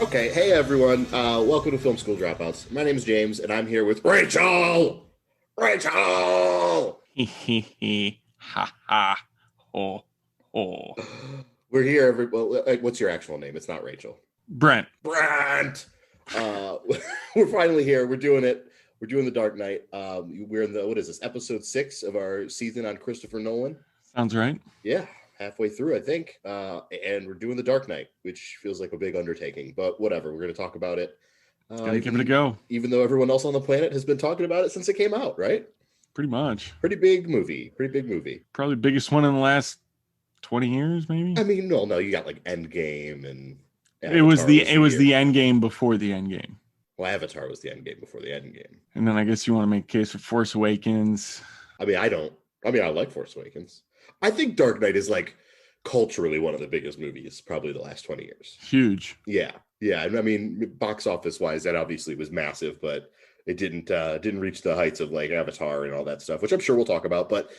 Okay, hey everyone. Welcome to Film School Dropouts. My name is James, and I'm here with Rachel. Rachel. He ha ha ho ho. We're here. What's your actual name? It's not Rachel. Brent. Brent. We're finally here. We're doing it. We're doing the Dark Knight. We're in what is this? Episode 6 of our season on Christopher Nolan. Sounds right. Yeah, halfway through, I think. And we're doing the Dark Knight, which feels like a big undertaking, but whatever. We're going to talk about it. Gotta give it a go. Even though everyone else on the planet has been talking about it since it came out, right? Pretty much. Pretty big movie. Probably the biggest one in the last 20 years, maybe. I mean, no, you got like Endgame and Avatar it was the end game before the end game. Well, Avatar was the end game before the end game. And then I guess you want to make a case for Force Awakens. I like Force Awakens. I think Dark Knight is like culturally one of the biggest movies, probably the last 20 years. Huge. Yeah. I mean, box office wise, that obviously was massive, but it didn't reach the heights of like Avatar and all that stuff, which I'm sure we'll talk about. But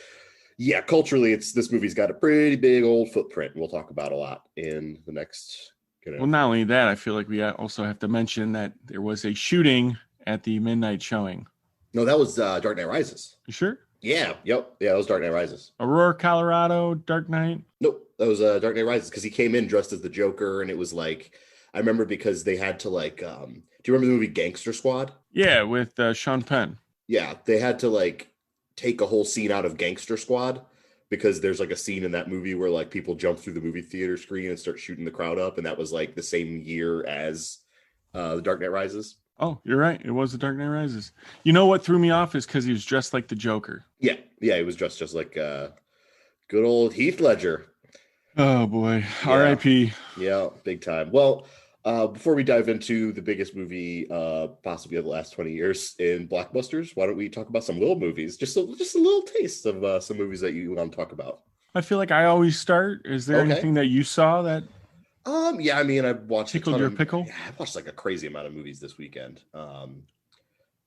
yeah, culturally, this movie's got a pretty big old footprint. We'll talk about a lot in the next. Well, not only that, I feel like we also have to mention that there was a shooting at the midnight showing. No, that was Dark Knight Rises. You sure? Yeah. Yep. Yeah, that was Dark Knight Rises. Aurora, Colorado, Dark Knight. Nope, that was Dark Knight Rises because he came in dressed as the Joker, and it was like I remember because they had to like. Do you remember the movie Gangster Squad? Yeah, with Sean Penn. Yeah, they had to like take a whole scene out of Gangster Squad because there's like a scene in that movie where like people jump through the movie theater screen and start shooting the crowd up, and that was like the same year as The Dark Knight Rises. Oh, you're right. It was The Dark Knight Rises. You know what threw me off is because he was dressed like the Joker. Yeah, he was dressed just like good old Heath Ledger. Oh boy, yeah. R.I.P. Yeah, big time. Well, before we dive into the biggest movie possibly of the last 20 years in blockbusters, why don't we talk about some little movies? Just a little taste of some movies that you want to talk about. I feel like I always start. Is there anything that you saw that yeah, I mean, I watched tickled your pickle? Yeah, I watched like a crazy amount of movies this weekend.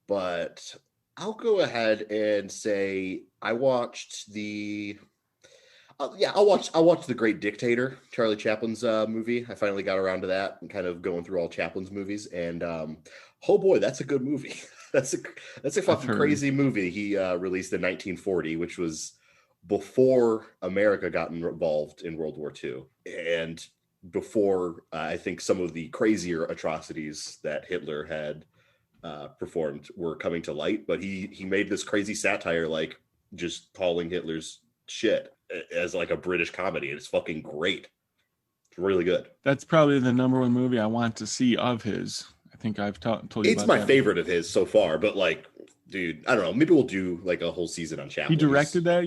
But I'll go ahead and say I watched I'll watch The Great Dictator, Charlie Chaplin's movie. I finally got around to that and kind of going through all Chaplin's movies. And oh boy, that's a good movie. that's a fucking crazy movie he released in 1940, which was before America got involved in World War II. And before I think some of the crazier atrocities that Hitler had performed were coming to light. But he made this crazy satire, like just calling Hitler's shit as like a British comedy, and it's fucking great. It's really good. That's probably the number one movie I want to see of his. I think I've told you it's about my favorite of his so far, but like, dude, I don't know, maybe we'll do like a whole season on Chaplin. He directed that?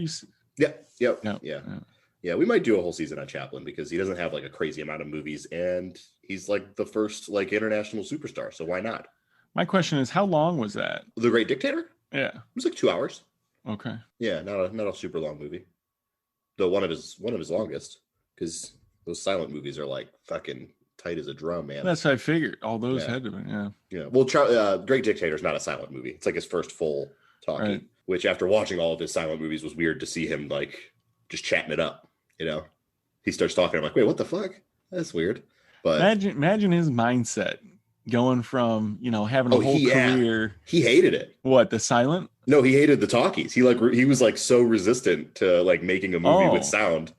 Yeah, we might do a whole season on Chaplin because he doesn't have like a crazy amount of movies, and he's like the first like international superstar, so why not? My question is, how long was that? The Great Dictator? Yeah, it was like 2 hours. Okay. Yeah, not a super long movie. Though one of his longest, because those silent movies are like fucking tight as a drum, man. That's what I figured. All those had to be, yeah. Well, Great Dictator is not a silent movie. It's like his first full talkie, right. Which after watching all of his silent movies was weird to see him like just chatting it up. You know, he starts talking. I'm like, wait, what the fuck? That's weird. But imagine his mindset going from having a whole career. He hated it. What, the silent? No, he hated the talkies. He was like so resistant to like making a movie with sound.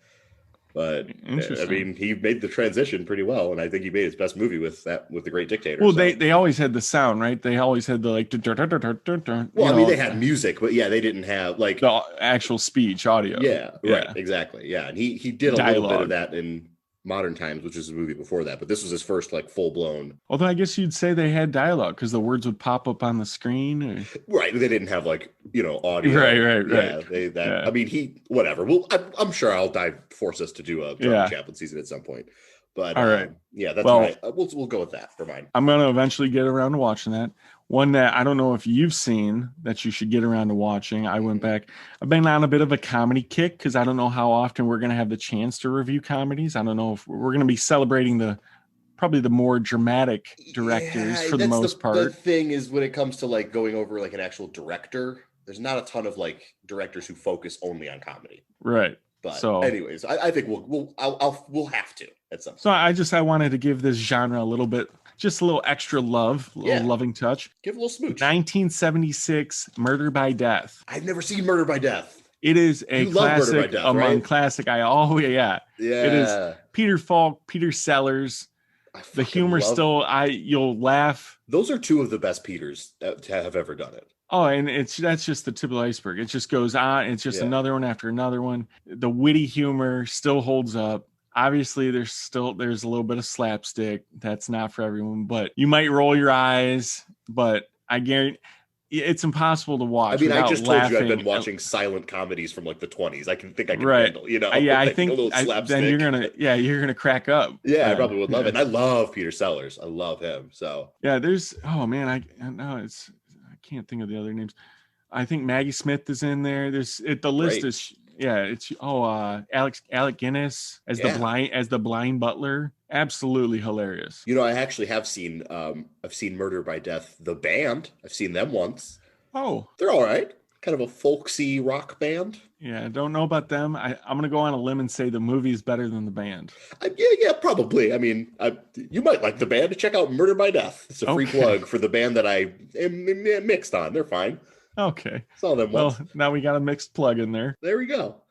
But I mean, he made the transition pretty well, and I think he made his best movie with The Great Dictator. Well, they always had the sound, right? They always had the like. Well, I mean, they had music, but yeah, they didn't have like the actual speech, audio. Yeah, right, exactly. Yeah, and he did a little bit of that in Modern Times, which is a movie before that, but this was his first like full blown. Although I guess you'd say they had dialogue because the words would pop up on the screen. Right, they didn't have like audio. Right. Yeah, I mean, whatever. Well, I'm sure I'll force us to do a Charlie Chaplin season at some point. But all right, that's right. We'll go with that for mine. I'm gonna eventually get around to watching that. One that I don't know if you've seen that you should get around to watching. I went back. I've been on a bit of a comedy kick because I don't know how often we're going to have the chance to review comedies. I don't know if we're going to be celebrating probably the more dramatic directors for the most part. The thing is, when it comes to like going over like an actual director, there's not a ton of like directors who focus only on comedy. Right. But anyways, I think we'll have to at some point. So I wanted to give this genre a little bit just a little extra love, a little loving touch. Give a little smooch. 1976, Murder by Death. I've never seen Murder by Death. It is a classic Death, among right? classic. It is Peter Falk, Peter Sellers. The humor you'll laugh. Those are two of the best Peters to have ever done it. Oh, and that's just the tip of the iceberg. It just goes on. It's just another one after another one. The witty humor still holds up. Obviously, there's a little bit of slapstick. That's not for everyone, but you might roll your eyes. But I guarantee it's impossible to watch. I mean, I just told you I've been watching silent comedies from like the 20s. I can handle, you know. Yeah, I think a little slapstick. Then you're gonna crack up. Yeah, I probably would love it. And I love Peter Sellers. I love him. So yeah, I can't think of the other names. I think Maggie Smith is in there. The list is Alec Guinness as the blind butler. Absolutely hilarious. You know, I actually have seen I've seen Murder by Death, the band. I've seen them once. Oh, they're all right. Kind of a folksy rock band. Yeah, I don't know about them. I'm gonna go on a limb and say the movie is better than the band. Yeah, probably. I mean, you might like the band. Check out Murder by Death. It's a free plug for the band that I am mixed on. They're fine. Okay. Saw them once. Well, now we got a mixed plug in there. There we go.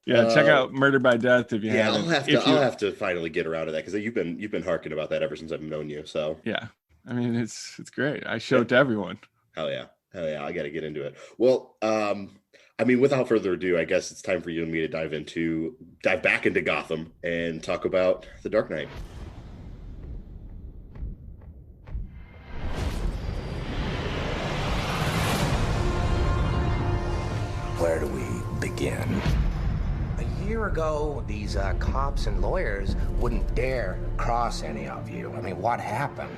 Yeah, check out Murder by Death if you haven't. I'll have to finally get around to that because you've been harking about that ever since I've known you. So yeah, I mean it's great. I show it to everyone. Hell yeah, I got to get into it. Well, I mean, without further ado, I guess it's time for you and me to dive back into Gotham and talk about The Dark Knight. Where do we begin? A year ago, these cops and lawyers wouldn't dare cross any of you. I mean, what happened?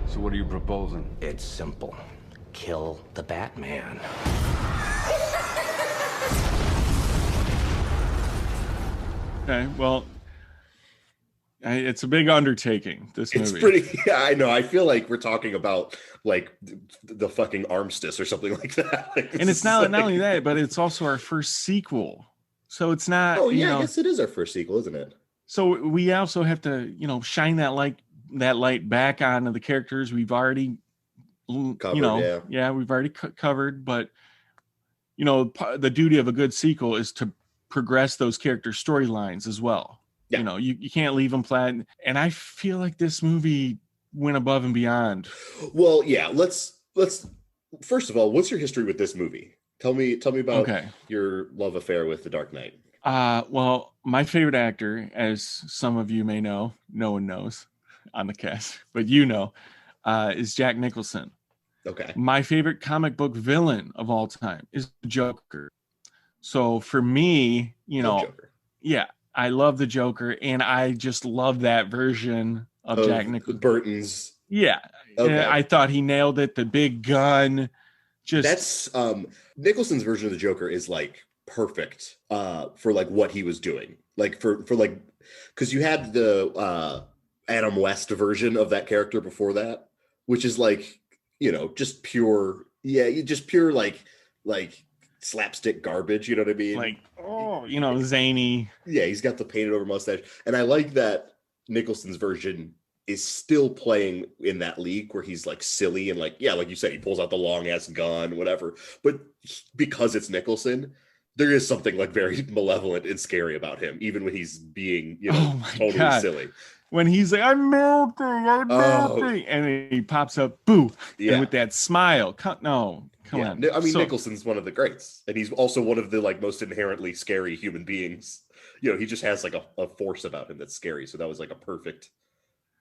So what are you proposing? It's simple. Kill the Batman. Okay, well, it's a big undertaking, this movie. It's pretty, yeah, I know. I feel like we're talking about like the fucking armistice or something like that. And it's not only that, but it's also our first sequel. So it's not. Oh yeah, I guess it is our first sequel, isn't it? So we also have to, shine that light back onto the characters we've already covered, we've already covered. But the duty of a good sequel is to progress those character storylines as well. Yeah. You can't leave them flat. And I feel like this movie went above and beyond. Well, yeah, let's first of all, what's your history with this movie? Tell me about your love affair with The Dark Knight. Well, my favorite actor, as some of you may know, no one knows on the cast, but is Jack Nicholson. Okay. My favorite comic book villain of all time is the Joker. So for me, Joker. Yeah, I love the Joker, and I just love that version of Jack Nicholson. Burton's. Yeah. Okay. I thought he nailed it. The big gun. That's Nicholson's version of the Joker is like perfect for like what he was doing. Like for like, because you had the Adam West version of that character before that, which is like, just pure like slapstick garbage, you know what I mean? Like, zany. Yeah, he's got the painted over mustache. And I like that Nicholson's version is still playing in that league where he's like silly and like, yeah, like you said, he pulls out the long ass gun, whatever. But because it's Nicholson, there is something like very malevolent and scary about him, even when he's being, totally silly. When he's like, I'm melting, and then he pops up, boo, and with that smile. Come on. I mean, Nicholson's one of the greats, and he's also one of the like most inherently scary human beings. He just has like a force about him that's scary. So that was like a perfect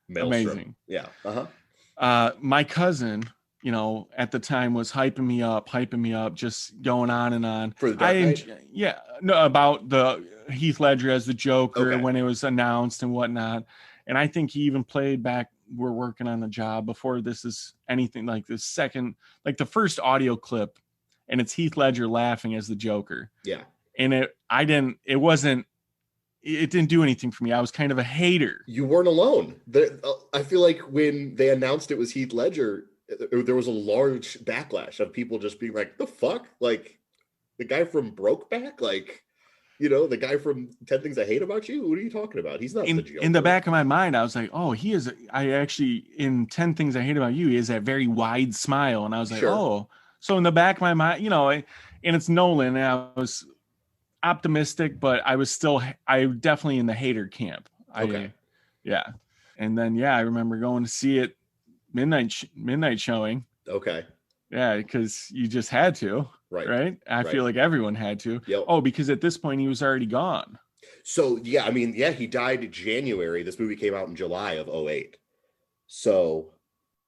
maelstrom. Amazing. Yeah. My cousin, at the time was hyping me up, just going on and on. For the Dark Knight? About the Heath Ledger as the Joker when it was announced and whatnot. And I think he even played back. We're working on a job before this is anything like this second, like the first audio clip, and it's Heath Ledger laughing as the Joker. Yeah. And it didn't do anything for me. I was kind of a hater. You weren't alone. I feel like when they announced it was Heath Ledger, there was a large backlash of people just being like, the fuck? Like the guy from Brokeback? Like, You know, the guy from 10 Things I Hate About You? What are you talking about? He's not the Joker. In the back of my mind, I was like, oh, he is. I actually, in 10 Things I Hate About You, he has that very wide smile. And I was like, oh. So in the back of my mind, you know, and it's Nolan, and I was optimistic, but I definitely in the hater camp. Okay. Yeah. And then, I remember going to see it midnight showing. Okay. Yeah, because you just had to. Right. I feel like everyone had to. Yep. Oh, because at this point he was already gone. So I mean, he died in January. This movie came out in July of 2008. So,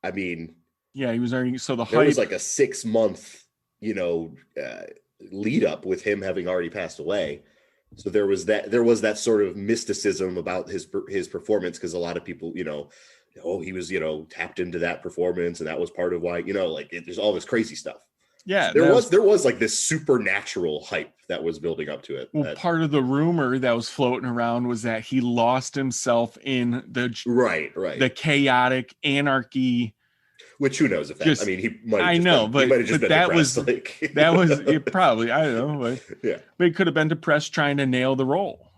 I mean, he was already. So there was like a 6-month, lead up with him having already passed away. So there was that sort of mysticism about his performance, because a lot of people, he was, tapped into that performance, and that was part of why, there's all this crazy stuff. Yeah, there was like this supernatural hype that was building up to it. Well, part of the rumor that was floating around was that he lost himself in the the chaotic anarchy. Which, who knows if that? I mean, he might. I know, but that was it probably, I don't know, but he could have been depressed trying to nail the role.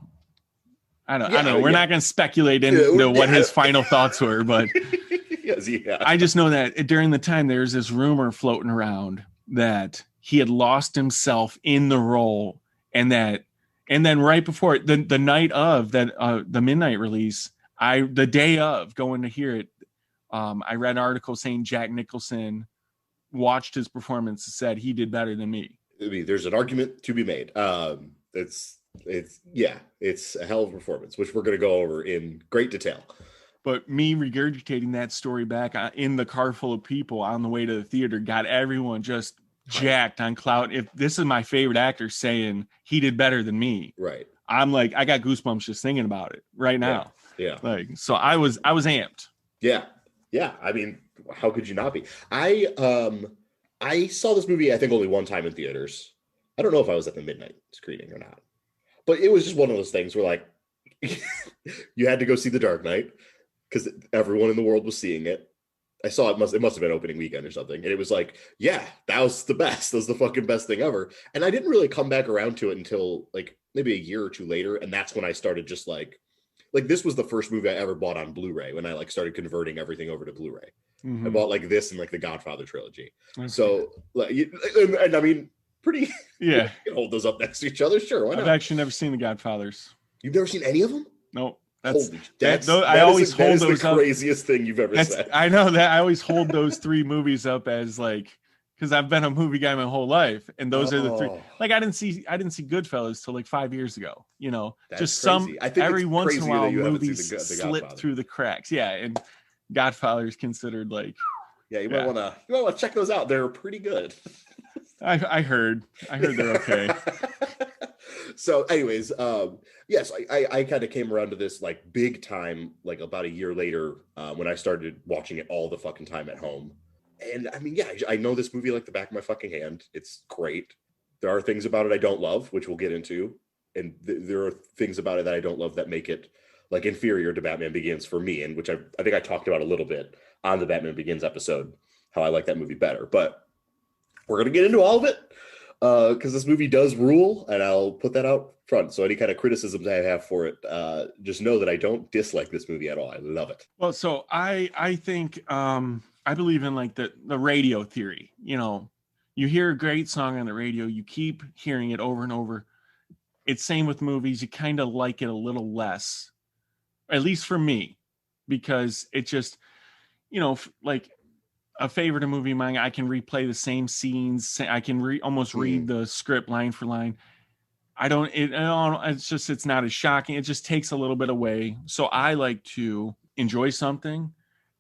I don't know. We're not going to speculate into what his final thoughts were, but I just know that during the time there's this rumor floating around that he had lost himself in the role, and then right before the night of that, the midnight release, the day of going to hear it, I read an article saying Jack Nicholson watched his performance and said he did better than me. I mean, there's an argument to be made. It's a hell of a performance, which we're going to go over in great detail. But me regurgitating that story back in the car full of people on the way to the theater got everyone just jacked on clout. If this is my favorite actor saying he did better than me, right? I'm like, I got goosebumps just thinking about it right now. Yeah. Like, so I was amped. Yeah. I mean, how could you not be? I saw this movie, I think, only one time in theaters. I don't know if I was at the midnight screening or not, but it was just one of those things where, like, you had to go see The Dark Knight because everyone in the world was seeing it. I saw it must have been opening weekend or something, and it was like, yeah, that was the best. That was the fucking best thing ever. And I didn't really come back around to it until like maybe a year or two later, and that's when I started just like this was the first movie I ever bought on Blu-ray when I like started converting everything over to Blu-ray. Mm-hmm. I bought like this and like the Godfather trilogy. Okay. So, like, and I mean, pretty. Yeah, you can hold those up next to each other. Sure, why not? I've actually never seen the Godfathers. You've never seen any of them? Nope. I always hold those the craziest thing you've ever said. I know that I always hold those three movies up as like, because I've been a movie guy my whole life, and those are the three. Like I didn't see Goodfellas till like 5 years ago. That's just crazy. I think every once in a while movies the slip through the cracks. Yeah, and Godfather is considered like. Yeah, you might want to check those out. They're pretty good. I heard they're okay. So anyways, yes, I kind of came around to this like big time, like about a year later, when I started watching it all the fucking time at home. And I mean, yeah, I know this movie like the back of my fucking hand. It's great. There are things about it I don't love, which we'll get into. And there are things about it that I don't love that make it like inferior to Batman Begins for me, and which I think I talked about a little bit on the Batman Begins episode, how I like that movie better. But we're going to get into all of it. Because this movie does rule, and I'll put that out front. So any kind of criticisms I have for it, just know that I don't dislike this movie at all. I love it. Well, so I think I believe in like the radio theory. You hear a great song on the radio, you keep hearing it over and over. It's same with movies. You kind of like it a little less, at least for me, because it just, like. A favorite of movie of mine, I can replay the same scenes. I can almost read the script line for line. It's not as shocking. It just takes a little bit away. So I like to enjoy something,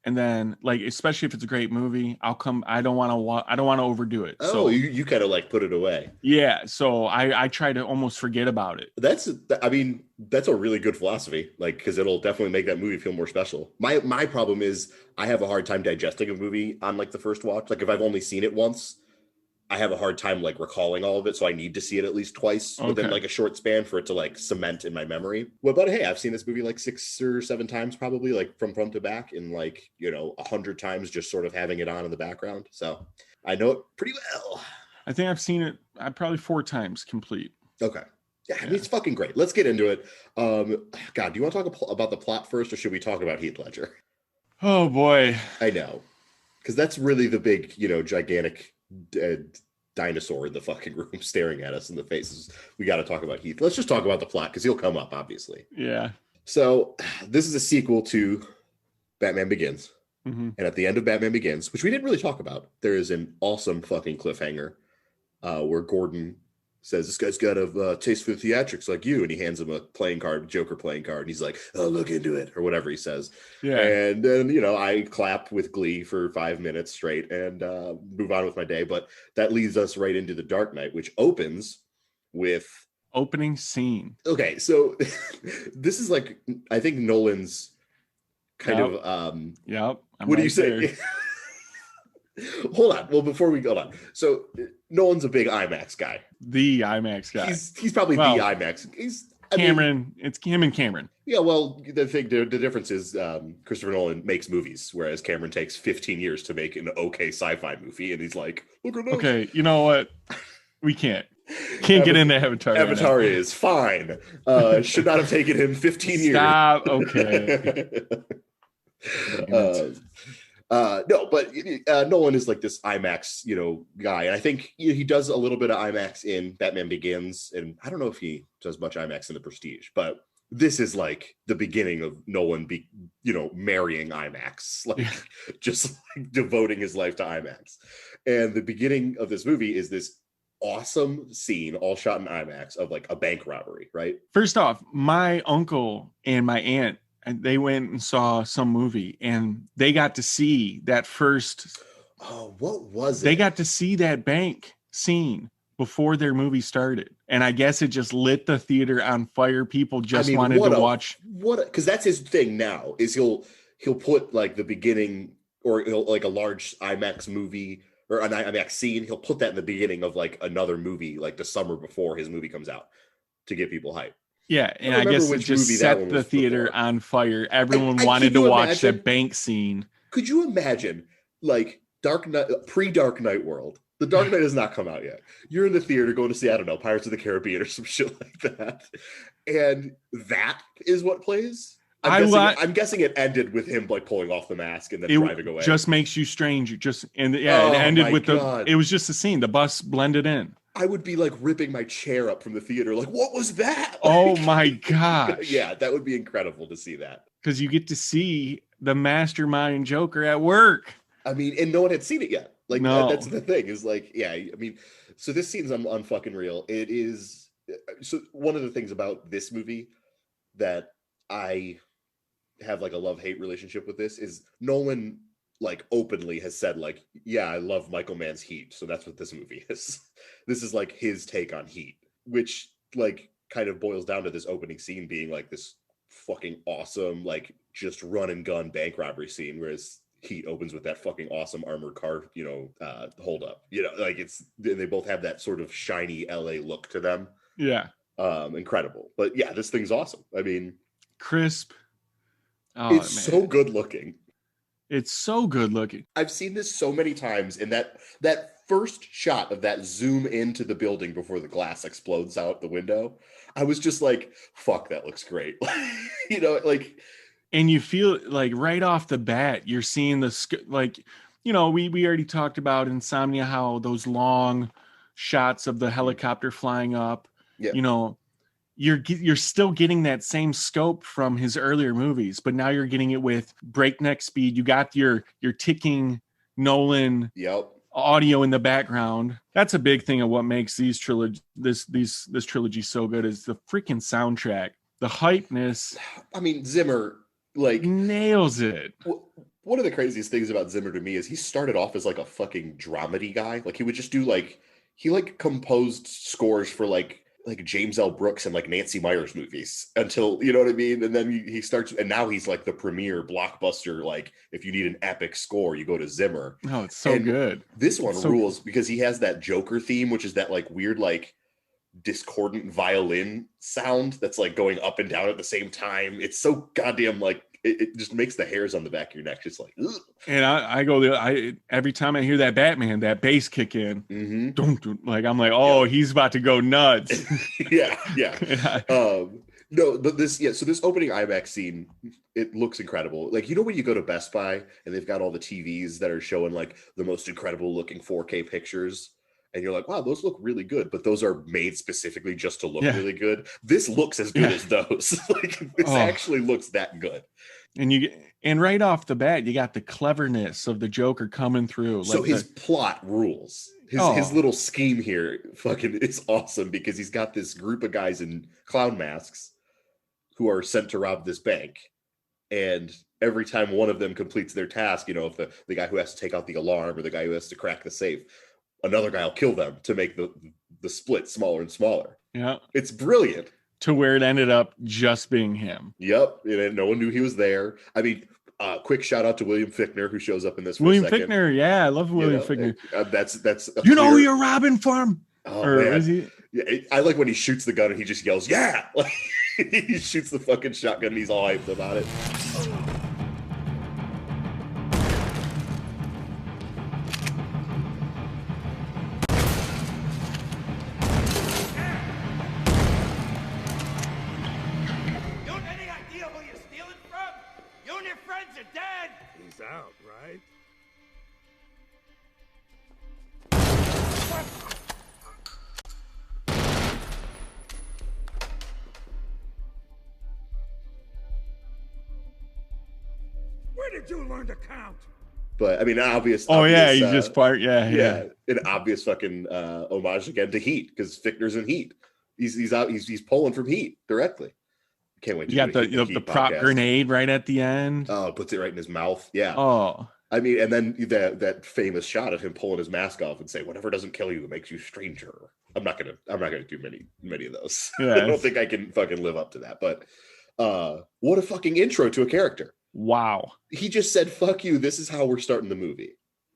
and then like, especially if it's a great movie, I don't want to overdo it. Oh, so you kind of like put it away. Yeah. So I try to almost forget about it. That's a really good philosophy. Like, cause it'll definitely make that movie feel more special. My problem is I have a hard time digesting a movie on like the first watch. Like if I've only seen it once, I have a hard time like recalling all of it. So I need to see it at least twice within like a short span for it to like cement in my memory. Well, but hey, I've seen this movie like 6 or 7 times, probably like from front to back, and like, 100 times just sort of having it on in the background. So I know it pretty well. I think I've seen it probably 4 times complete. Okay. Yeah, I mean, it's fucking great. Let's get into it. God, do you want to talk about the plot first, or should we talk about Heath Ledger? Oh boy. I know, because that's really the big, gigantic dinosaur in the fucking room staring at us in the faces. We got to talk about Heath. Let's just talk about the plot, because he'll come up, obviously. Yeah. So this is a sequel to Batman Begins. Mm-hmm. And at the end of Batman Begins, which we didn't really talk about, there is an awesome fucking cliffhanger where Gordon says, this guy's got a taste for theatrics like you. And he hands him a playing card, Joker playing card. And he's like, oh, look into it, or whatever he says. Yeah. And then, I clap with glee for 5 minutes straight and move on with my day. But that leads us right into The Dark Knight, which opens with... Opening scene. Okay, so this is like, I think Nolan's kind of... Yep. What do you say? Hold on. Well, before we go on, so Nolan's a big IMAX guy. The IMAX guy. He's probably the IMAX. It's him and Cameron. Yeah, well, the difference is Christopher Nolan makes movies, whereas Cameron takes 15 years to make an okay sci-fi movie, and he's like, look at that. Okay, you know what? We can't get into Avatar. Avatar is fine. Should not have taken him 15 years. Stop. Okay. No, but Nolan is like this IMAX, guy. And I think he does a little bit of IMAX in Batman Begins. And I don't know if he does much IMAX in The Prestige, but this is like the beginning of Nolan, marrying IMAX, just like devoting his life to IMAX. And the beginning of this movie is this awesome scene, all shot in IMAX, of like a bank robbery, right? First off, my uncle and my aunt, and they went and saw some movie, and they got to see that first. Oh, what was it? They got to see that bank scene before their movie started, and I guess it just lit the theater on fire. People just wanted to watch. Because that's his thing now. Is he'll put like the beginning, or like a large IMAX movie or an IMAX scene. He'll put that in the beginning of like another movie, like the summer before his movie comes out, to get people hyped. Yeah, and I guess it just set the theater on fire. Everyone wanted to watch that bank scene. Could you imagine, like, Dark Knight, pre-Dark Knight world? The Dark Knight has not come out yet. You're in the theater going to see, I don't know, Pirates of the Caribbean or some shit like that. And that is what plays? I'm guessing it ended with him, like, pulling off the mask and then driving away. Just makes you strange. It ended with it was just a scene. The bus blended in. I would be like ripping my chair up from the theater. Like, what was that? Oh my gosh. Yeah, that would be incredible to see that. Because you get to see the mastermind Joker at work. I mean, and no one had seen it yet. Like, no. That's the thing is like, yeah, I mean, so this scene's unfucking real. It is. So one of the things about this movie that I have like a love-hate relationship with this is Nolan like openly has said like, yeah, I love Michael Mann's Heat. So that's what this movie is. This is like his take on Heat, which like kind of boils down to this opening scene being like this fucking awesome, like just run and gun bank robbery scene. Whereas Heat opens with that fucking awesome armored car, hold up, like they both have that sort of shiny LA look to them. Yeah. Incredible. But yeah, this thing's awesome. I mean, crisp. Oh, it's so good looking. It's so good looking. I've seen this so many times, and that first shot of that zoom into the building before the glass explodes out the window, I was just like, fuck, that looks great. Like, and you feel like right off the bat, you're seeing we already talked about Insomnia, how those long shots of the helicopter flying up, you're still getting that same scope from his earlier movies, but now you're getting it with breakneck speed. You got your ticking Nolan audio in the background. That's a big thing of what makes this trilogy so good is the freaking soundtrack, the hypeness. I mean, Zimmer like nails it. One of the craziest things about Zimmer to me is he started off as like a fucking dramedy guy. Like he would just do he composed scores for like James L. Brooks and like Nancy Meyers movies until, you know what I mean? And then he starts, and now he's like the premier blockbuster. Like if you need an epic score, you go to Zimmer. Oh, it's so good. This one rules because he has that Joker theme, which is that like weird, like discordant violin sound that's like going up and down at the same time. It's so goddamn like it just makes the hairs on the back of your neck just like, ugh. And I every time I hear that Batman, that bass kick in, like I'm like, oh, he's about to go nuts. yeah. No, but so this opening IMAX scene, it looks incredible. Like, when you go to Best Buy and they've got all the TVs that are showing like the most incredible looking 4K pictures, and you're like, wow, those look really good, but those are made specifically just to look really good. This looks as good as those. Like, this actually looks that good. And right off the bat, you got the cleverness of the Joker coming through. So his plot rules. His little scheme here fucking is awesome, because he's got this group of guys in clown masks who are sent to rob this bank. And every time one of them completes their task, if the guy who has to take out the alarm or the guy who has to crack the safe, another guy will kill them to make the split smaller and smaller. Yeah. It's brilliant. To where it ended up just being him. Yep. And no one knew he was there. I mean, quick shout out to William Fichtner, who shows up in this. William Fichtner. Yeah. I love William Fichtner. That's know who you're robbing from? Oh, or man. Is he? Yeah, I like when he shoots the gun and he just yells, yeah. Like, he shoots the fucking shotgun and he's all hyped about it. Out, right? Where did you learn to count? But I mean, obvious. You just part. Yeah. An obvious fucking homage again to Heat, because Fichtner's in Heat. He's out. He's pulling from Heat directly. Can't wait. You got the prop grenade right at the end. Oh, puts it right in his mouth. Yeah. Oh. I mean, and then that famous shot of him pulling his mask off and saying, "Whatever doesn't kill you makes you stranger." I'm not gonna do many of those. Yeah. I don't think I can fucking live up to that. But what a fucking intro to a character! Wow. He just said, "Fuck you." This is how we're starting the movie.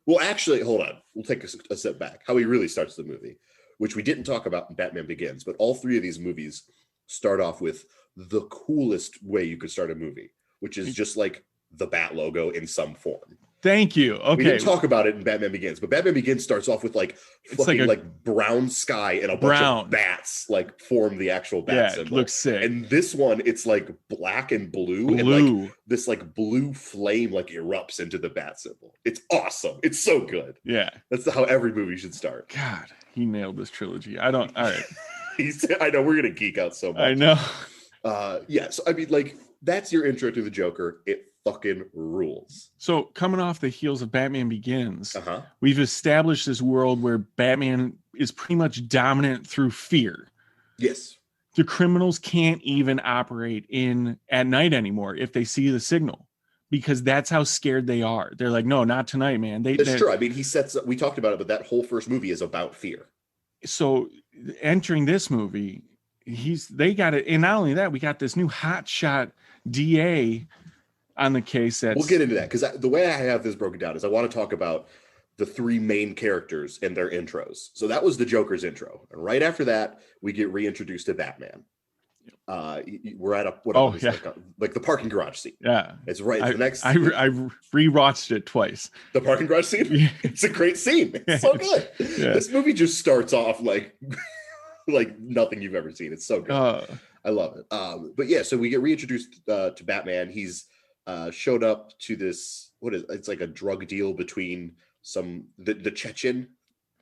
Well, actually, hold on. We'll take a step back. How he really starts the movie, which we didn't talk about in Batman Begins, but all three of these movies start off with the coolest way you could start a movie, which is just like the Bat logo in some form. Thank you. Okay. We didn't talk about it in Batman Begins, but Batman Begins starts off with like fucking like brown sky and a bunch of bats like form the actual bat symbol. It looks sick. And this one, it's like black and blue. And like this like blue flame like erupts into the bat symbol. It's awesome. It's so good. Yeah. That's how every movie should start. God, he nailed this trilogy. All right. I know we're gonna geek out so much. I know. So I mean, like, that's your intro to the Joker. It fucking rules. So coming off the heels of Batman Begins, we've established this world where Batman is pretty much dominant through fear. Yes. The criminals can't even operate at night anymore if they see the signal, because that's how scared they are. They're like, no, not tonight, man. That's true. I mean, we talked about it, but that whole first movie is about fear. So entering this movie, they got it. And not only that, we got this new hotshot DA on the case. We'll get into that, because the way I have this broken down is I want to talk about the three main characters and their intros. So that was the Joker's intro, and right after that we get reintroduced to Batman. We're at like the parking garage scene. Yeah, it's right. The next, I rewatched it twice. The parking garage scene. Yeah. It's a great scene. It's so good. Yeah. This movie just starts off like nothing you've ever seen. It's so good. I love it. But yeah, so we get reintroduced to Batman. He's showed up to this. It's like a drug deal between the Chechen.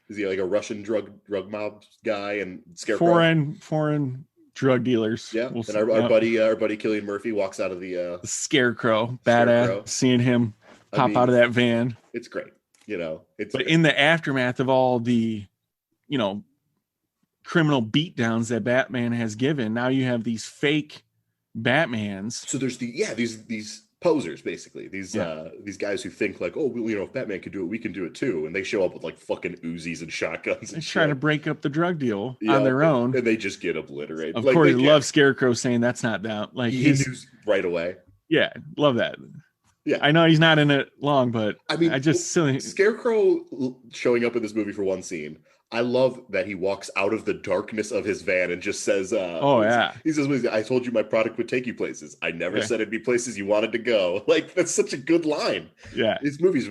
Is he like a Russian drug mob guy and Scarecrow? Foreign drug dealers. Yeah. And our buddy Cillian Murphy walks out of the Scarecrow. Badass. Seeing him pop out of that van. It's great. But in the aftermath of all the, criminal beatdowns that Batman has given, now you have these fake Batmans. So there's these posers, basically, these guys who think like, oh, if Batman could do it, we can do it too, and they show up with like fucking Uzis and shotguns. They're trying to break up the drug deal on their own, and they just get obliterated. Of course, I love Scarecrow saying that's not down. Like he knew right away. Yeah, love that. Yeah, I know he's not in it long, but I mean, silly. Scarecrow showing up in this movie for one scene. I love that he walks out of the darkness of his van and just says, "Oh yeah." He says, "I told you my product would take you places. I never said it'd be places you wanted to go." Like, that's such a good line. Yeah, this movie's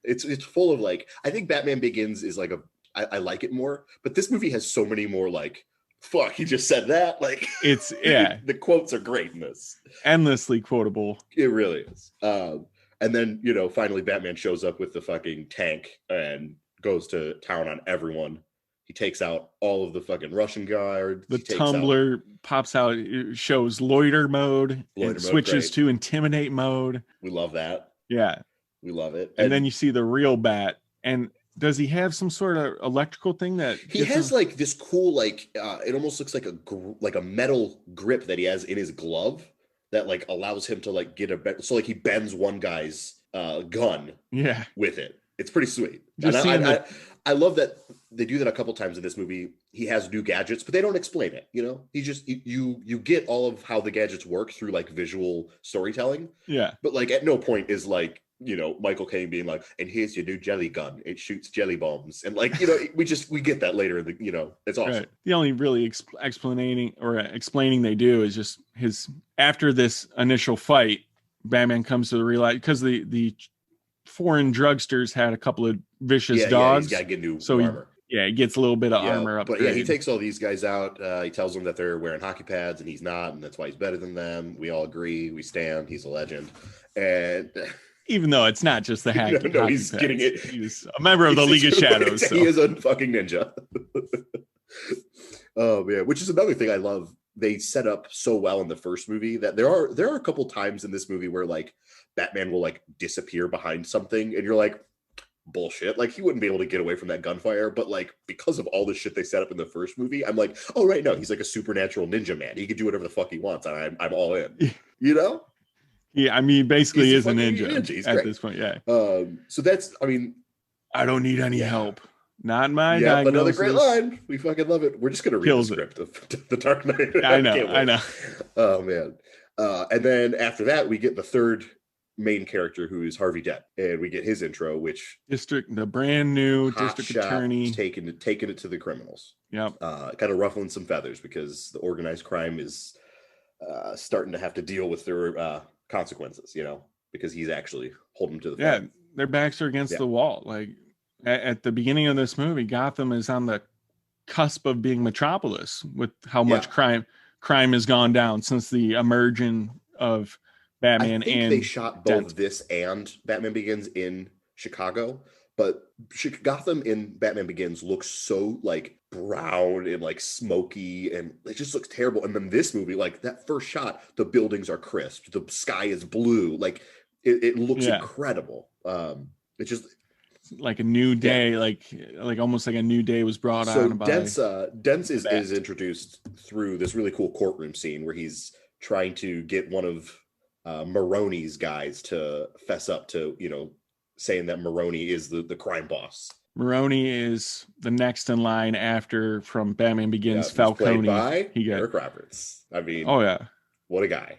it's full of like. I think Batman Begins is like I like it more, but this movie has so many more like. Fuck, he just said that. Like, it's the quotes are great in this. Endlessly quotable. It really is. And then finally Batman shows up with the fucking tank and goes to town on everyone. He takes out all of the fucking Russian guards. The tumbler pops out, it shows loiter mode. It switches to intimidate mode. We love that. Yeah. We love it. And then you see the real Bat. And does he have some sort of electrical thing that he has like this cool, like, it almost looks like a metal grip that he has in his glove that like allows him to like get so like he bends one guy's gun with it. It's pretty sweet. I love that they do that a couple times in this movie. He has new gadgets, but they don't explain it. He just you get all of how the gadgets work through like visual storytelling. Yeah. But like at no point is like Michael Caine being like, and here's your new jelly gun. It shoots jelly bombs, and like we get that later in the it's awesome. Right. The only really explaining they do is just after this initial fight, Batman comes to the realize because the foreign drugsters had a couple of vicious dogs. He's got to get new armor. He gets a little bit of armor up. But he takes all these guys out. He tells them that they're wearing hockey pads and he's not, and that's why he's better than them. We all agree. We stand. He's a legend. And even though it's not just the hack. No, he's pads. Getting it. He's a member of the League of Shadows. He is a fucking ninja. Oh man, which is another thing I love. They set up so well in the first movie that there are a couple times in this movie where like Batman will like disappear behind something and you're like, bullshit, like he wouldn't be able to get away from that gunfire, but like because of all the shit they set up in the first movie, I'm like, oh right, no, he's like a supernatural ninja man. He can do whatever the fuck he wants, and I'm all in. Yeah, I mean, basically he is a ninja at great. This point. Yeah. So that's, I mean, I don't need any help. Not my diagnosis. Another great line. We fucking love it. We're just gonna read the script of The Dark Knight. I know. Oh man. And then after that, we get the third main character, who is Harvey Dent, and we get his intro, which the brand new district attorney taking it to the criminals. Yep. Kind of ruffling some feathers because the organized crime is starting to have to deal with their consequences, because he's actually holding to the fight. Their backs are against the wall. Like at the beginning of this movie, Gotham is on the cusp of being Metropolis with how much crime has gone down since the emerging of Batman. I think they shot both this and Batman Begins in Chicago, but Gotham in Batman Begins looks so like brown and like smoky, and it just looks terrible. And then this movie, like that first shot, the buildings are crisp, the sky is blue, like it looks incredible. It's just like a new day, like almost like a new day was brought on by Dent is introduced through this really cool courtroom scene where he's trying to get one of Maroni's guys to fess up to, saying that Maroni is the crime boss. Maroni is the next in line after from Batman Begins. Falcone. By Eric Roberts. I mean, what a guy!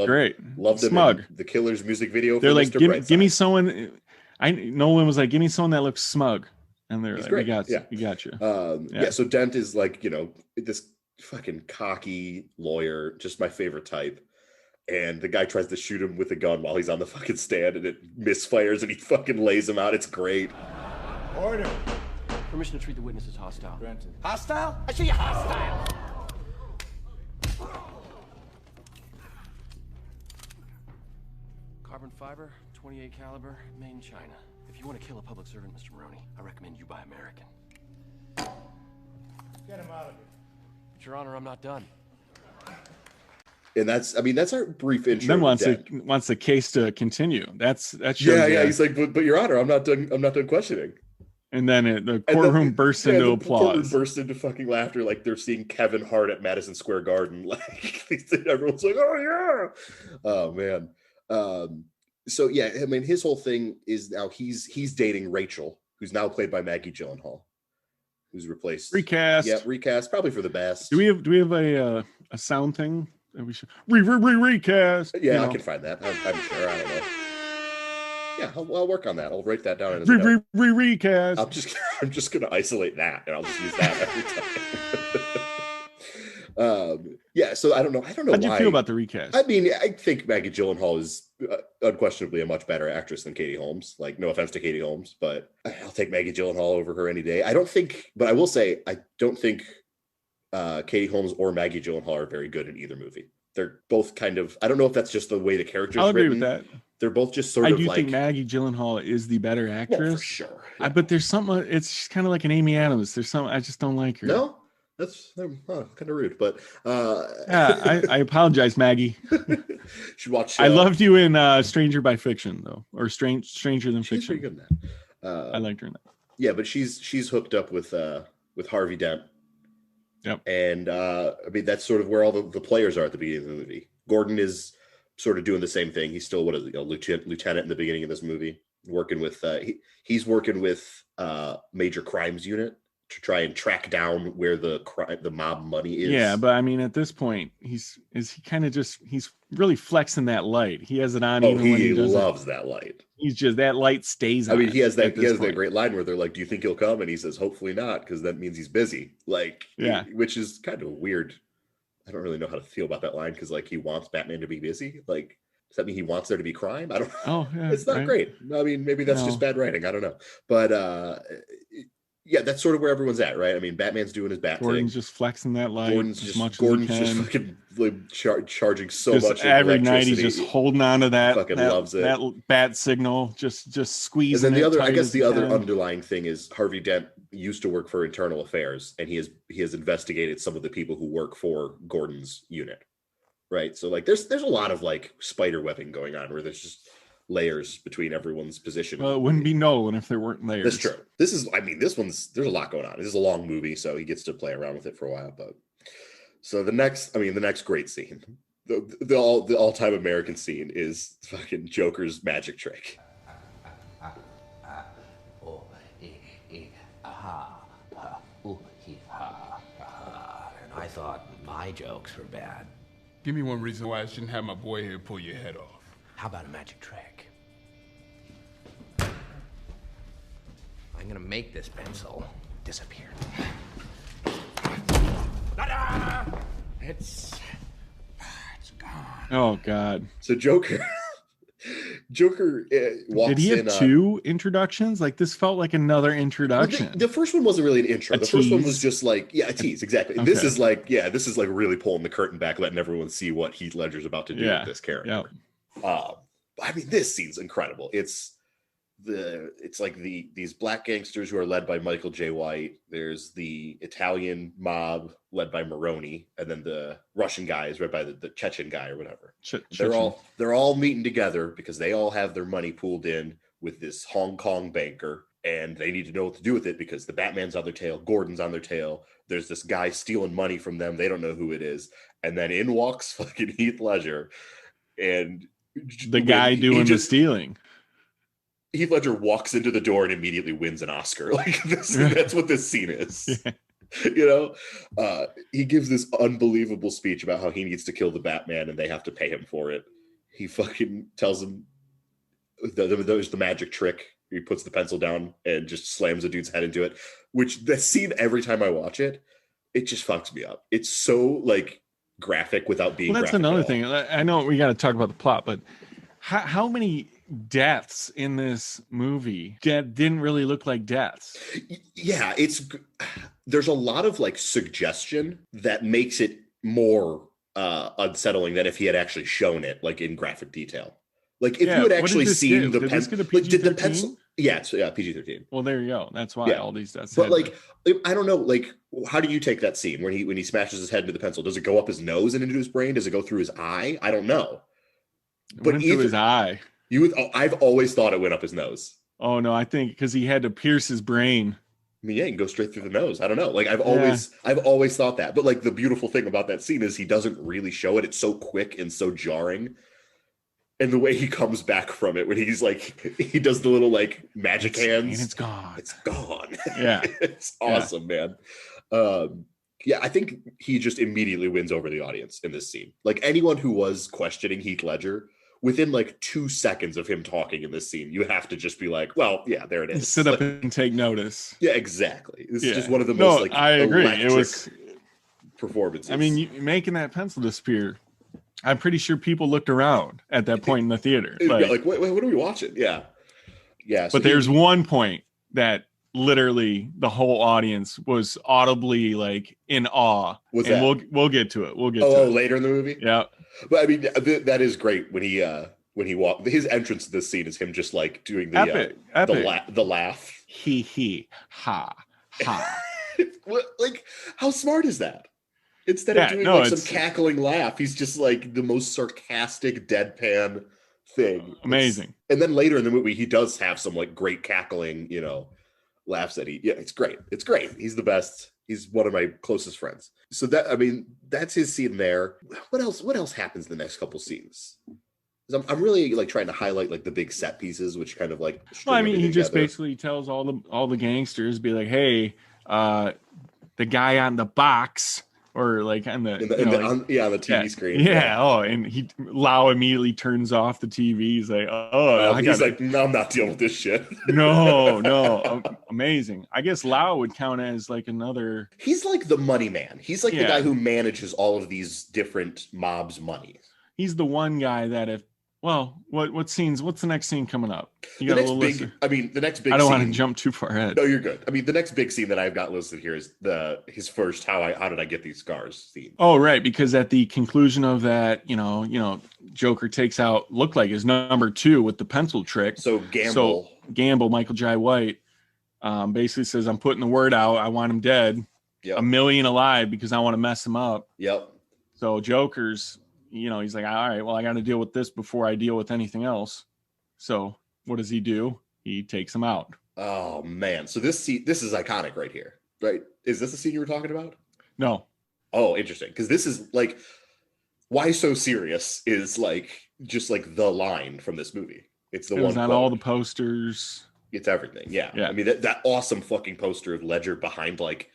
Great, loved him. Smug. The Killer's music video. They're like, give me someone. Nolan was like, give me someone that looks smug, and they're like, we got you. So Dent is like, this fucking cocky lawyer, just my favorite type. And the guy tries to shoot him with a gun while he's on the fucking stand, and it misfires, and he fucking lays him out. It's great. Order. Permission to treat the witness as hostile. Granted. Hostile? I see you hostile. Carbon fiber, 28 caliber, made in China. If you want to kill a public servant, Mr. Maroney, I recommend you buy American. Get him out of here. But Your Honor, I'm not done. And that's our brief intro. Then wants the case to continue. That's He's like, but Your Honor, I'm not done questioning. And then the courtroom bursts into applause. The courtroom bursts into fucking laughter, like they're seeing Kevin Hart at Madison Square Garden. Like everyone's like, oh yeah, oh man. So yeah, I mean, his whole thing is now he's dating Rachel, who's now played by Maggie Gyllenhaal, who's replaced recast. Yeah, recast, probably for the best. Do we have a sound thing that we should recast? Yeah, I can find that. I'm sure. I don't know. Yeah, I'll work on that. I'll write that down as a note. Recast. I'm just gonna isolate that, and I'll just use that every time. Yeah, so I don't know. How'd you feel about the recast? I mean, I think Maggie Gyllenhaal is unquestionably a much better actress than Katie Holmes. Like, no offense to Katie Holmes, but I'll take Maggie Gyllenhaal over her any day. I will say, I don't think Katie Holmes or Maggie Gyllenhaal are very good in either movie. They're both kind of, I don't know if that's just the way the characters I'll agree written. with that. They're both just sort I of do like... think Maggie Gyllenhaal is the better actress. Well, for sure. Yeah. But there's something, it's kind of like an Amy Adams. There's something, I just don't like her. No? That's kind of rude, but... yeah, I apologize, Maggie. Should watch... I loved you in Stranger by Fiction, though. Or Stranger Than Fiction. She's pretty good in that. I liked her in that. Yeah, but she's hooked up with Harvey Dent. Yep. And I mean, that's sort of where all the players are at the beginning of the movie. Gordon is sort of doing the same thing. He's still a lieutenant in the beginning of this movie, working with he's working with Major Crimes Unit to try and track down where the mob money is. Yeah, but I mean, at this point, he's really flexing that light. He has it on. Oh, even when he loves that light. He's just, that light stays on. I mean, he has that great line where they're like, "Do you think he'll come?" And he says, "Hopefully not, because that means he's busy." Like, yeah, which is kind of weird. I don't really know how to feel about that line, because like, he wants Batman to be busy. Like, does that mean he wants there to be crime? I don't know. Oh, yeah, it's not great. I mean, maybe that's just bad writing. I don't know. But yeah, that's sort of where everyone's at, right? I mean, Batman's doing his Bat thing. Gordon's just flexing that light. Gordon's just fucking like, charging so much. Every night he's just holding on to that. Fucking loves it. That bat signal, just squeezing. And then the other underlying thing is Harvey Dent used to work for Internal Affairs, and he has investigated some of the people who work for Gordon's unit, right? So like, there's a lot of like spider webbing going on, where there's just layers between everyone's position. Well, it wouldn't be Nolan if there weren't layers. That's true. There's a lot going on. This is a long movie, so he gets to play around with it for a while. But so the next great scene, the all-time American scene, is fucking Joker's magic trick. And I thought my jokes were bad. Give me one reason why I shouldn't have my boy here pull your head off. How about a magic trick? I'm gonna make this pencil disappear. It's gone. Oh God! So Joker walks in. Did he have two introductions? Like, this felt like another introduction. Well, the first one wasn't really an intro. The first one was just like, a tease, exactly. Okay. This is like really pulling the curtain back, letting everyone see what Heath Ledger's about to do with this character. Yep. I mean, this scene's incredible. It's like these black gangsters who are led by Michael J. White. There's the Italian mob led by Maroni, and then the Russian guy is led by the Chechen guy or whatever. They're all meeting together because they all have their money pooled in with this Hong Kong banker, and they need to know what to do with it because the Batman's on their tail, Gordon's on their tail. There's this guy stealing money from them. They don't know who it is, and then in walks fucking Heath Ledger, and the guy doing the stealing. Heath Ledger walks into the door and immediately wins an Oscar. Like, that's what this scene is. Yeah. You know, he gives this unbelievable speech about how he needs to kill the Batman and they have to pay him for it. He fucking tells him there's the magic trick. He puts the pencil down and just slams a dude's head into it, which the scene, every time I watch it, it just fucks me up. It's so like graphic without being that's another thing. I know we got to talk about the plot, but how many deaths in this movie that didn't really look like deaths? Yeah, there's a lot of like suggestion that makes it more unsettling than if he had actually shown it like in graphic detail. Like, if you had actually seen the pencil, like, did the pencil? Yeah, it's PG-13. Well, there you go. That's why all these deaths. But like, I don't know. Like, how do you take that scene when he smashes his head into the pencil? Does it go up his nose and into his brain? Does it go through his eye? I don't know. But through his eye. I've always thought it went up his nose. Oh no, I think because he had to pierce his brain. I mean, yeah, you can go straight through the nose. I don't know. Like, I've always thought that. But like, the beautiful thing about that scene is he doesn't really show it. It's so quick and so jarring. And the way he comes back from it when he's like, he does the little like magic hands. And it's gone. It's gone. Yeah. It's awesome, man. Yeah, I think he just immediately wins over the audience in this scene. Like, anyone who was questioning Heath Ledger within like 2 seconds of him talking in this scene, you have to just be like, well, yeah, there it is. Sit up and take notice. Yeah, exactly. This is just one of the no, most like I agree. electric It was performances. I mean, making that pencil disappear. I'm pretty sure people looked around at that point in the theater. Like wait, what are we watching? Yeah. So but there's one point that literally the whole audience was audibly like in awe. What's and that? We'll get to it. We'll get to it later in the movie. Yeah. But I mean, that is great when he walked. His entrance to this scene is him just like doing the epic. The laugh. He ha ha. Like, how smart is that? Instead of doing some cackling laugh, he's just like the most sarcastic deadpan thing. Amazing. And then later in the movie, he does have some like great cackling, laughs that it's great. It's great. He's the best. He's one of my closest friends. So that's his scene there. What else happens in the next couple scenes? I'm really like trying to highlight like the big set pieces, which kind of like. Well, I mean, he just basically tells all the gangsters, be like, "Hey, the guy on the box." Or like on the on the TV screen. Yeah. Oh, and Lau immediately turns off the TV. He's like, no, I'm not dealing with this shit. No, amazing. I guess Lau would count as like another. He's like the money man. He's like the guy who manages all of these different mobs' money. He's the one guy that what's the next scene coming up? You got the next big. I don't want to jump too far ahead. No, you're good. I mean, the next big scene that I've got listed here is his first how did I get these scars scene. Oh, right, because at the conclusion of that, Joker takes out looked like his number 2 with the pencil trick. So Gamble, Michael Jai White, basically says, "I'm putting the word out. I want him dead. Yep. 1 million alive because I want to mess him up." Yep. So Joker's. He's like, all right, well, I got to deal with this before I deal with anything else. So what does he do? He takes him out. Oh, man. So this is iconic right here, right? Is this the scene you were talking about? No. Oh, interesting. Because this is like, why so serious is like, just like the line from this movie. It's the one. It's on all the posters. It's everything. Yeah. I mean, that awesome fucking poster of Ledger behind like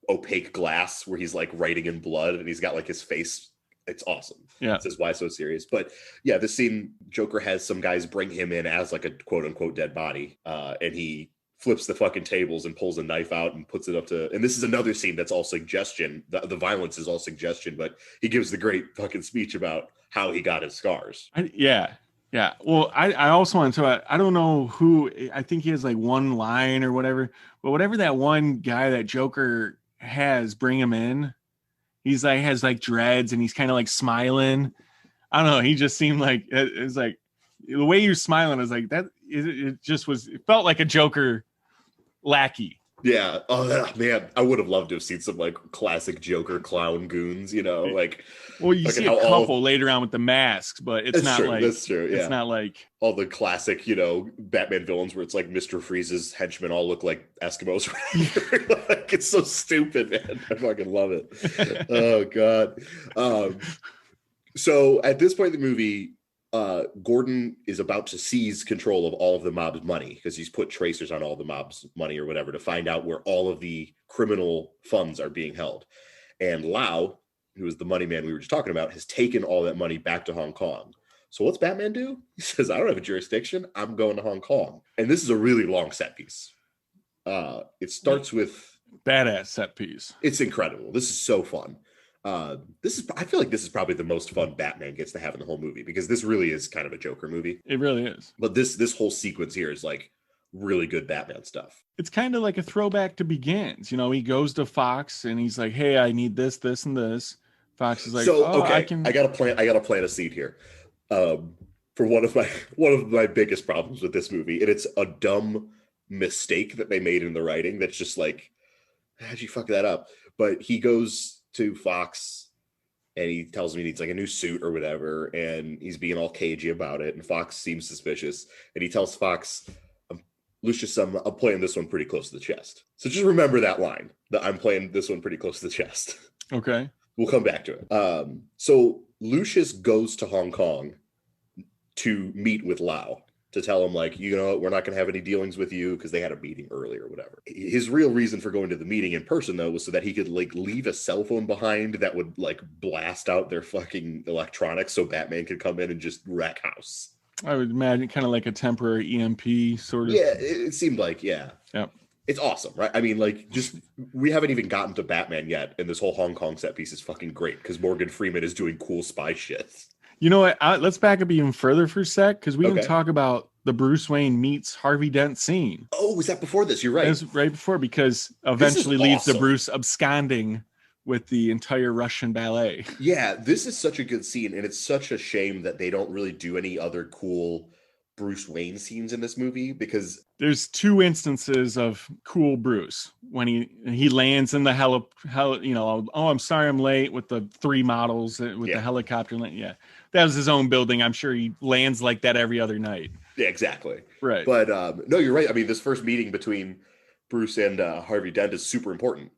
opaque glass where he's like writing in blood and he's got like his face. It's awesome. Yeah. It says why so serious. But yeah, this scene, Joker has some guys bring him in as like a quote unquote dead body. And he flips the fucking tables and pulls a knife out and puts it up to, and this is another scene that's all suggestion. The violence is all suggestion, but he gives the great fucking speech about how he got his scars. Yeah. Well, I also want to, I don't know who, I think he has like one line or whatever, but whatever that one guy that Joker has bring him in, he's like, has like dreads and he's kind of like smiling. I don't know. He just seemed like, it's like the way you're smiling is like that. It felt like a Joker lackey. Yeah. Oh man, I would have loved to have seen some like classic Joker clown goons. Like. Well, you see a couple later on with the masks, but it's not true, like that's true. Yeah. It's not like all the classic, Batman villains where it's like Mr. Freeze's henchmen all look like Eskimos. Like, it's so stupid, man. I fucking love it. Oh god. So at this point in the movie, Gordon is about to seize control of all of the mob's money because he's put tracers on all the mob's money or whatever to find out where all of the criminal funds are being held. And Lau, who is the money man we were just talking about, has taken all that money back to Hong Kong. So what's Batman do? He says, I don't have a jurisdiction. I'm going to Hong Kong. And this is a really long set piece. It starts with... badass set piece. It's incredible. This is so fun. I feel like this is probably the most fun Batman gets to have in the whole movie because this really is kind of a Joker movie. It really is. But this whole sequence here is like really good Batman stuff. It's kind of like a throwback to Begins. He goes to Fox and he's like, hey, I need this, this, and this. Fox is like, I gotta plant a seed here. For one of my biggest problems with this movie, and it's a dumb mistake that they made in the writing that's just like, how'd you fuck that up? But he goes to Fox and he tells him he needs like a new suit or whatever, and he's being all cagey about it, and Fox seems suspicious, and he tells Fox, Lucius, I'm playing this one pretty close to the chest. So just remember that line, that I'm playing this one pretty close to the chest. Okay. We'll come back to it. So Lucius goes to Hong Kong to meet with Lau. to tell him, like, you know, we're not going to have any dealings with you because they had a meeting earlier or whatever. His real reason for going to the meeting in person, though, was so that he could, like, leave a cell phone behind that would, like, blast out their fucking electronics so Batman could come in and just wreck house. I would imagine kind of like a temporary EMP sort of. Yeah, it seemed like, yeah. Yep. It's awesome, right? I mean, like, just, we haven't even gotten to Batman yet, and this whole Hong Kong set piece is fucking great because Morgan Freeman is doing cool spy shit. You know what? Let's back up even further for a sec, because we didn't Okay. talk about the Bruce Wayne meets Harvey Dent scene. Oh, was that before this? You're right. That was right before, because eventually leads to awesome. Bruce absconding with the entire Russian ballet. Yeah, this is such a good scene, and it's such a shame that they don't really do any other cool Bruce Wayne scenes in this movie, because There's two instances of cool Bruce when he lands in the you know, oh, I'm sorry I'm late, with the 3 models with the helicopter. Yeah, that was his own building. I'm sure he lands like that every other night. yeah, exactly. Right. But no, you're right. I mean, this first meeting between Bruce and Harvey Dent is super important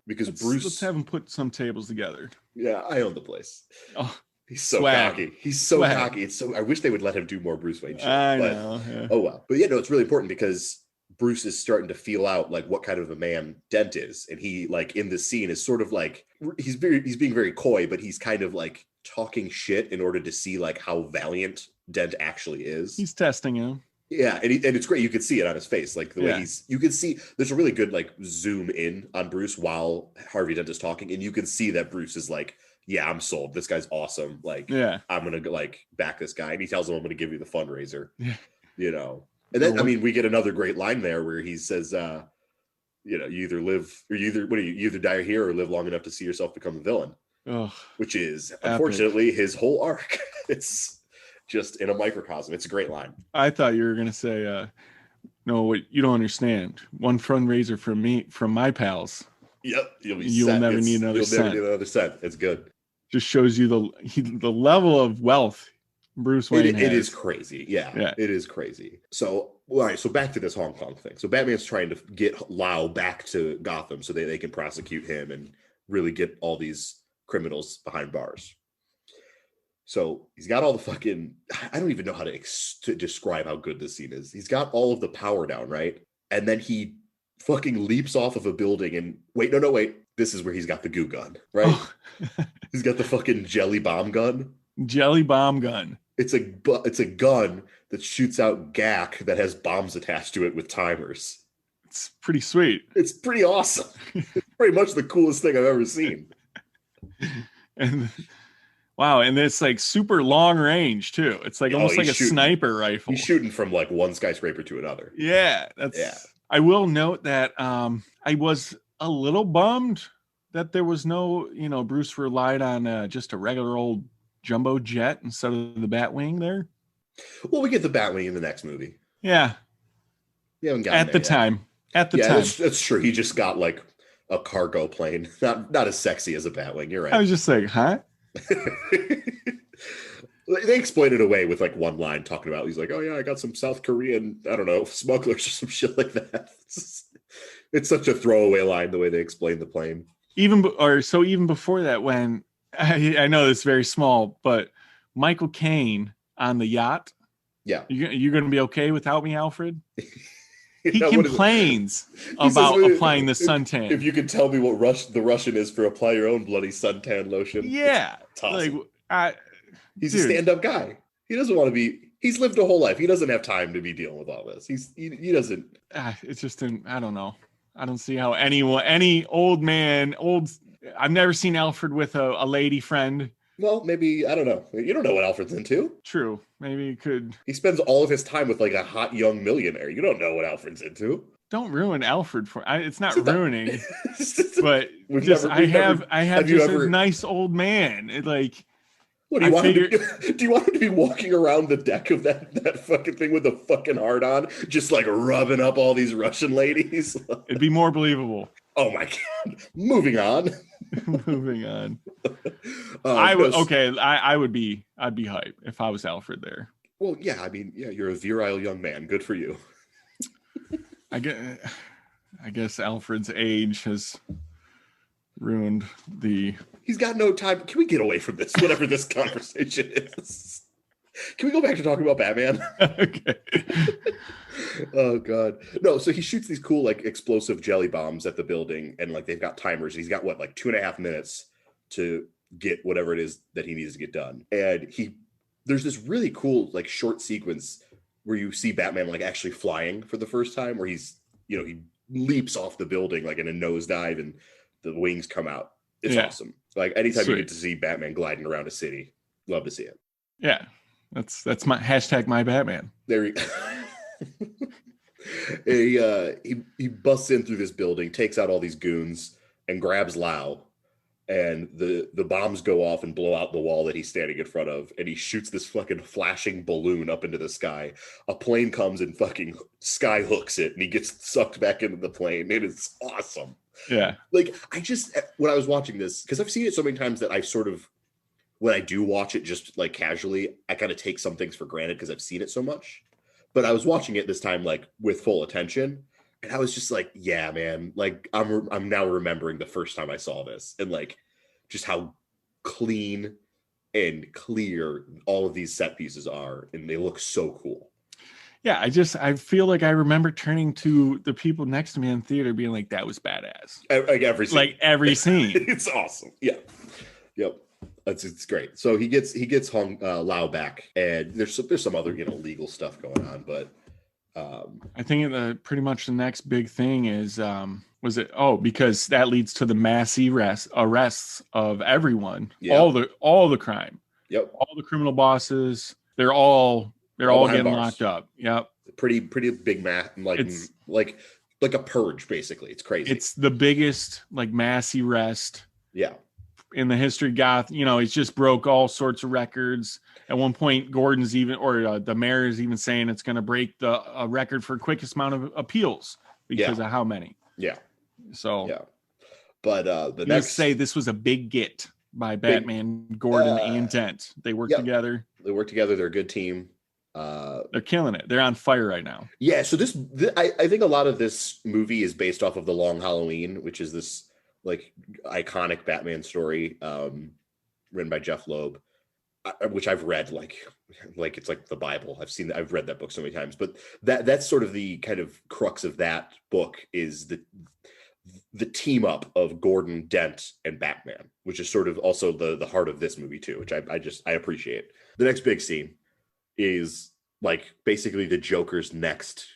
because let's have him put some tables together. Yeah, I own the place. Oh, he's so swag. cocky. He's so Swag. cocky. It's so. I wish they would let him do more Bruce Wayne shit. I but, know. Yeah. Oh well. But yeah, no, it's really important because Bruce is starting to feel out like what kind of a man Dent is, and he, like, in this scene is sort of like he's being very coy, but he's kind of like talking shit in order to see like how valiant Dent actually is. He's testing him. Yeah, and it's great. You could see it on his face, like the way you can see. There's a really good like zoom in on Bruce while Harvey Dent is talking, and you can see that Bruce is like, "Yeah, I'm sold. This guy's awesome. Like, Yeah. I'm gonna like back this guy." And he tells him, "I'm gonna give you the fundraiser." Yeah. You know, and then I mean, we get another great line there where he says, "You know, you either die here or live long enough to see yourself become a villain," which is unfortunately his whole arc. It's just in a microcosm. It's a great line. I thought you were gonna say, "No, what you don't understand. One fundraiser from my pals." Yep, you'll never need another cent. It's good. Just shows you the level of wealth Bruce Wayne has. It is crazy. Yeah, it is crazy. So, all right. So back to this Hong Kong thing. So Batman's trying to get Lau back to Gotham so they can prosecute him and really get all these criminals behind bars. So he's got all the fucking, I don't even know how to describe how good this scene is. He's got all of the power down, right? And then he fucking leaps off of a building and wait. This is where he's got the goo gun, right? Oh. He's got the fucking jelly bomb gun. Jelly bomb gun. It's a gun that shoots out gack that has bombs attached to it with timers. It's pretty sweet. It's pretty awesome. It's pretty much the coolest thing I've ever seen. And wow, and it's like super long range too. It's like almost like a sniper rifle. He's shooting from like one skyscraper to another. Yeah, I will note that I was a little bummed that there was no, Bruce relied on just a regular old jumbo jet instead of the Batwing there. Well, we get the Batwing in the next movie. Yeah. We haven't gotten at the time. That's true. He just got like a cargo plane. Not as sexy as a Batwing. You're right. I was just like, huh? They explain it away with like one line talking about, he's like, "Oh yeah, I got some South Korean, I don't know, smugglers or some shit like that." It's such a throwaway line the way they explain the plane. Even before that, when I know it's very small, but Michael Caine on the yacht. Yeah. You're going to be okay without me, Alfred? He complains about applying the suntan. If you could tell me what the Russian is for apply your own bloody suntan lotion. Yeah. Awesome. He's a stand-up guy. He doesn't want to be. He's lived a whole life. He doesn't have time to be dealing with all this. He doesn't. It's just I don't know. I don't see how any old man, I've never seen Alfred with a lady friend. Well, maybe, I don't know. You don't know what Alfred's into. True. Maybe he could. He spends all of his time with like a hot young millionaire. You don't know what Alfred's into. Don't ruin Alfred it's not ruining. But I have just a nice old man. What do you want him to do? You want him to be walking around the deck of that fucking thing with a fucking heart on, just like rubbing up all these Russian ladies? It'd be more believable. Oh my God. Moving on. I'd be hype if I was Alfred there. Well, yeah, I mean, yeah, you're a virile young man. Good for you. I guess Alfred's age has ruined He's got no time. Can we get away from this? Whatever this conversation is. Can we go back to talking about Batman? Okay. Oh god. No, so he shoots these cool like explosive jelly bombs at the building, and like they've got timers. He's got what, like 2.5 minutes to get whatever it is that he needs to get done. And there's this really cool like short sequence where you see Batman like actually flying for the first time, where he's, you know, he leaps off the building like in a nosedive and the wings come out. It's awesome. Like anytime you get to see Batman gliding around a city, love to see it. Yeah. That's my hashtag my Batman. There he he busts in through this building, takes out all these goons, and grabs Lau. And the bombs go off and blow out the wall that he's standing in front of. And he shoots this fucking flashing balloon up into the sky. A plane comes and fucking sky hooks it, and he gets sucked back into the plane. It is awesome. Yeah. Like, when I was watching this, because I've seen it so many times that I sort of, when I do watch it just like casually, I kind of take some things for granted because I've seen it so much. But I was watching it this time like with full attention, and I was just like, yeah, man, like I'm now remembering the first time I saw this, and like just how clean and clear all of these set pieces are, and they look so cool. Yeah, I feel like I remember turning to the people next to me in theater being like, that was badass. Like every scene. Like every scene. It's awesome. Yeah. Yep. It's great. So he gets Hong Lau back, and there's some other, you know, legal stuff going on, but I think pretty much the next big thing is because that leads to the mass arrests of everyone, all the crime. Yep. All the criminal bosses, they're all getting bars. locked up. Yep. Pretty big math, like a purge, basically. It's crazy. It's the biggest like mass arrest. Yeah. In the history of Goth, you know, it's just broke all sorts of records. At one point, Gordon's the mayor is even saying it's going to break the record for quickest amount of appeals because of how many. Yeah. So, yeah. But the next say this was a big get by Batman, Gordon, and Dent. They work together. They work together. They're a good team. They're killing it. They're on fire right now. Yeah. So I think a lot of this movie is based off of The Long Halloween, which is this like iconic Batman story written by Jeff Loeb, which I've read like it's like the Bible. I've read that book so many times, but that's sort of the kind of crux of that book is the team up of Gordon, Dent, and Batman, which is sort of also the heart of this movie too, which I appreciate. The next big scene is like basically the Joker's next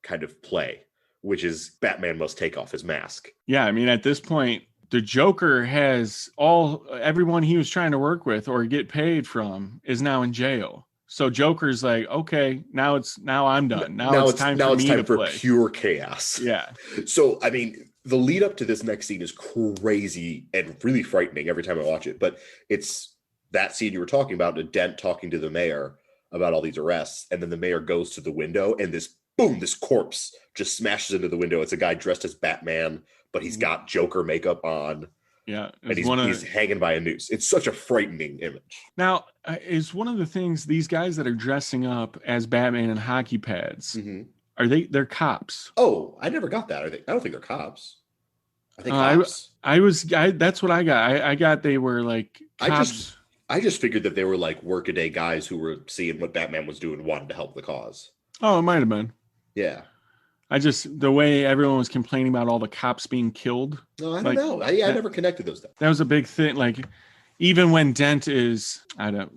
kind of play, which is Batman must take off his mask. Yeah, I mean, at this point, the Joker has everyone he was trying to work with or get paid from is now in jail. So Joker's like, okay, now I'm done. Now it's time for pure chaos. Yeah. So I mean, the lead up to this next scene is crazy and really frightening every time I watch it. But it's that scene you were talking about, the Dent talking to the mayor about all these arrests, and then the mayor goes to the window, and this corpse just smashes into the window. It's a guy dressed as Batman, but he's got Joker makeup on. Yeah. And he's hanging by a noose. It's such a frightening image. Now, is one of the things, these guys that are dressing up as Batman in hockey pads, they're cops? Oh, I never got that. I don't think they're cops. I think cops. That's what I got. I got they were like cops. I just figured that they were like workaday guys who were seeing what Batman was doing and wanted to help the cause. Oh, it might have been. Yeah. The way everyone was complaining about all the cops being killed. No, I don't know. I never connected those things. That was a big thing. Like, even when Dent is,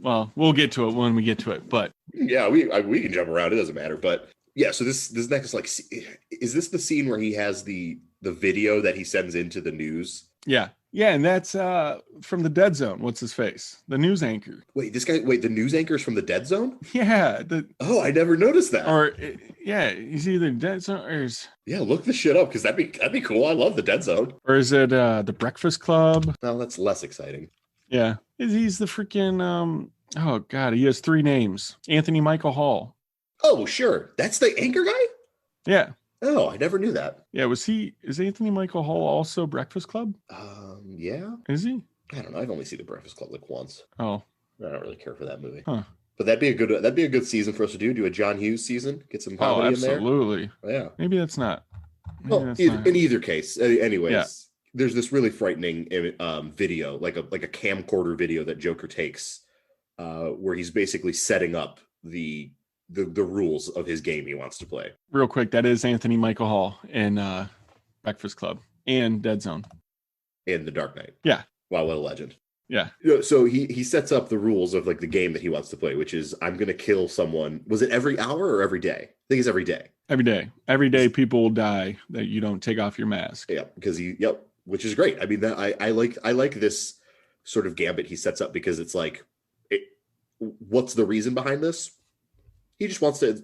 we'll get to it when we get to it. But yeah, we can jump around. It doesn't matter. But yeah, so this next, like, is this the scene where he has the video that he sends into the news? Yeah. Yeah, and that's from the Dead Zone. What's his face? The news anchor. The news anchor is from the Dead Zone? Yeah. I never noticed that. Or, he's either Dead Zone or yeah, look this shit up, because that'd be cool. I love the Dead Zone. Or is it the Breakfast Club? No, that's less exciting. Yeah. He's the freaking, oh, God, he has 3 names. Anthony Michael Hall. Oh, sure. That's the anchor guy? Yeah. Oh, I never knew that. Yeah, is Anthony Michael Hall also Breakfast Club? Yeah. Is he? I don't know. I've only seen the Breakfast Club like once. Oh. I don't really care for that movie. Huh. But that'd be a good season for us to do a John Hughes season, get some comedy in there. Absolutely. Yeah. Maybe that's not. In either case, anyways, there's this really frightening video, like a camcorder video that Joker takes where he's basically setting up the rules of his game he wants to play. Real quick, that is Anthony Michael Hall in Breakfast Club and Dead Zone. In The Dark Knight. Yeah. Wow, what a legend. Yeah. So he sets up the rules of like the game that he wants to play, which is I'm going to kill someone. Was it every hour or every day? I think it's every day. Every day. Every day people will die that you don't take off your mask. Yeah, because which is great. I mean, that I like this sort of gambit he sets up because it's like, what's the reason behind this? He just wants to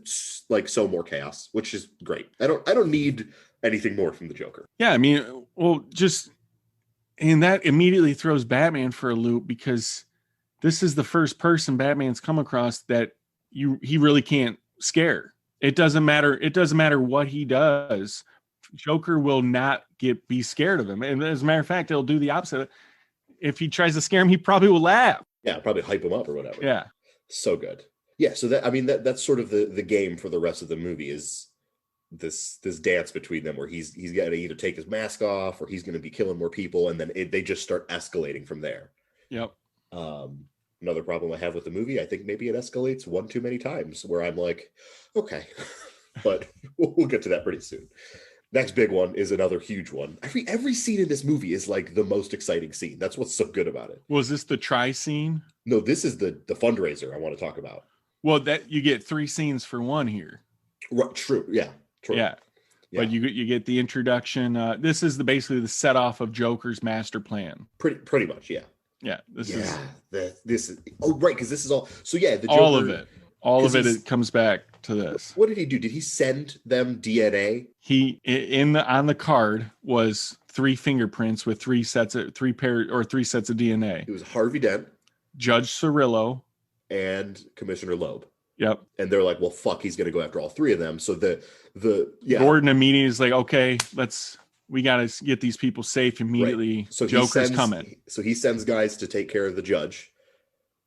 like sow more chaos, which is great. I don't need anything more from the Joker. Yeah, I mean, well, and that immediately throws Batman for a loop because this is the first person Batman's come across that he really can't scare. It doesn't matter. It doesn't matter what he does. Joker will not be scared of him. And as a matter of fact, he'll do the opposite. If he tries to scare him, he probably will laugh. Yeah, probably hype him up or whatever. Yeah. So good. Yeah, so that's sort of the game for the rest of the movie is this dance between them where he's got to either take his mask off or he's going to be killing more people, and then they just start escalating from there. Yep. Another problem I have with the movie, I think maybe it escalates one too many times where I'm like, okay, but we'll get to that pretty soon. Next big one is another huge one. Every scene in this movie is like the most exciting scene. That's what's so good about it. Was this the try scene? No, this is the fundraiser I want to talk about. Well, that you get 3 scenes for one here. Right, true. Yeah. True. Yeah. But you get the introduction. This is basically the set off of Joker's master plan. Pretty much, yeah. Yeah. This is right, because this is all. So yeah, the Joker, all of it. It comes back to this. What did he do? Did he send them DNA? On the card was 3 fingerprints with 3 sets of DNA. It was Harvey Dent, Judge Cirillo, and Commissioner Loeb. Yep. And they're like, well, fuck, he's gonna go after all 3 of them. So Gordon immediately is like, okay, we gotta get these people safe immediately. Right. So Joker's coming. So he sends guys to take care of the judge.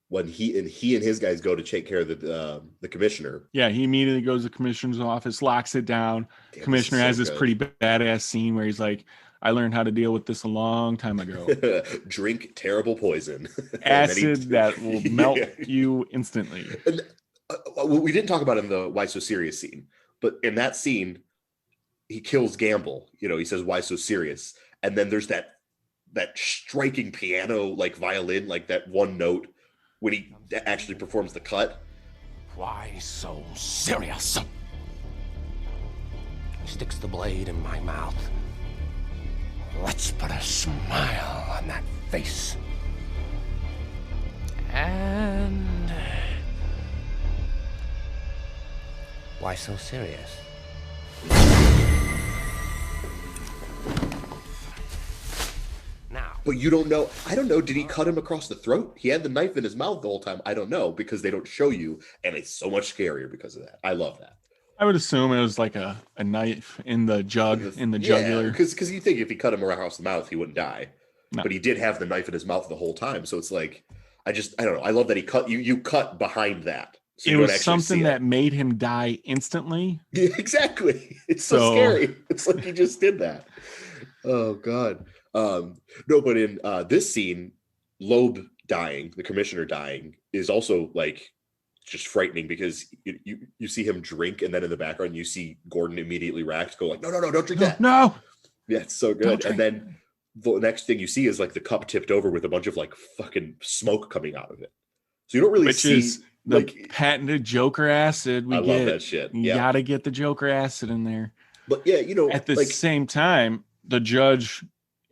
When he and his guys go to take care of the commissioner. Yeah, he immediately goes to the commissioner's office, locks it down. Commissioner has this pretty badass scene where he's like, I learned how to deal with this a long time ago. Drink terrible poison. Acid that will melt you instantly. And, we didn't talk about in the Why So Serious scene, but in that scene, he kills Gamble. He says, why so serious? And then there's that striking piano, like violin, like that one note when he actually performs the cut. Why so serious? He sticks the blade in my mouth. Let's put a smile on that face. And why so serious? Now. But you don't know. I don't know. Did he cut him across the throat? He had the knife in his mouth the whole time. I don't know because they don't show you. And it's so much scarier because of that. I love that. I would assume it was like a knife in the jugular. Because you think if he cut him across the mouth, he wouldn't die. No. But he did have the knife in his mouth the whole time. So it's like, I don't know. I love that he cut you cut behind that. So it was something that made him die instantly. Yeah, exactly. It's so scary. It's like he just did that. Oh God. No, but in this scene, Loeb dying, the commissioner dying, is also like just frightening because you see him drink, and then in the background you see Gordon immediately react, go like, no, don't drink that. No. Yeah, it's so good. And then the next thing you see is like the cup tipped over with a bunch of like fucking smoke coming out of it. So you don't really see is the patented Joker acid. Love that shit. You gotta get the Joker acid in there. But yeah, at the same time, the judge,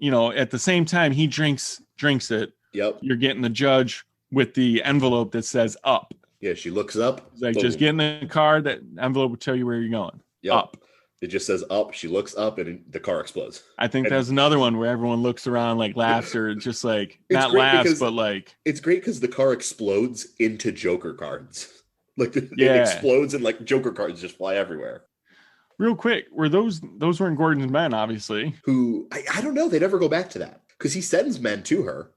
at the same time he drinks it. Yep. You're getting the judge with the envelope that says up. Yeah, she looks up. It's like, just get in the car. That envelope will tell you where you're going. Yep. Up. It just says up. She looks up, and the car explodes. I think that's another one where everyone looks around, like laughs, or just like not laughs, but like it's great because the car explodes into Joker cards. Like it explodes, and like Joker cards just fly everywhere. Real quick, were those weren't Gordon's men, obviously? Who I don't know. They never go back to that because he sends men to her.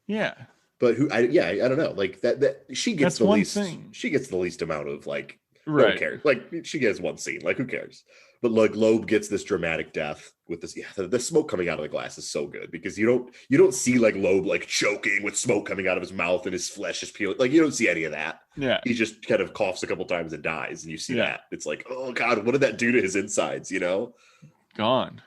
Yeah. But I don't know. Like that she gets That's the one least thing. She gets the least amount of like No one cares. Like, she gets one scene. Like, who cares? But like, Loeb gets this dramatic death with this. Yeah, the smoke coming out of the glass is so good because you don't see like Loeb like choking with smoke coming out of his mouth and his flesh is peeling. Like, you don't see any of that. Yeah, he just kind of coughs a couple times and dies, and you see that. It's like, oh God, what did that do to his insides? You know, gone,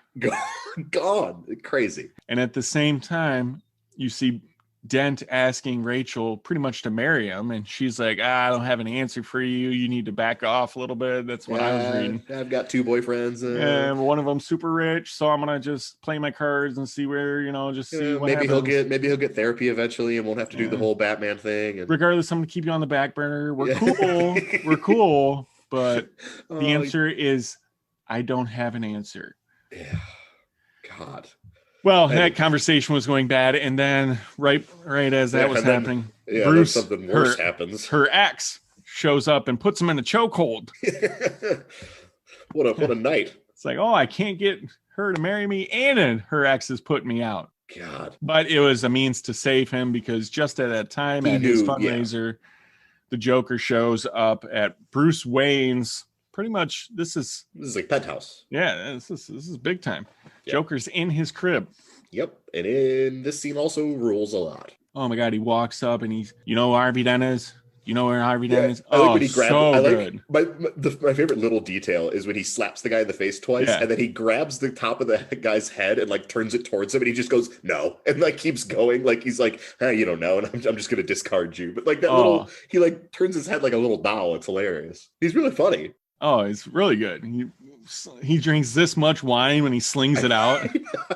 crazy. And at the same time, you see Dent asking Rachel pretty much to marry him, and she's like, I don't have an answer for you. You need to back off a little bit. That's what I was reading. I've got 2 boyfriends. And one of them super rich, so I'm gonna just play my cards and see where, just see what maybe happens. Maybe he'll get therapy eventually and won't have to do the whole Batman thing. And... regardless, I'm gonna keep you on the back burner. We're cool. We're cool. But the answer is I don't have an answer. Yeah. God. Well, that conversation was going bad, and then right as that was happening, Bruce, something worse happens. Her ex shows up and puts him in a chokehold. What a night! It's like, I can't get her to marry me, and her ex has put me out. God! But it was a means to save him because just at that time his fundraiser, the Joker shows up at Bruce Wayne's. Pretty much, this is like penthouse. Yeah, this is big time. Yep. Joker's in his crib. Yep, and in this scene also rules a lot. Oh my God, he walks up and he's, who Harvey Dent is? You know where Harvey Dent is? I like when he grabs. So I like good. My favorite little detail is when he slaps the guy in the face twice, and then he grabs the top of the guy's head and like turns it towards him, and he just goes no, and like keeps going, like he's like, you don't know, and I'm just gonna discard you. But like that little, he like turns his head like a little doll. It's hilarious. He's really funny. Oh, it's really good. He drinks this much wine when he slings it out.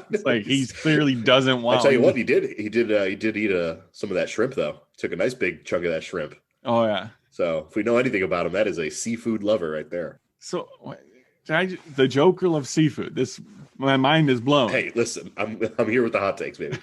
It's like he clearly doesn't want. I tell you what, he did eat some of that shrimp though. Took a nice big chunk of that shrimp. Oh yeah. So if we know anything about him, that is a seafood lover right there. So the Joker loves seafood. My mind is blown. Hey, listen, I'm here with the hot takes, baby.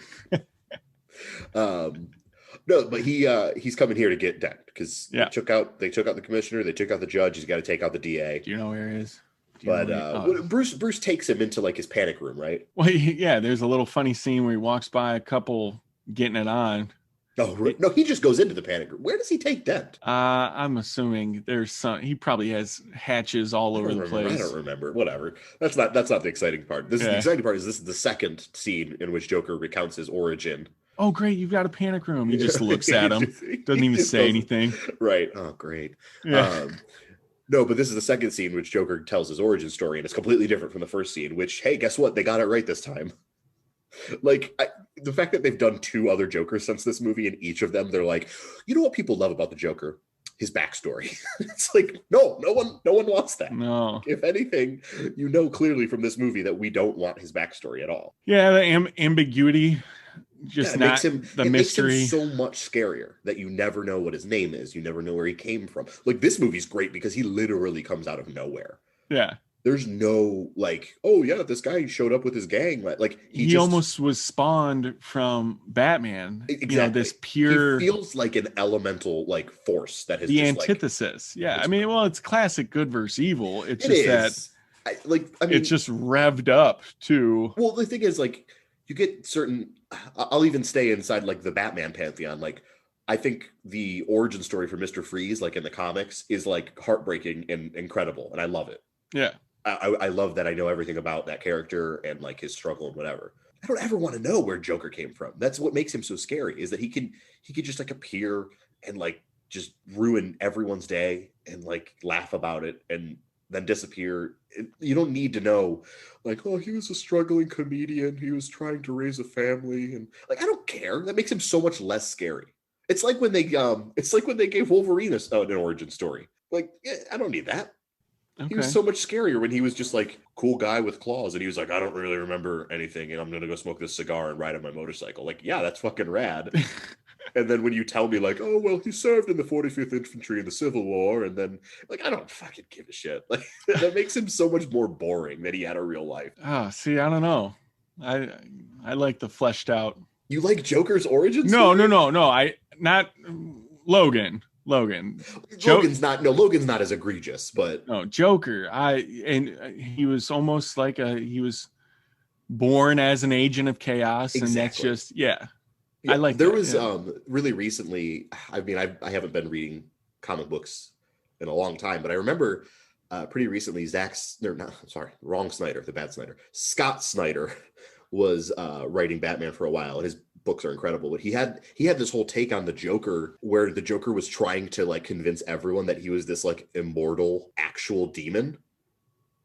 No, but he's coming here to get Dent because they took out the commissioner, they took out the judge. He's got to take out the DA. Do you know where he is? Bruce takes him into like his panic room, right? Well, there's a little funny scene where he walks by a couple getting it on. Oh, right. No, he just goes into the panic room. Where does he take Dent? I'm assuming he probably has hatches all over the place. I don't remember. Whatever. That's not the exciting part. The exciting part is this is the second scene in which Joker recounts his origin. Oh, great. You've got a panic room. He just looks at him. Doesn't even say anything. Right. Oh, great. Yeah. No, but this is the second scene which Joker tells his origin story, and it's completely different from the first scene, which, hey, guess what? They got it right this time. Like, the fact that they've done 2 other Jokers since this movie, and each of them, they're like, you know what people love about the Joker? His backstory. It's like, no one wants that. No. If anything, clearly from this movie that we don't want his backstory at all. Yeah, the ambiguity. Just not the mystery. Makes him so much scarier that you never know what his name is. You never know where he came from. Like, this movie's great because he literally comes out of nowhere. Yeah. There's no like, oh yeah, this guy showed up with his gang. Like he almost was spawned from Batman. Exactly. This pure. He feels like an elemental like force that has the just, antithesis. Like, yeah, I mean, well, it's classic good versus evil. It's just that. I mean, it's just revved up to. Well, the thing is, like, you get certain. I'll even stay inside like the Batman pantheon. Like, I think the origin story for Mr. Freeze, like in the comics, is like heartbreaking and incredible, and I love it. Yeah. I love that I know everything about that character and like his struggle and whatever. I don't ever want to know where Joker came from. That's what makes him so scary, is that he could just like appear and like just ruin everyone's day and like laugh about it and then disappear. You don't need to know like, oh, he was a struggling comedian. He was trying to raise a family. And like, I don't care. That makes him so much less scary. It's like when they gave Wolverine an origin story. Like, I don't need that. Okay. He was so much scarier when he was just like cool guy with claws, and he was like, I don't really remember anything, and I'm gonna go smoke this cigar and ride on my motorcycle. Like, yeah, that's fucking rad. And then when you tell me like, oh well, he served in the 45th Infantry in the Civil War, and then like, I don't fucking give a shit. Like, that makes him so much more boring that he had a real life. Oh, see, I don't know. I like the fleshed out. You like Joker's origin story? No. I not Logan. Logan's not as egregious, but no, Joker. He was almost like he was born as an agent of chaos, exactly. And that's just I like. There was really recently. I mean, I haven't been reading comic books in a long time. But I remember pretty recently, Scott Snyder was writing Batman for a while, and his books are incredible. But he had this whole take on the Joker, where the Joker was trying to like convince everyone that he was this like immortal actual demon.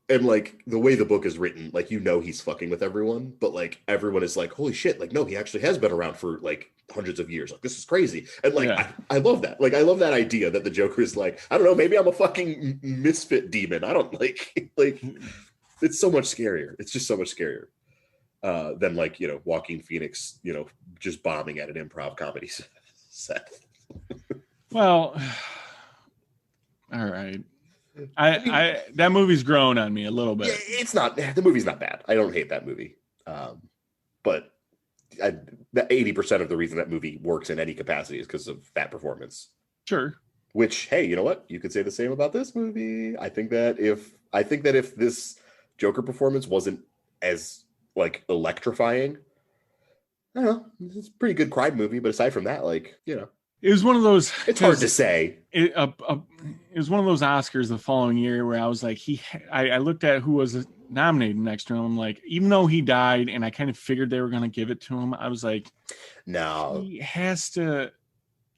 And like the way the book is written, like, you know, he's fucking with everyone, but like everyone is like, holy shit, like, no, he actually has been around for like hundreds of years. Like, this is crazy. And like, I love that. Like, I love that idea that the Joker is like, I don't know, maybe I'm a fucking misfit demon. I don't like it's so much scarier. It's just so much scarier than like, you know, Joaquin Phoenix, you know, just bombing at an improv comedy set. Well, all right. I that movie's grown on me a little bit. Yeah, the movie's not bad. I don't hate that movie. But 80% of the reason that movie works in any capacity is because of that performance. Sure. Which, hey, you know what? You could say the same about this movie. I think that if this Joker performance wasn't as like electrifying, I don't know, it's a pretty good crime movie. But aside from that, like, you know, it was one of those. It's hard to say. It was one of those Oscars the following year where I was like, I looked at who was nominated next to him. I'm like, even though he died, and I kind of figured they were going to give it to him, I was like, no, he has to.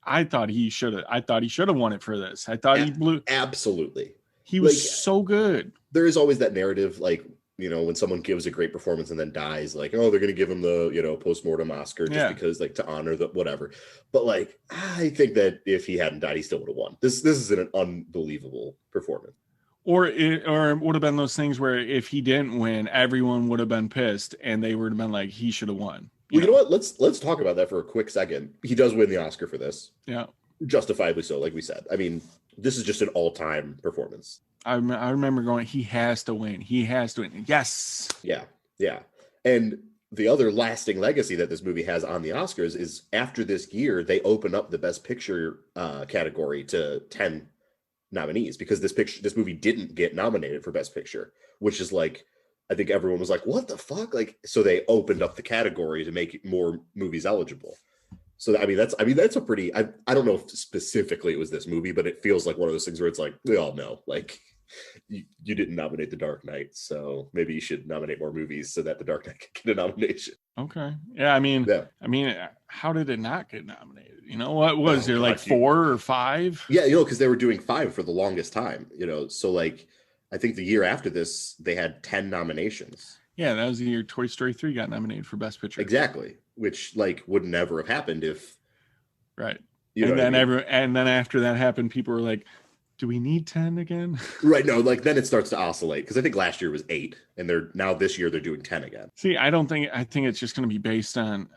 I thought he should have won it for this. I thought he blew. Absolutely. He was so good. There is always that narrative, like, you know, when someone gives a great performance and then dies, like, oh, they're going to give him the, you know, postmortem Oscar just because, like, to honor the whatever. But like, I think that if he hadn't died, he still would have won. This is an unbelievable performance. Or it would have been those things where if he didn't win, everyone would have been pissed, and they would have been like, he should have won. You know what? Let's talk about that for a quick second. He does win the Oscar for this. Yeah, justifiably so, like we said. I mean, this is just an all-time performance. I remember going, he has to win. He has to win. Yes. Yeah. And the other lasting legacy that this movie has on the Oscars is after this year, they open up the Best Picture category to 10 nominees because this movie didn't get nominated for Best Picture, which is like, I think everyone was like, what the fuck? Like, so they opened up the category to make more movies eligible. So that's a pretty, I don't know if specifically it was this movie, but it feels like one of those things where it's like, we all know, like, you didn't nominate The Dark Knight, so maybe you should nominate more movies so that The Dark Knight can get a nomination. Okay. Yeah, I mean, how did it not get nominated? You know, what was there, like 4 or 5? Yeah, you know, because they were doing 5 for the longest time, you know, so like, I think the year after this, they had 10 nominations. Yeah, that was the year Toy Story 3 got nominated for Best Picture. Exactly, which like would never have happened if. Right. And then after that happened, people were like, do we need 10 again? Right. No, like then it starts to oscillate because I think last year was 8 and this year they're doing 10 again. See, I think it's just going to be based on,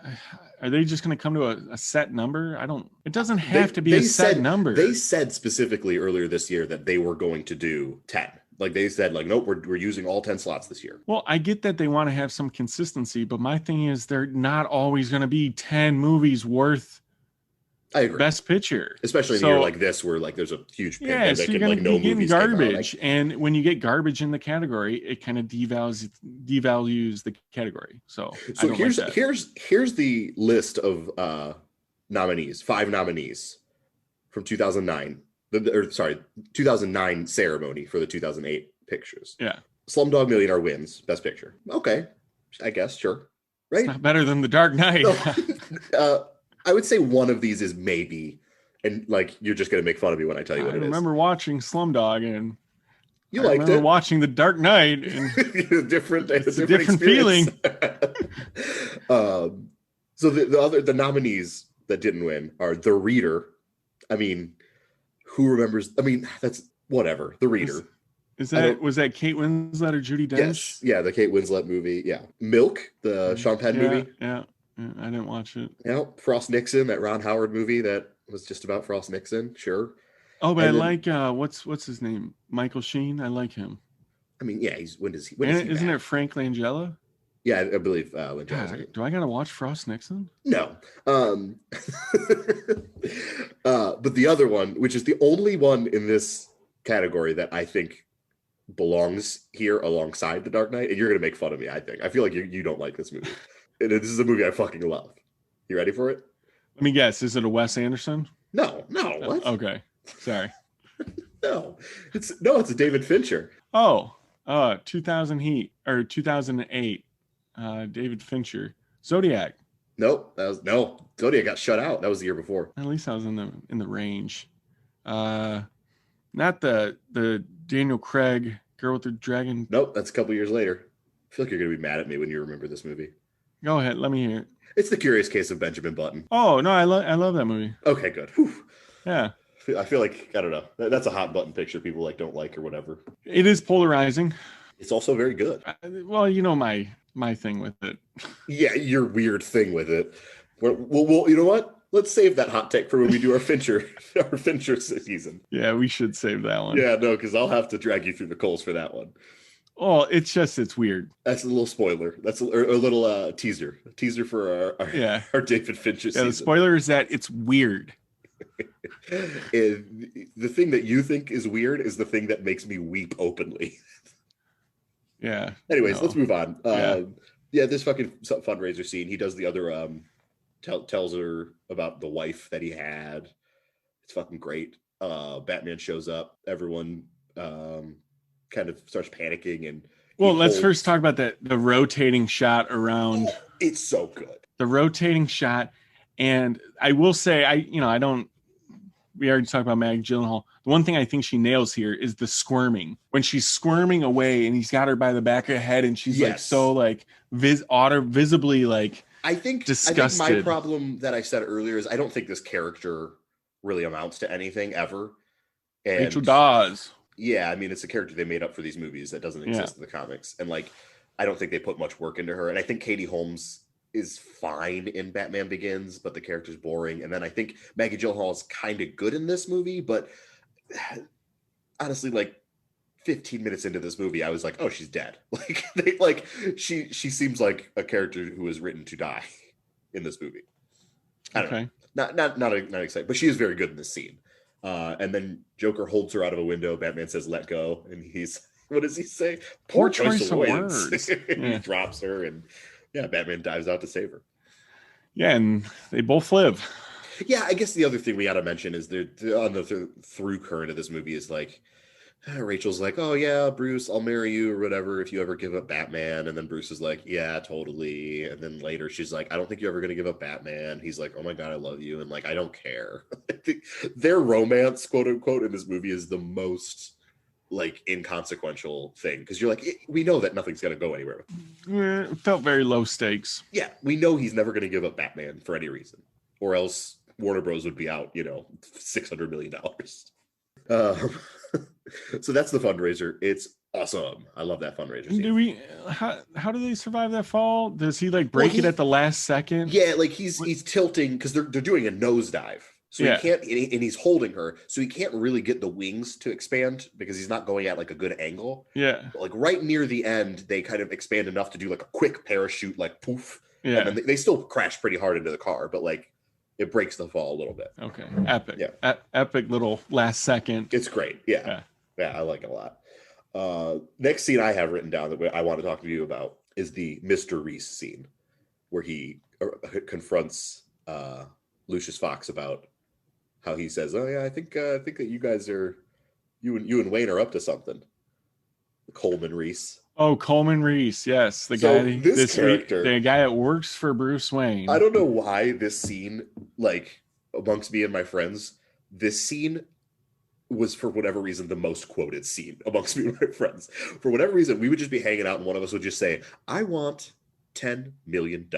are they just going to come to a set number? It doesn't have to be a set number. They said specifically earlier this year that they were going to do 10. Like they said, like, nope, we're using all 10 slots this year. Well, I get that they want to have some consistency, but my thing is they're not always going to be 10 movies worth. I agree. Best Picture, especially in a year like this, where like there's a huge pandemic so and like no movies garbage. And when you get garbage in the category, it kind of devalues the category. So here's the list of nominees, 5 nominees from 2009. 2009 ceremony for the 2008 pictures. Yeah. Slumdog Millionaire wins Best Picture. Okay, I guess, sure. Right? It's not better than The Dark Knight. No. I would say one of these is maybe, and like you're just gonna make fun of me when I tell you what it is. I remember watching Slumdog, and you liked it. Watching The Dark Knight, and a different feeling. So the nominees that didn't win are The Reader. I mean, who remembers? I mean, that's whatever. The Reader. Was that Kate Winslet or Judi Dench? Yes, yeah, the Kate Winslet movie. Yeah, Milk, the Sean Penn movie. Yeah, I didn't watch it. Yeah, Frost Nixon, that Ron Howard movie that was just about Frost Nixon. Sure. Oh, but I like what's his name? Michael Sheen. I like him. I mean, yeah, isn't it Frank Langella? Yeah, I believe Langella's. Do I gotta watch Frost Nixon? No. But the other one, which is the only one in this category that I think belongs here alongside The Dark Knight, and you're gonna make fun of me, I think. I feel like you don't like this movie. And this is a movie I fucking love. You ready for it? Let me guess. Is it a Wes Anderson? No. What? Okay. Sorry. No, it's a David Fincher. Oh, 2000 Heat or 2008. David Fincher. Zodiac. Nope, Zodiac got shut out. That was the year before. At least I was in the range. Not the Daniel Craig Girl with the Dragon. Nope, that's a couple years later. I feel like you're gonna be mad at me when you remember this movie. Go ahead, let me hear it. It's The Curious Case of Benjamin Button. Oh no, I love that movie. Okay, good. Whew. Yeah. I feel like, I don't know. That's a hot button picture people don't like or whatever. It is polarizing. It's also very good. Well, you know my thing with it. Yeah, your weird thing with it. Well, you know what? Let's save that hot take for when we do our Fincher season. Yeah, we should save that one. Yeah, no, because I'll have to drag you through the coals for that one. Oh, it's weird. That's a little spoiler. That's a little teaser. A teaser for our David Fincher season. The spoiler is that it's weird. The thing that you think is weird is the thing that makes me weep openly. Yeah. Anyways, let's move on. Yeah. This fucking fundraiser scene. He does the other tells her about the wife that he had. It's fucking great. Batman shows up. Everyone kind of starts panicking and let's first talk about the rotating shot around. Oh, it's so good. The rotating shot, and I will say we already talked about Maggie Gyllenhaal. The one thing I think she nails here is the squirming. When she's squirming away and he's got her by the back of the head and she's like so like visibly like disgusted. I think my problem that I said earlier is I don't think this character really amounts to anything ever. And Rachel Dawes. Yeah, I mean, it's a character they made up for these movies that doesn't exist in the comics. And like, I don't think they put much work into her. And I think Katie Holmes is fine in Batman Begins, but the character's boring. And then I think Maggie Gyllenhaal is kind of good in this movie, but honestly, like 15 minutes into this movie, I was like, oh, she's dead. Like she seems like a character who was written to die in this movie. I don't know. Not excited, but she is very good in this scene. And then Joker holds her out of a window. Batman says, "Let go," and what does he say? Poor choice of words. He drops her, and Batman dives out to save her. Yeah, and they both live. Yeah, I guess the other thing we got to mention is on the through current of this movie is like Rachel's like, "Oh yeah, Bruce, I'll marry you or whatever if you ever give up Batman." And then Bruce is like, "Yeah, totally." And then later she's like, "I don't think you're ever going to give up Batman." He's like, "Oh my God, I love you." And like, I don't care. I think their romance, quote unquote, in this movie is the most like inconsequential thing. Because you're like, we know that nothing's going to go anywhere. It felt very low stakes. Yeah, we know he's never going to give up Batman for any reason. Or else Warner Bros. Would be out, $600 million. So that's the fundraiser. It's awesome. I love that fundraiser scene. How do they survive that fall? Does he like break it at the last second? Yeah, like he's tilting because they're doing a nosedive. So he can't, and he's holding her, so he can't really get the wings to expand because he's not going at like a good angle. Yeah. But like right near the end, they kind of expand enough to do like a quick parachute, like poof. Yeah. And then they still crash pretty hard into the car, but like it breaks the fall a little bit. Okay. Epic. Yeah. Epic little last second. It's great. Yeah, I like it a lot. Next scene I have written down that I want to talk to you about is the Mr. Reese scene where he confronts Lucius Fox about how he says, "Oh yeah, I think that you guys are, you and Wayne are up to something." Coleman Reese. Oh, Coleman Reese, yes, the guy that works for Bruce Wayne. I don't know why this scene, like amongst me and my friends, this scene was for whatever reason the most quoted scene amongst me and my friends. For whatever reason, we would just be hanging out and one of us would just say, "I want $10 million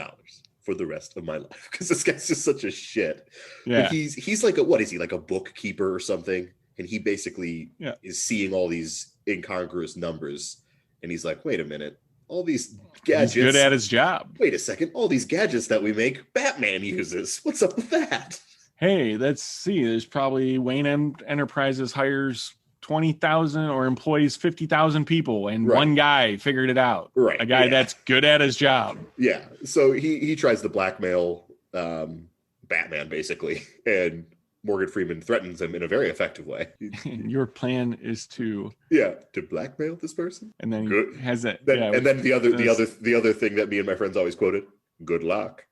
for the rest of my life," because this guy's just such a shit. Yeah, like he's like what is he, like a bookkeeper or something? And he basically is seeing all these incongruous numbers, and he's like, "Wait a minute, all these gadgets." He's good at his job. Wait a second, all these gadgets that we make, Batman uses. What's up with that? Hey, let's see. There's probably Wayne Enterprises hires 20,000 or employs 50,000 people, and one guy figured it out. Right, a guy that's good at his job. Yeah. So he tries to blackmail Batman basically, and Morgan Freeman threatens him in a very effective way. Your plan is to blackmail this person, and then he has that. And then the other thing that me and my friends always quoted: "Good luck."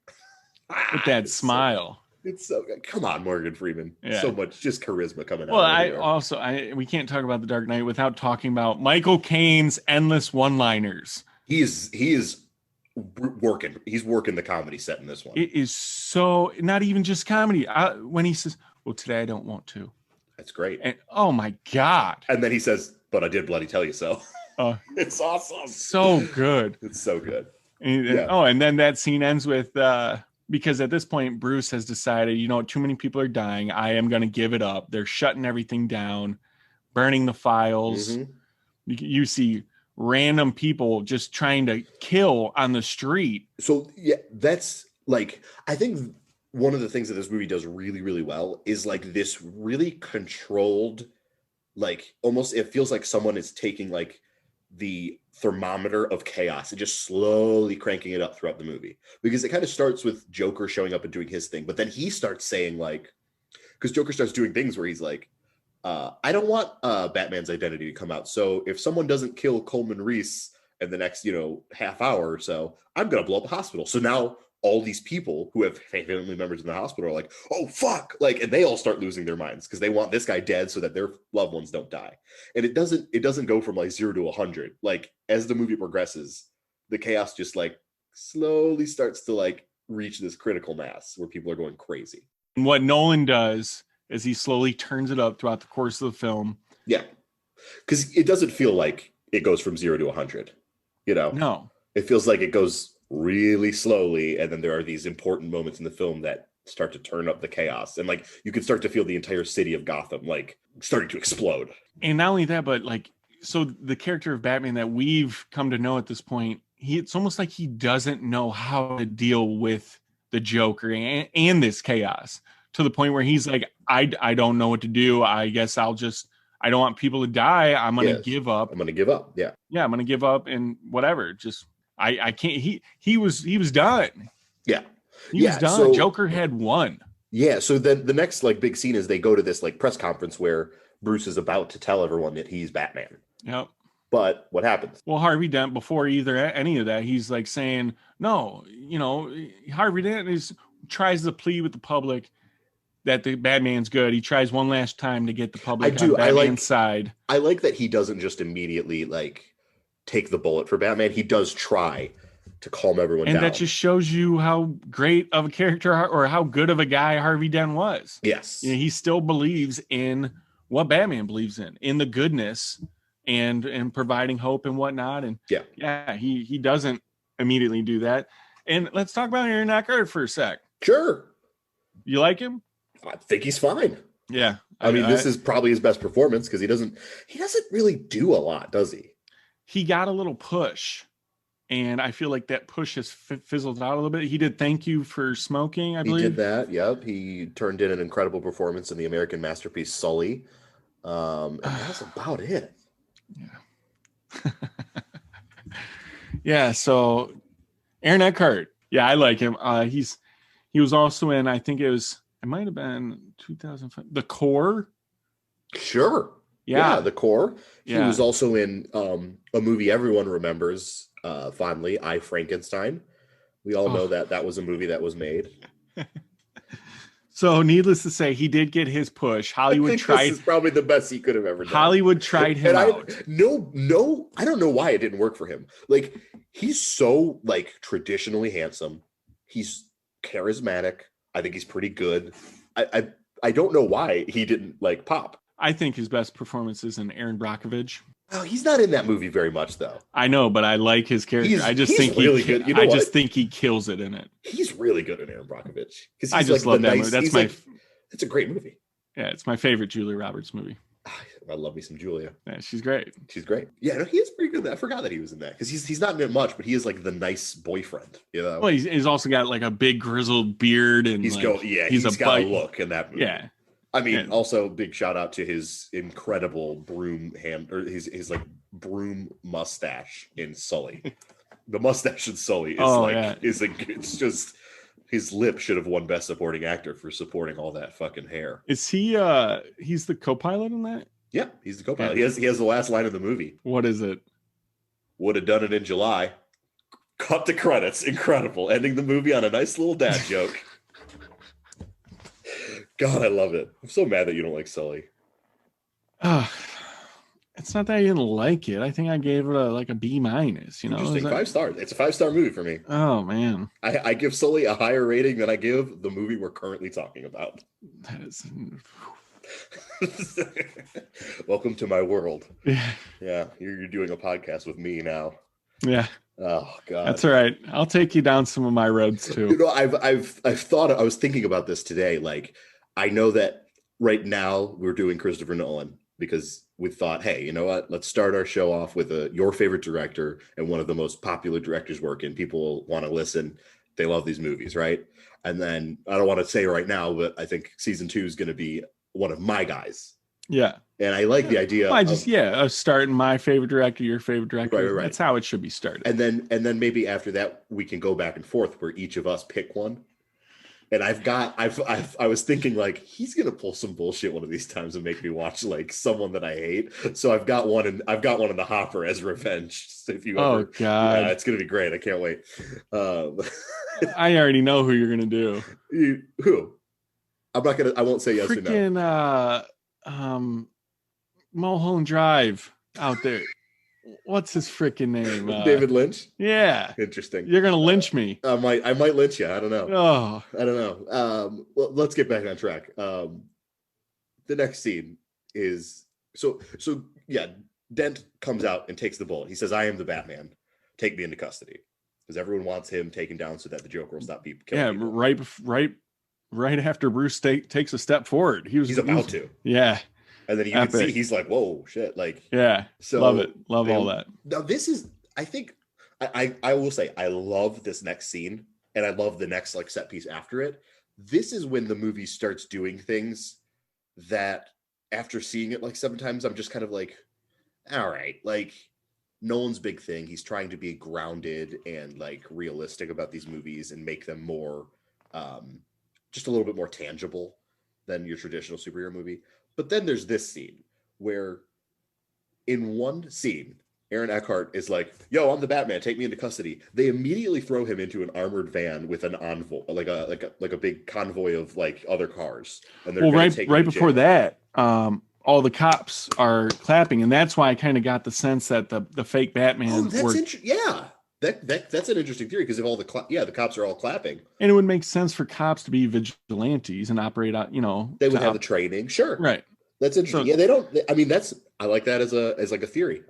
With that smile. It's so good. Come on, Morgan Freeman. Yeah. So much just charisma coming out. Well, we can't talk about The Dark Knight without talking about Michael Caine's endless one-liners. He is working. He's working the comedy set in this one. It is so not even just comedy. When he says, "Well, today I don't want to." That's great. And oh my God. And then he says, "But I did bloody tell you so." It's awesome. So good. It's so good. And then that scene ends with because at this point Bruce has decided, too many people are dying. I am going to give it up. They're shutting everything down, burning the files. Mm-hmm. You see random people just trying to kill on the street. So yeah, that's like, I think one of the things that this movie does really, really well is like this really controlled, like almost it feels like someone is taking like the thermometer of chaos and just slowly cranking it up throughout the movie, because it kind of starts with Joker showing up and doing his thing, but then he starts saying like, because Joker starts doing things where he's like, I don't want Batman's identity to come out, so if someone doesn't kill Coleman Reese in the next half hour or so, I'm gonna blow up a hospital. So now all these people who have family members in the hospital are like, oh fuck, like, and they all start losing their minds because they want this guy dead so that their loved ones don't die. And it doesn't go from like 0 to 100. Like as the movie progresses, the chaos just like slowly starts to like reach this critical mass where people are going crazy. And what Nolan does is he slowly turns it up throughout the course of the film. Yeah, because it doesn't feel like it goes from 0 to 100. No, it feels like it goes really slowly, and then there are these important moments in the film that start to turn up the chaos, and like you can start to feel the entire city of Gotham like starting to explode. And not only that, but like, so the character of Batman that we've come to know at this point, it's almost like he doesn't know how to deal with the Joker and this chaos, to the point where he's like, I don't know what to do. I guess I don't want people to die. I'm going to give up. I'm going to give up. Yeah. I'm going to give up and whatever. Just, I can't, he was done. Yeah. He was done. So, Joker had won. Yeah. So then the next like big scene is they go to this like press conference where Bruce is about to tell everyone that he's Batman. Yep. But what happens? Well, Harvey Dent, before any of that, he's like saying, no, Harvey Dent tries to plead with the public that the Batman's good. He tries one last time to get the public on Batman's side. I like that he doesn't just immediately like take the bullet for Batman. He does try to calm everyone down. And that just shows you how great of a character or how good of a guy Harvey Dent was. Yes. He still believes in what Batman believes in the goodness and providing hope and whatnot. And he doesn't immediately do that. And let's talk about Aaron Eckhart for a sec. Sure. You like him? I think he's fine. Yeah. I mean, this is probably his best performance because he doesn't really do a lot, does he? He got a little push, and I feel like that push has fizzled out a little bit. He did Thank You for Smoking, I believe. He did that, yep. He turned in an incredible performance in the American masterpiece Sully. And that's about it. Yeah. Yeah, so Aaron Eckhart. Yeah, I like him. He was also in, I think it might have been 2005, The Core. Sure. Yeah, The Core. He was also in a movie everyone remembers fondly, I, Frankenstein. We all know that was a movie that was made. So needless to say, he did get his push. Hollywood tried. This is probably the best he could have ever done. Hollywood tried him out. No, I don't know why it didn't work for him. Like, he's so like traditionally handsome. He's charismatic. I think he's pretty good. I don't know why he didn't like pop. I think his best performance is in Aaron Brockovich. Oh, he's not in that movie very much, though. I know, but I like his character. I just think really good. You know just think he kills it in it. He's really good in Aaron Brockovich. I just love that movie. It's a great movie. Yeah, it's my favorite Julia Roberts movie. I love me some Julia. Yeah, she's great. She's great. Yeah, no, he is pretty good. I forgot that he was in that because he's not in it much, but he is like the nice boyfriend. Well, he's also got like a big grizzled beard and he's got a look in that movie. Yeah. I mean, also big shout out to his incredible broom hand or his like broom mustache in Sully. The mustache in Sully is it's just his lip should have won Best Supporting Actor for supporting all that fucking hair. Is he he's the co-pilot in that? Yeah, he's the co-pilot. He has the last line of the movie. What is it? Would have done it in July. Cut the credits. Incredible. Ending the movie on a nice little dad joke. God, I love it. I'm so mad that you don't like Sully. It's not that I didn't like it. I think I gave it a B minus. You know, Interesting. 5 stars. It's a 5-star movie for me. Oh man, I give Sully a higher rating than I give the movie we're currently talking about. that is. Welcome to my world. Yeah. Yeah, you're doing a podcast with me now. Yeah. Oh God, that's all right. I'll take you down some of my roads too. You know, I've thought. I was thinking about this today. Like, I know that right now we're doing Christopher Nolan because we thought, hey, you know what? Let's start our show off with your favorite director and one of the most popular directors working. People want to listen. They love these movies, right? And then I don't want to say right now, but I think season 2 is going to be one of my guys. Yeah. And I like the idea. Well, starting my favorite director, your favorite director. Right. That's how it should be started. And then maybe after that we can go back and forth where each of us pick one. And I was thinking like he's gonna pull some bullshit one of these times and make me watch like someone that I hate. So I've got one in the hopper as revenge. If you God, yeah, it's gonna be great. I can't wait. I already know who you're gonna do. Who? I won't say yes or no. Mulholland Drive out there. What's his freaking name? David Lynch. Yeah. Interesting. You're gonna lynch me. I might lynch you. I don't know. Oh, I don't know. Well, let's get back on track. The next scene is so yeah. Dent comes out and takes the bullet. He says, "I am the Batman. Take me into custody," because everyone wants him taken down so that the Joker will stop killing people. Right after Bruce takes a step forward, he's about to. Yeah. And then you can see he's like, whoa, shit. Like, yeah. So love it. Love all that. Now, this is, I think, I will say, I love this next scene and I love the next like set piece after it. This is when the movie starts doing things that after seeing it like 7 times, I'm just kind of like, all right, like Nolan's big thing. He's trying to be grounded and like realistic about these movies and make them more, just a little bit more tangible than your traditional superhero movie. But then there's this scene where in one scene, Aaron Eckhart is like, yo, I'm the Batman, take me into custody. They immediately throw him into an armored van with an envoy, like a big convoy of like other cars. And they're right before that, all the cops are clapping, and that's why I kind of got the sense that the fake Batman yeah. That's an interesting theory because if all the cops are all clapping, and it would make sense for cops to be vigilantes and operate out. You know, they would have the training. Sure, right. That's interesting. Yeah, they don't. I mean, I like that as like a theory.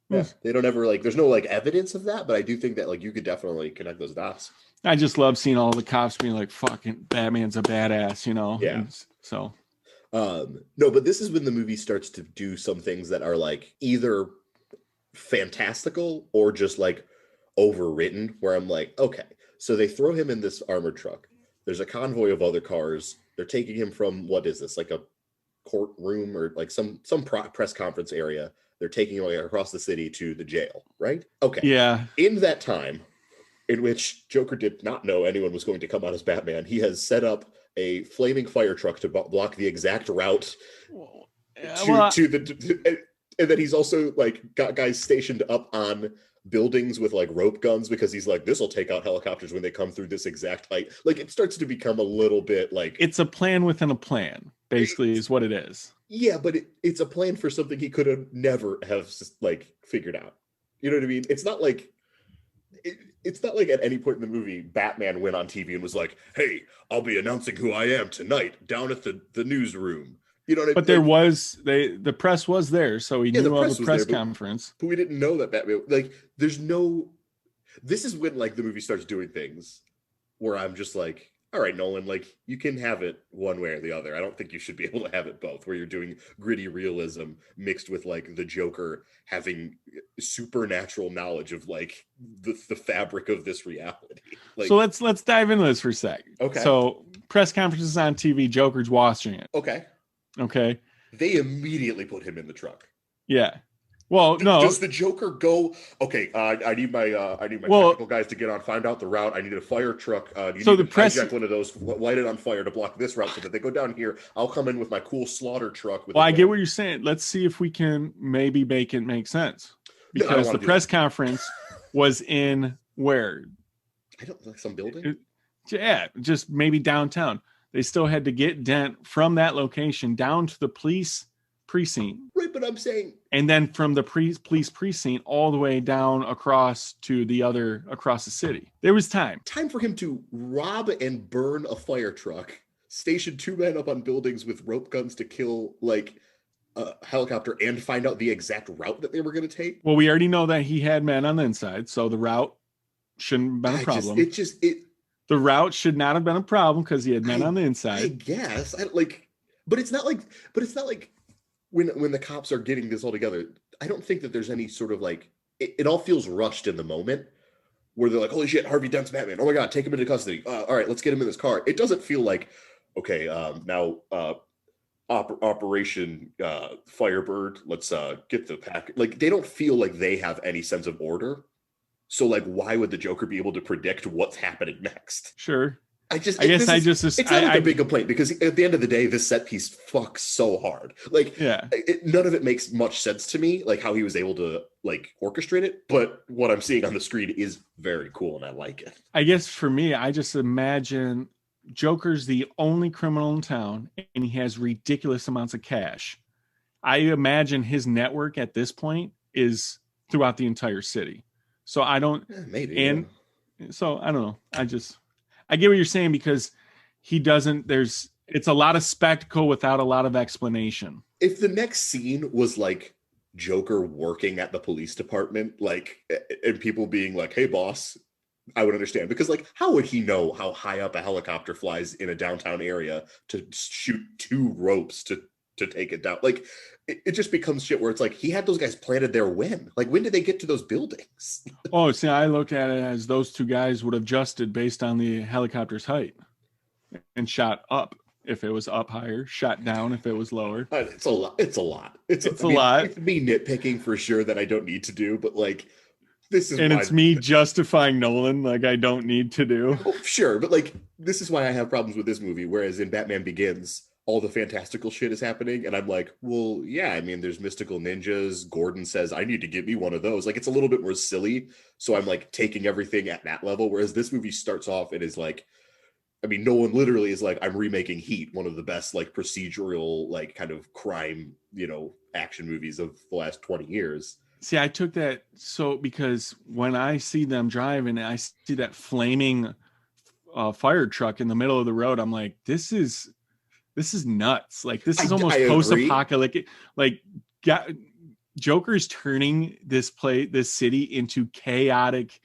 Yeah, they don't ever like. There's no like evidence of that, but I do think that like you could definitely connect those dots. I just love seeing all the cops being like, "Fucking Batman's a badass," you know. Yeah. And so, no, but this is when the movie starts to do some things that are like either fantastical or just like overwritten where I'm like, okay, so they throw him in this armored truck. There's a convoy of other cars. They're taking him from, what is this, like a courtroom or like some press conference area. They're taking him across the city to the jail, right? Okay. Yeah. In that time in which Joker did not know anyone was going to come out as Batman, he has set up a flaming fire truck to block the exact route to the and then he's also like got guys stationed up on buildings with like rope guns because he's like, this will take out helicopters when they come through this exact height. Like it starts to become a little bit like it's a plan within a plan, basically, is what it is. Yeah, but it's a plan for something he could have never have like figured out. You know what I mean? It's not like at any point in the movie Batman went on TV and was like, hey, I'll be announcing who I am tonight down at the newsroom. You know what I mean? But there was the press was there, so he knew of the press conference. But we didn't know that Batman, like, there's no. This is when like the movie starts doing things where I'm just like, all right, Nolan, like you can have it one way or the other. I don't think you should be able to have it both, where you're doing gritty realism mixed with like the Joker having supernatural knowledge of like the fabric of this reality. Like, so let's dive into this for a sec. Okay. So press conferences on TV, Joker's watching it. Okay. They immediately put him in the truck. Yeah. Well, no. Does the Joker go? Okay, I need my technical guys to get on, find out the route. I need a fire truck. You so need the to press hijack one of those, light it on fire to block this route, so that they go down here. I'll come in with my cool slaughter truck. Well, I get what you're saying. Let's see if we can maybe make it make sense, because the press conference was in where? I don't like some building. Yeah, just maybe downtown. They still had to get Dent from that location down to the police precinct. Right, but I'm saying, and then from the police precinct all the way down across the city. There was time for him to rob and burn a fire truck, station 2 men up on buildings with rope guns to kill like a helicopter, and find out the exact route that they were going to take. Well, we already know that he had men on the inside, so the route shouldn't have been a problem. The route should not have been a problem because he had men on the inside. I guess. But it's not like when the cops are getting this all together, I don't think that there's any sort of like, it all feels rushed in the moment where they're like, holy shit, Harvey Dent's Batman. Oh my God, take him into custody. All right, let's get him in this car. It doesn't feel like, okay, now Operation Firebird, let's get the pack. Like, they don't feel like they have any sense of order. So like, why would the Joker be able to predict what's happening next? Sure. It's not like a big complaint, because at the end of the day, this set piece fucks so hard. Like, none of it makes much sense to me, like how he was able to like orchestrate it. But what I'm seeing on the screen is very cool, and I like it. I guess for me, I just imagine Joker's the only criminal in town, and he has ridiculous amounts of cash. I imagine his network at this point is throughout the entire city. So I don't, so I don't know. I get what you're saying, because it's a lot of spectacle without a lot of explanation. If the next scene was like Joker working at the police department, like, and people being like, hey boss, I would understand, because like, how would he know how high up a helicopter flies in a downtown area to shoot 2 ropes to take it down? Like, it just becomes shit where it's like, he had those guys planted there when? Like, when did they get to those buildings? Oh, see, I look at it as those 2 guys would have adjusted based on the helicopter's height and shot up if it was up higher, shot down if it was lower. It's a lot. It's a lot. It's a lot. It's me nitpicking for sure that I don't need to do, but like, this is, and it's me justifying Nolan like I don't need to do. Oh, sure, but like, this is why I have problems with this movie, whereas in Batman Begins, all the fantastical shit is happening, and I'm like, well, yeah, I mean, there's mystical ninjas. Gordon says, I need to get me one of those. Like, it's a little bit more silly, so I'm like taking everything at that level, whereas this movie starts off and is like, I mean, Nolan literally is like, I'm remaking Heat, one of the best like procedural like kind of crime, action movies of the last 20 years. See, I took that because when I see them driving, I see that flaming fire truck in the middle of the road, I'm like, this is nuts. Like, this is almost post-apocalyptic. Like, Joker's turning this city into chaotic,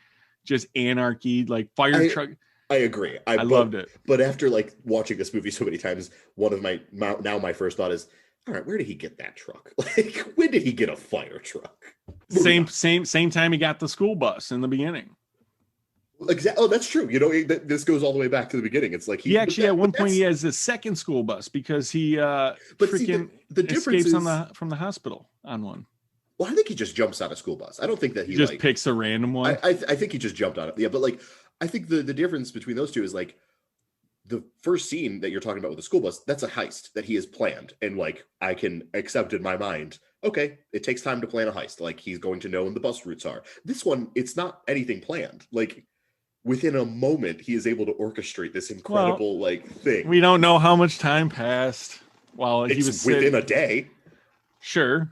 just anarchy, like fire truck. I agree. I loved it. But after like watching this movie so many times, one of my first thought is, all right, where did he get that truck? Like, when did he get a fire truck? Same time he got the school bus in the beginning. Exactly. Oh, that's true. This goes all the way back to the beginning. It's like he actually at one point he has the second school bus because he the difference escapes from the hospital on one. Well, I think he just jumps on a school bus. I don't think that he just picks a random one. I think he just jumped on it. Yeah, but like, I think the difference between those two is like, the first scene that you're talking about with the school bus, that's a heist that he has planned. And like, I can accept in my mind, okay, it takes time to plan a heist. Like, he's going to know when the bus routes are. This one, it's not anything planned. Like, within a moment, he is able to orchestrate this incredible thing. We don't know how much time passed while he was within a day. Sure.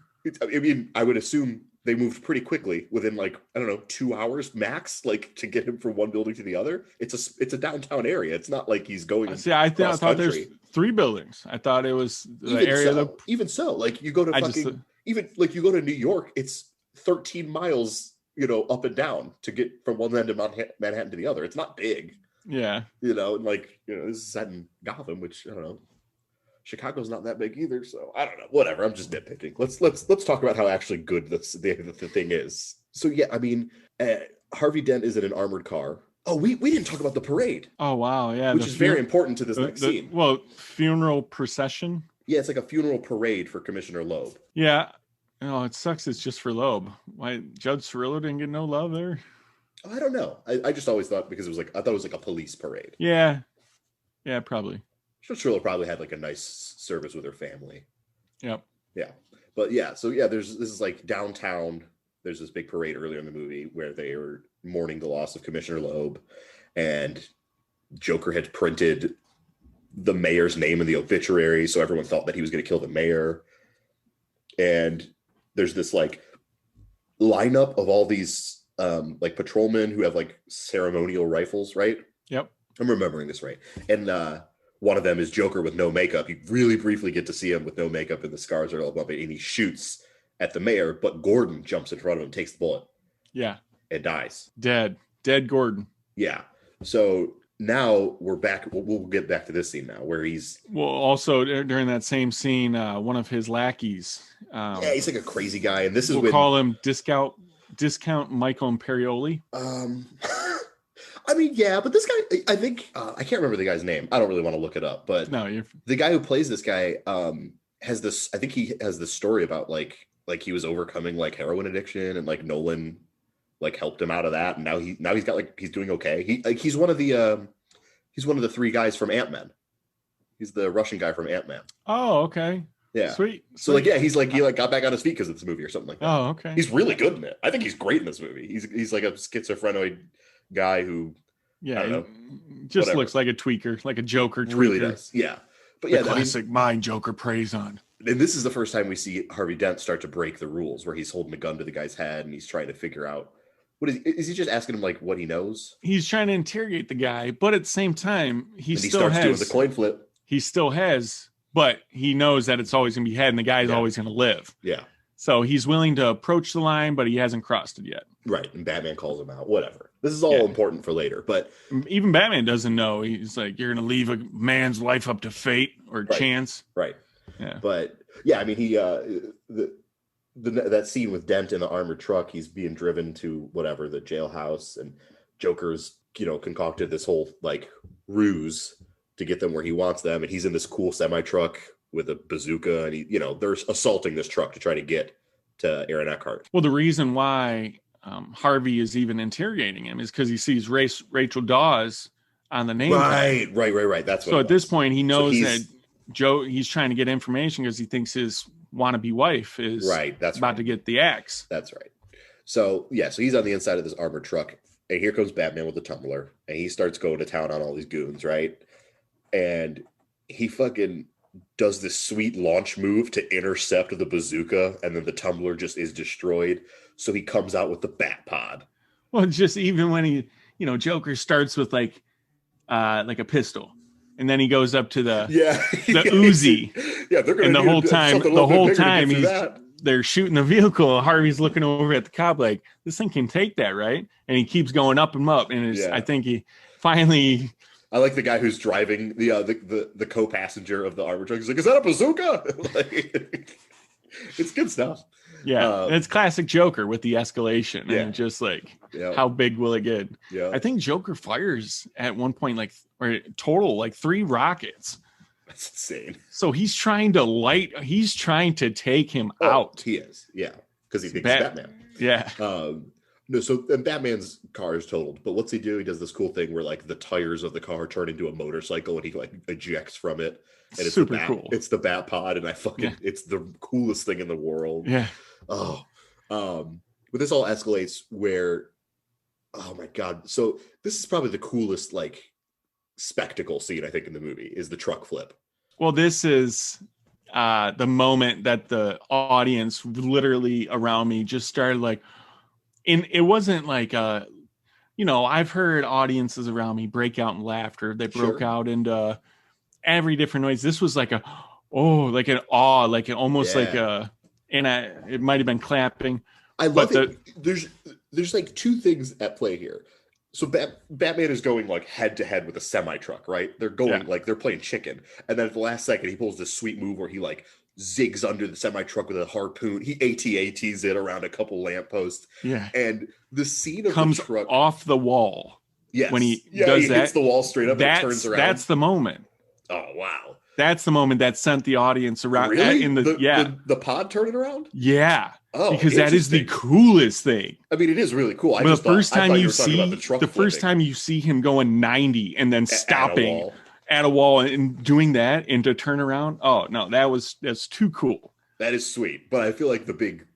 I would assume they moved pretty quickly within 2 hours max, like to get him from one building to the other. It's a downtown area. It's not like he's going. See, I thought there's 3 buildings. I thought it was the area. Even so, like you go to you go to New York, it's 13 miles. Up and down to get from one end of Manhattan to the other. It's not big. Yeah. This is set in Gotham, which I don't know. Chicago's not that big either, so I don't know. Whatever. I'm just nitpicking. Let's talk about how actually good the thing is. So yeah, I mean, Harvey Dent is in an armored car. Oh, we didn't talk about the parade. Oh wow, yeah, which is very important to this next scene. Well, funeral procession. Yeah, it's like a funeral parade for Commissioner Loeb. Yeah. Oh, it sucks. It's just for Loeb. Why Judge Cirillo didn't get no love there? I don't know. I just always thought because I thought it was like a police parade. Yeah, probably. Judge Cirillo probably had like a nice service with her family. Yep. Yeah, but yeah. So yeah, this is like downtown. There's this big parade earlier in the movie where they were mourning the loss of Commissioner Loeb, and Joker had printed the mayor's name in the obituary, so everyone thought that he was going to kill the mayor. And there's this like lineup of all these like patrolmen who have like ceremonial rifles, right? Yep. I'm remembering this right. And one of them is Joker with no makeup. You really briefly get to see him with no makeup, and the scars are all above it, and he shoots at the mayor, but Gordon jumps in front of him, takes the bullet. Yeah. And dies. Dead Gordon. Yeah. So now we're back. We'll get back to this scene now where he's... Well, also during that same scene, one of his lackeys. Yeah, he's like a crazy guy. And this is we'll call him Discount Michael Imperioli. I mean, yeah, but this guy, I think, I can't remember the guy's name. I don't really want to look it up, but no, the guy who plays this guy has this, I think he has this story about like he was overcoming like heroin addiction, and like Nolan like helped him out of that, and now he's got like, he's doing okay. He's one of the three guys from Ant-Man. He's the Russian guy from Ant-Man. Oh, okay. Yeah. Sweet. So like, yeah, he got back on his feet because of this movie or something like that. Oh, okay. He's really good in it. I think he's great in this movie. He's like a schizophrenic guy who, yeah, I don't know, just whatever. looks like a tweaker, like a Joker tweaker. Really does. Yeah. But yeah, the classic mind Joker preys on. And this is the first time we see Harvey Dent start to break the rules, where he's holding a gun to the guy's head and he's trying to figure out what is he just asking him like what he knows? He's trying to interrogate the guy, but at the same time, he starts doing the coin flip. He still has, but he knows that it's always going to be head, and the guy's always going to live. Yeah. So he's willing to approach the line, but he hasn't crossed it yet. Right. And Batman calls him out. Whatever. This is all important for later, but even Batman doesn't know. He's like, you're going to leave a man's life up to fate or chance. Right. Yeah. But yeah, I mean, he that scene with Dent in the armored truck, he's being driven to whatever, the jailhouse, and Joker's, concocted this whole like ruse to get them where he wants them, and he's in this cool semi truck with a bazooka, and they're assaulting this truck to try to get to Aaron Eckhart. Well, the reason why Harvey is even interrogating him is because he sees Rachel Dawes on the name tag. Right. That's what. So at this point, he knows that he's trying to get information because he thinks his wannabe wife is about to get the axe. That's right. So yeah, so he's on the inside of this armored truck, and here comes Batman with the tumbler, and he starts going to town on all these goons, right? And he fucking does this sweet launch move to intercept the bazooka, and then the tumbler just is destroyed. So he comes out with the bat pod. Well, just even when he, Joker starts with like a pistol, and then he goes up to the Uzi. Yeah, they're gonna. And the whole time they're shooting the vehicle. Harvey's looking over at the cop like, this thing can take that, right? And he keeps going up and up, and I think he finally. I like the guy who's driving the co-passenger of the armored truck. He's like, "Is that a bazooka?" It's good stuff. Yeah, it's classic Joker with the escalation, and just like, how big will it get? Yeah, I think Joker fires at one point total 3 rockets. That's insane. So he's trying to take him out. He is, yeah, because he thinks he's Batman. Yeah. No, so Batman's car is totaled, but what's he do? He does this cool thing where like the tires of the car turn into a motorcycle, and he like ejects from it. And it's super cool. It's the Bat Pod, and it's the coolest thing in the world. Yeah. Oh, but this all escalates where, oh my god! So this is probably the coolest like spectacle scene I think in the movie is the truck flip. Well, this is the moment that the audience literally around me just started like. And it wasn't like, I've heard audiences around me break out in laughter. They broke out into every different noise. This was like an awe, like it might have been clapping. I love it. There's like 2 things at play here. So Batman is going like head to head with a semi truck, right? They're going like they're playing chicken. And then at the last second, he pulls this sweet move where he like zigs under the semi truck with a harpoon. He AT-ATs it around a couple lampposts. Yeah. And the scene of comes the truck off the wall. Yes. When he does that, hits the wall straight up and turns around. That's the moment. Oh wow. That's the moment that sent the audience around. Really? The pod turning around? Yeah. Oh, because that is the coolest thing. I mean, it is really cool. The first time you see him going 90 and then stopping at a wall and doing that and to turn around. Oh no, that's too cool. That is sweet. But I feel like the big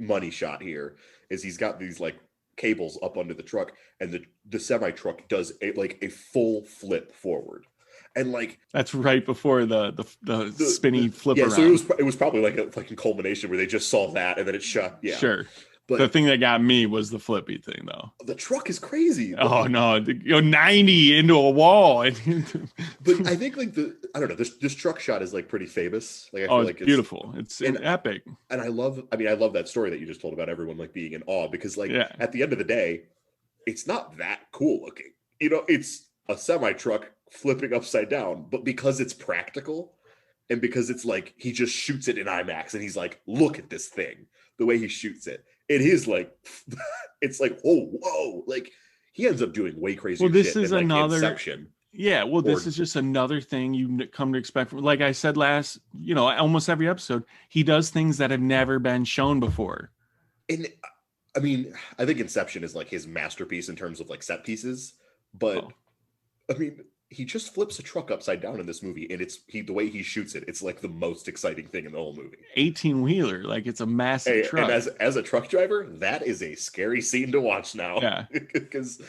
money shot here is he's got these like cables up under the truck, and the semi truck does a full flip forward. And like that's right before the spinny flip around. So it was probably like a fucking culmination where they just saw that and then it shut. Yeah, sure. But the thing that got me was the flippy thing, though. The truck is crazy. Oh no, 90 into a wall. But I think like I don't know. This truck shot is like pretty famous. Like I feel like it's beautiful. It's epic. And I love that story that you just told about everyone like being in awe because like at the end of the day, it's not that cool looking. You know, it's a semi truck flipping upside down, but because it's practical and because it's like he just shoots it in IMAX and he's like, look at this thing, the way he shoots it. It is like, it's like, oh, whoa. Like he ends up doing way crazier shit. Well, this shit is than, like, another Inception. Yeah, well, this is just another thing you come to expect from, like I said last, almost every episode, he does things that have never been shown before. And I mean, I think Inception is like his masterpiece in terms of like set pieces, but I mean, he just flips a truck upside down in this movie, and the way he shoots it, it's like the most exciting thing in the whole movie. 18-wheeler, like it's a massive truck. And as a truck driver, that is a scary scene to watch now. Yeah, because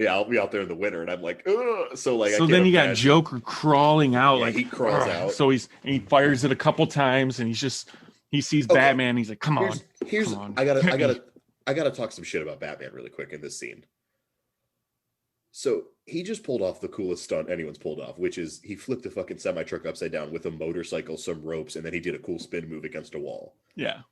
I'll be out there in the winter, and I'm like, ugh. So then you got Joker crawling out, like he crawls out. So he fires it a couple times, and he sees Batman. And he's like, come on. I gotta talk some shit about Batman really quick in this scene. So he just pulled off the coolest stunt anyone's pulled off, which is he flipped a fucking semi-truck upside down with a motorcycle, some ropes, and then he did a cool spin move against a wall. Yeah.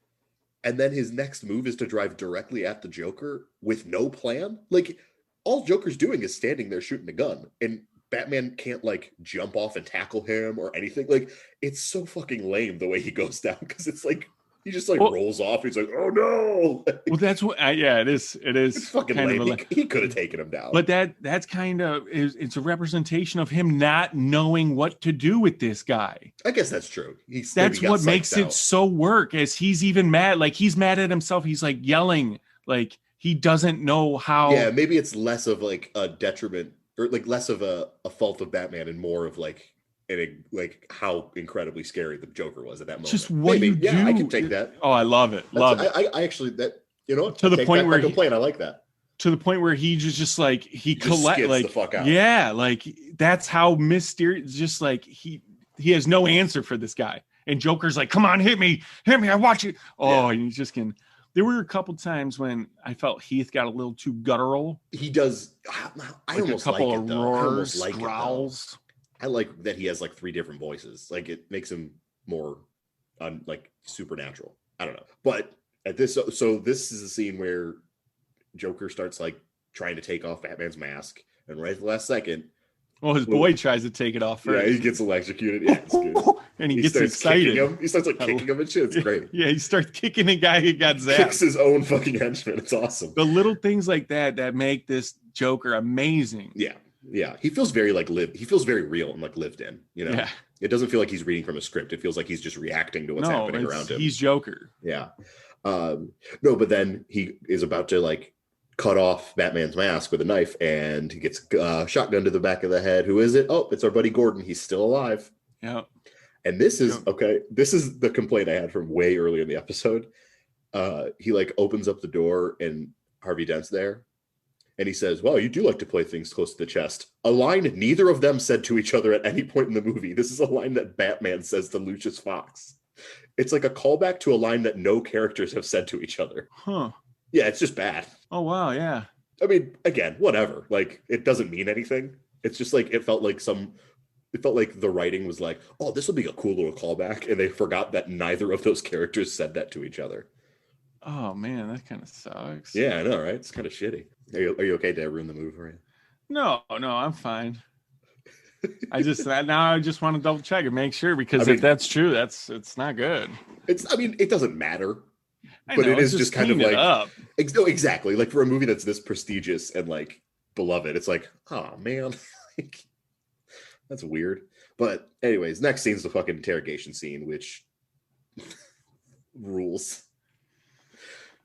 And then his next move is to drive directly at the Joker with no plan. Like, all Joker's doing is standing there shooting a gun, and Batman can't, like, jump off and tackle him or anything. Like, it's so fucking lame the way he goes down, because it's like, he just rolls off. He's like, "Oh no!" Well, that's what. It is. It's fucking kind lame. He could have taken him down. But that's kind of it's a representation of him not knowing what to do with this guy. I guess that's true. That's what makes it so work. As he's even mad, like he's mad at himself. He's like yelling, like he doesn't know how. Yeah, maybe it's less of like a detriment or like less of a fault of Batman and more of like. And like how incredibly scary the Joker was at that moment. Just what you do. I can take that. Oh, I love it. I actually to the point where complain. I like that. To the point where he just like he collect like the fuck out. Yeah, like that's how mysterious. Just like he has no answer for this guy, and Joker's like, "Come on, hit me! I watch it." Oh, and he's just can. There were a couple times when I felt Heath got a little too guttural. He does. I almost a couple like of it, roars, growls. I like that he has like 3 different voices. Like it makes him more like supernatural. I don't know. But at this, so this is a scene where Joker starts like trying to take off Batman's mask, and right at the last second, well, his boy tries to take it off first. Yeah, he gets electrocuted. Yeah, it's good. And he gets excited. He starts like kicking him and shit. It's great. Yeah, he starts kicking the guy who got zapped. Kicks his own fucking henchman. It's awesome. The little things like that make this Joker amazing. Yeah, he feels very like he feels very real and like lived in, Yeah. It doesn't feel like he's reading from a script. It feels like he's just reacting to what's happening around him. He's Joker. Yeah. No, but then he is about to like cut off Batman's mask with a knife, and he gets shotgun to the back of the head. Who is it? Oh, it's our buddy Gordon. He's still alive. Yeah. And this is okay. This is the complaint I had from way earlier in the episode. He like opens up the door and Harvey Dent's there. And he says, "Well, you do like to play things close to the chest." A line neither of them said to each other at any point in the movie. This is a line that Batman says to Lucius Fox. It's like a callback to a line that no characters have said to each other. Huh. Yeah, it's just bad. Oh, wow, yeah. I mean, again, whatever. Like, it doesn't mean anything. It's just like, it felt like the writing was like, oh, this will be a cool little callback. And they forgot that neither of those characters said that to each other. Oh, man, that kind of sucks. Yeah, I know, right? It's kind of shitty. Are you okay to ruin the movie for you? No, I'm fine. I just want to double check and make sure, because if that's true, it's not good. It doesn't matter, but it is just kind of like exactly like for a movie that's this prestigious and like beloved. It's like, oh man, that's weird. But anyways, next scene's the fucking interrogation scene, which rules.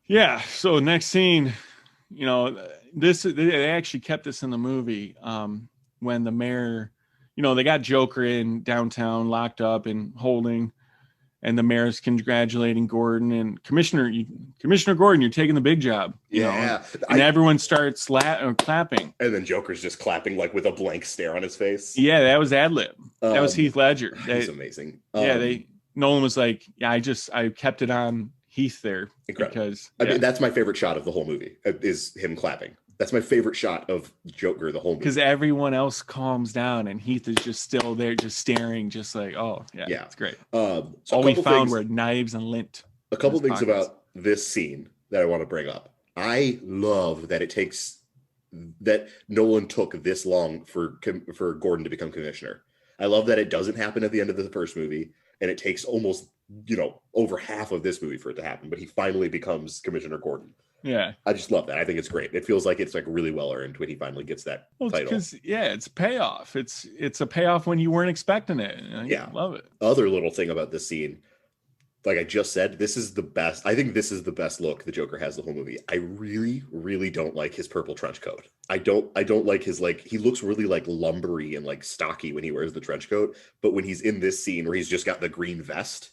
Yeah. So next scene. They actually kept this in the movie when the mayor, they got Joker in downtown locked up and holding, and the mayor's congratulating Gordon and Commissioner Gordon, you're taking the big job. You know? And everyone starts clapping. And then Joker's just clapping like with a blank stare on his face. Yeah, that was ad-lib. That was Heath Ledger. He's amazing. Nolan was like, yeah, I kept it on Heath there. Incredible. Because I mean, that's my favorite shot of the whole movie is him clapping. That's my favorite shot of Joker, the whole movie. Because everyone else calms down and Heath is just still there, just staring, just like, oh, yeah. It's great. So all we found were knives and lint. A couple things about this scene that I want to bring up. I love that Nolan took this long for Gordon to become commissioner. I love that it doesn't happen at the end of the first movie, and it takes almost, over half of this movie for it to happen, but he finally becomes Commissioner Gordon. Yeah. I just love that. I think it's great. It feels like it's like really well earned when he finally gets that title. Because it's payoff. It's a payoff when you weren't expecting it. I love it. Other little thing about this scene, like I just said, this is the best. I think this is the best look the Joker has the whole movie. I really, really don't like his purple trench coat. I don't like his, like, he looks really like lumbery and like stocky when he wears the trench coat. But when he's in this scene where he's just got the green vest,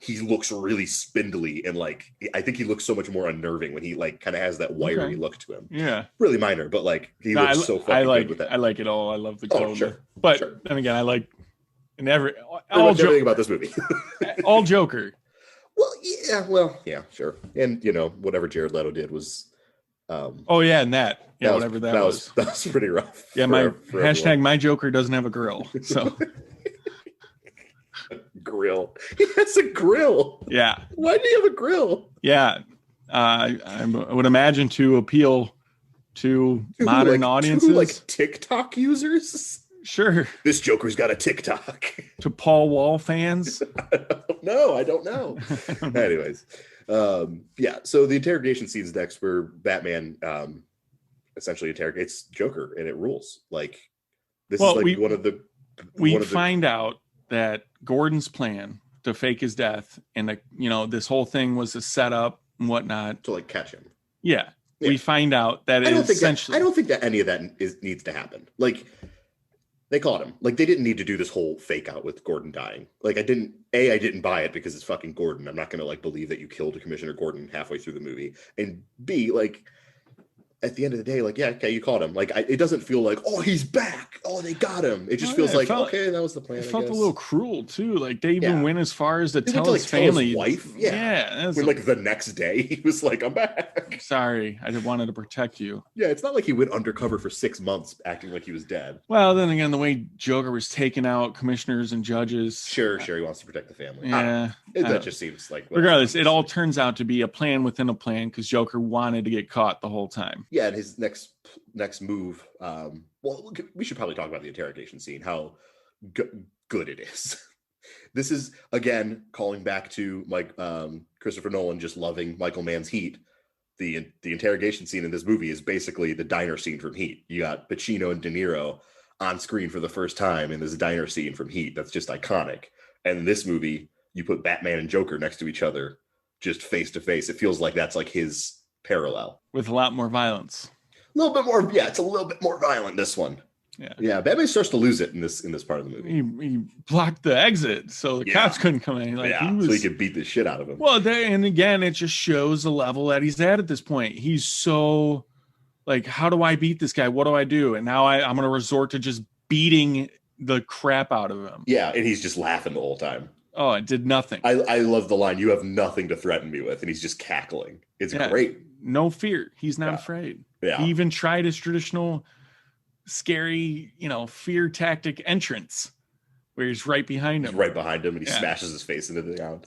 he looks really spindly, and like I think he looks so much more unnerving when he like kind of has that wiry look to him. Yeah, really minor, but like he looks so fucking good with that. I like it all. I love the clothes. But then again, I like everything about this movie. all Joker. Yeah, sure. And whatever Jared Leto did was and that whatever that was. That was pretty rough. Yeah, for hashtag my Joker doesn't have a grill. So grill. He has a grill. Yeah. Why do you have a grill? Yeah. I would imagine to appeal to modern audiences. To like TikTok users? Sure. This Joker's got a TikTok. To Paul Wall fans? No, I don't know. Anyways. So the interrogation scene's next where Batman essentially interrogates Joker, and it rules. Like, this is like one of the... We find out that Gordon's plan to fake his death and this whole thing was a setup and whatnot to like catch him. Yeah. We find out that I don't think that any of that needs to happen. Like, they caught him. Like, they didn't need to do this whole fake out with Gordon dying. Like, I didn't buy it because it's fucking Gordon. I'm not gonna like believe that you killed Commissioner Gordon halfway through the movie. And B, like, at the end of the day, like, yeah, okay, you caught him. Like, it doesn't feel like, oh, he's back. Oh, they got him. It just feels like, okay, that was the plan. It felt a little cruel too. Like, they even went as far as to tell his family, his wife. Yeah. When like the next day, he was like, I'm back. Sorry, I wanted to protect you. Yeah, it's not like he went undercover for 6 months acting like he was dead. Well, then again, the way Joker was taking out commissioners and judges. Sure, he wants to protect the family. Yeah. That just seems like... Regardless, it all turns out to be a plan within a plan because Joker wanted to get caught the whole time. Yeah, and his next move... we should probably talk about the interrogation scene, how good it is. This is, again, calling back to Christopher Nolan just loving Michael Mann's Heat. The interrogation scene in this movie is basically the diner scene from Heat. You got Pacino and De Niro on screen for the first time in this diner scene from Heat. That's just iconic. And in this movie... you put Batman and Joker next to each other, just face to face. It feels like that's like his parallel. With a lot more violence. A little bit more, yeah, it's a little bit more violent, this one. Yeah, Batman starts to lose it in this part of the movie. He blocked the exit, so the cops couldn't come in. Like, so he could beat the shit out of him. Well, and again, it just shows the level that he's at this point. He's so, like, how do I beat this guy? What do I do? And now I'm going to resort to just beating the crap out of him. Yeah, and he's just laughing the whole time. Oh, it did nothing. I love the line, you have nothing to threaten me with, and he's just cackling. It's great. No fear. He's not afraid. Yeah. He even tried his traditional scary, fear tactic entrance where he's right behind him. He's right behind him, and he smashes his face into the ground.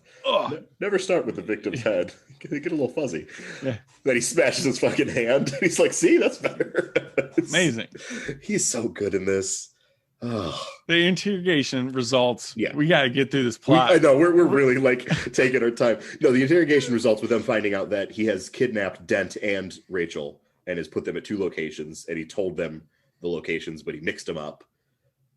Never start with the victim's head. Get a little fuzzy. Yeah. Then he smashes his fucking hand. And he's like, see, that's better. Amazing. He's so good in this. Oh. The interrogation results. Yeah, we got to get through this plot. I know we're really like taking our time. No, the interrogation results with them finding out that he has kidnapped Dent and Rachel and has put them at 2 locations, and he told them the locations, but he mixed them up.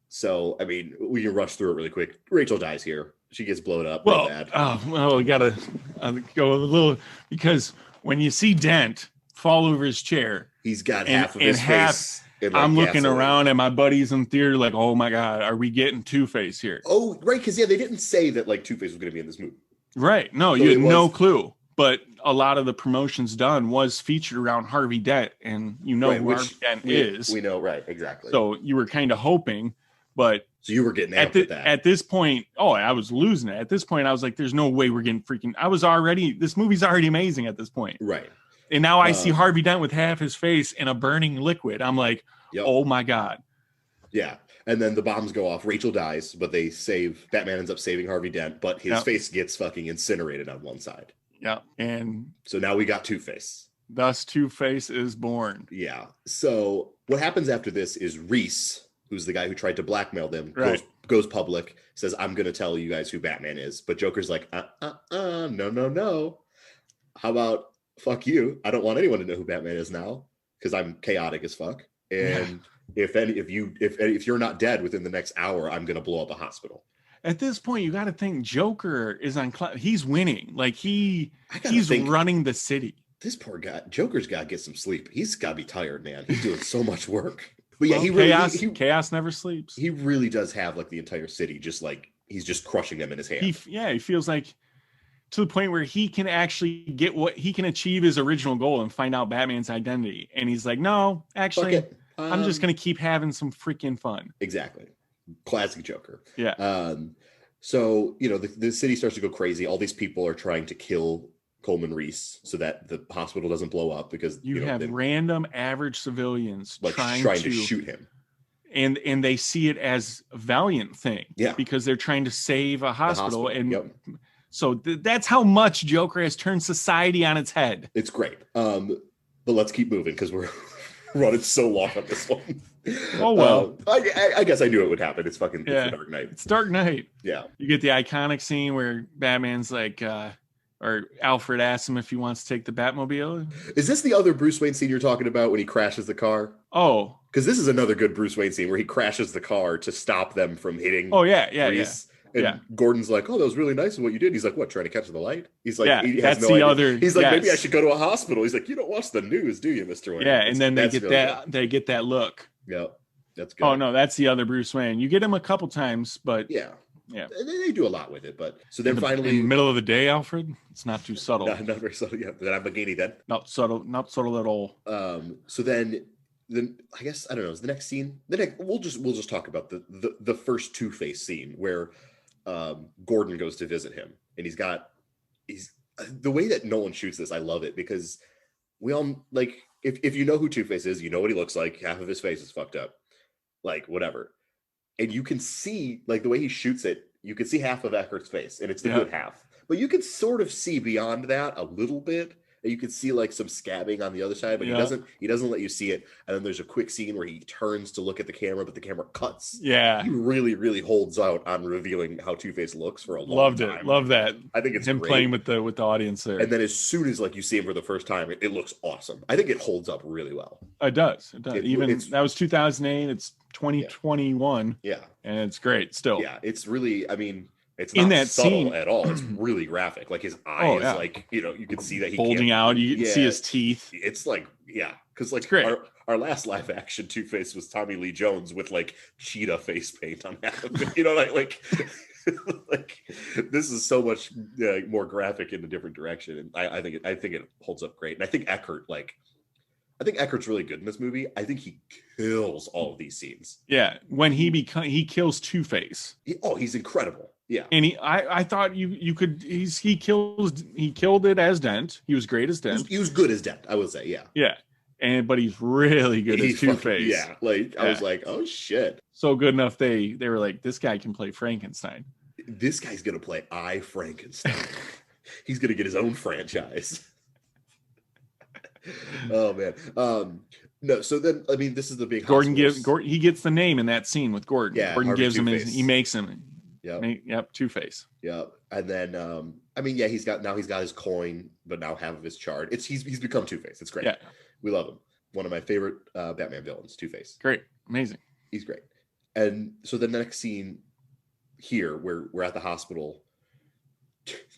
So, I mean, we can rush through it really quick. Rachel dies here. She gets blown up. Well, bad. We got to go a little, because when you see Dent fall over his chair, he's got half of his face. And, like, I'm looking gasoline. around at my buddies in theater like, oh my God, are we getting Two-Face here? Oh, right, because they didn't say that like Two-Face was going to be in this movie. Right. No, So you had it no was- clue. But a lot of the promotions done was featured around Harvey Dent, and you know Right, who which Harvey Dent we, is. We know, right, exactly. So you were kind of hoping, but so you were getting amped with that. At this point, I was losing it. At this point, I was like, there's no way we're getting freaking. This movie's already amazing at this point. Right. And now I see Harvey Dent with half his face in a burning liquid. I'm like, oh my God. Yeah. And then the bombs go off. Rachel dies, but Batman ends up saving Harvey Dent, but his face gets fucking incinerated on one side. Yeah. And so now we got Two-Face. Thus Two-Face is born. Yeah. So what happens after this is Reese, who's the guy who tried to blackmail them, goes public, says, I'm going to tell you guys who Batman is. But Joker's like, no. How about fuck you? I don't want anyone to know who Batman is now because I'm chaotic as fuck. And if you're not dead within the next hour, I'm going to blow up a hospital. At this point, you got to think Joker is on. He's winning. Like he's running the city. This poor guy, Joker's got to get some sleep. He's got to be tired, man. He's doing so much work. But yeah, chaos never sleeps. He really does have like the entire city, just like he's just crushing them in his hand. He feels like to the point where he can actually get what he can achieve his original goal and find out Batman's identity. And he's like, no, actually, I'm just gonna keep having some freaking fun. Exactly. Classic Joker. Yeah. So, the city starts to go crazy. All these people are trying to kill Coleman Reese so that the hospital doesn't blow up because you have random average civilians trying to shoot him. And they see it as a valiant thing. Yeah. Because they're trying to save a hospital. So that's how much Joker has turned society on its head. It's great. But let's keep moving because we're running so long on this one. Oh well, I guess I knew it would happen. It's fucking it's the Dark Knight. It's Dark Knight. Yeah, you get the iconic scene where Batman's like, or Alfred asks him if he wants to take the Batmobile. Is this the other Bruce Wayne scene you're talking about when he crashes the car? Oh, because this is another good Bruce Wayne scene where he crashes the car to stop them from hitting. Oh yeah. And Gordon's like, "Oh, that was really nice of what you did." He's like, "What? Trying to catch the light?" He's like, "Yeah, he that's has no idea. other." He's like, "Maybe I should go to a hospital." He's like, "You don't watch the news, do you, Mr. Wayne?" Yeah, and then they get that look. Yeah, that's good. Oh no, that's the other Bruce Wayne. You get him a couple times, but yeah, they do a lot with it. But so then finally, in the middle of the day, Alfred, it's not too subtle. Not very subtle. Yeah, then I'm Lamborghini then. Not subtle at all. So then I guess I don't know. Is the next scene? We'll just talk about the first Two-Face scene where Gordon goes to visit him, and he's the way that Nolan shoots this. I love it because we all like if you know who Two-Face is, you know what he looks like. Half of his face is fucked up, like whatever, and you can see like the way he shoots it. You can see half of Eckert's face, and it's the good half, but you can sort of see beyond that a little bit. You can see like some scabbing on the other side, but he doesn't let you see it. And then there's a quick scene where he turns to look at the camera, but the camera cuts. Yeah. He really, really holds out on revealing how Two-Face looks for a long time. Love that. I think it's him great. Playing with the audience there. And then as soon as like you see him for the first time, it looks awesome. I think it holds up really well. It does. That was 2008. It's 2021. Yeah. And it's great still. Yeah. It's really, I mean, it's not in that subtle scene at all. It's really graphic. Like his eyes, like, you can see that he holding out. You can see his teeth. It's like, because like great. Our last live action Two-Face was Tommy Lee Jones with like cheetah face paint on that. like like this is so much more graphic in a different direction, and I think it holds up great. And I think Eckert's really good in this movie. I think he kills all of these scenes. Yeah, when he kills Two-Face. He's incredible. Yeah, and I thought you could he killed it as Dent. He was great as Dent. He was good as Dent, I would say. Yeah, but he's really good as Two-Face. I was like, oh shit, so good enough. They were like, this guy can play Frankenstein. This guy's gonna play Frankenstein. He's gonna get his own franchise. Oh man. No, so then I mean, this is the big. Gordon gets the name in that scene with Gordon. Yeah, Gordon Harvey gives him Two-Face. he makes him. Yep, Two-Face. Yep, and then I mean, he's got his coin, but now half of his chart. He's become Two-Face. It's great. Yeah, we love him. One of my favorite Batman villains, Two-Face. Great, amazing. He's great. And so the next scene here, where we're at the hospital,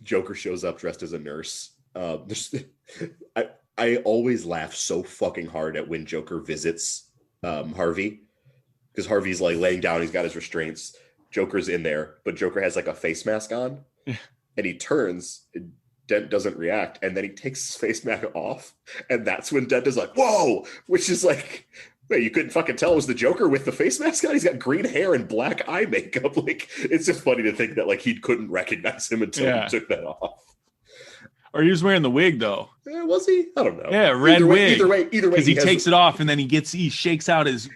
Joker shows up dressed as a nurse. I always laugh so fucking hard at when Joker visits Harvey, because Harvey's like laying down, he's got his restraints. Joker's in there, but Joker has like a face mask on, and he turns. Dent doesn't react, and then he takes his face mask off, and that's when Dent is like, "Whoa!" Which is like, wait, you couldn't fucking tell it was the Joker with the face mask on? He's got green hair and black eye makeup. Like, it's just funny to think that like he couldn't recognize him until he took that off. Or he was wearing the wig though. Was he? I don't know. Yeah, red wig. Either way, because he takes it off and then he shakes out his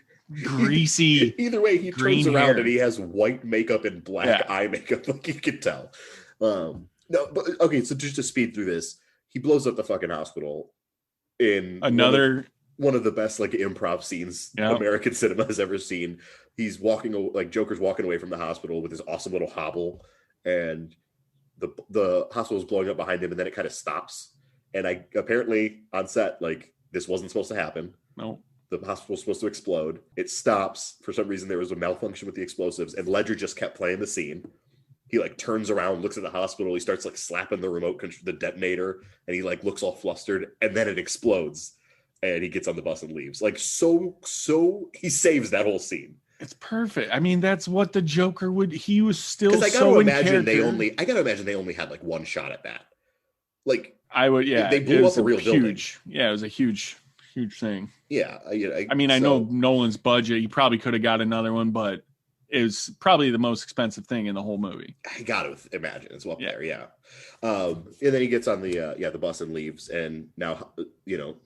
greasy. Either way, he turns around and he has white makeup and black eye makeup. Like you can tell. No, but okay. So just to speed through this, he blows up the fucking hospital in another one of the best like improv scenes American cinema has ever seen. He's Joker's walking away from the hospital with his awesome little hobble, and the hospital is blowing up behind him, and then it kind of stops. And apparently on set, like, this wasn't supposed to happen. No. The hospital was supposed to explode. It stops. For some reason, there was a malfunction with the explosives, and Ledger just kept playing the scene. He like turns around, looks at the hospital. He starts like slapping the remote control, the detonator, and he like looks all flustered, and then it explodes, and he gets on the bus and leaves. Like so he saves that whole scene. It's perfect. I mean, that's what the Joker would. He was still I so gotta in imagine character. I gotta imagine they only had like one shot at that. Like I would, yeah. They blew up a real building. Yeah, it was a huge thing. Yeah, I know Nolan's budget. He probably could have got another one, but it was probably the most expensive thing in the whole movie. I gotta imagine it's up there, yeah. And then he gets on the bus and leaves, and now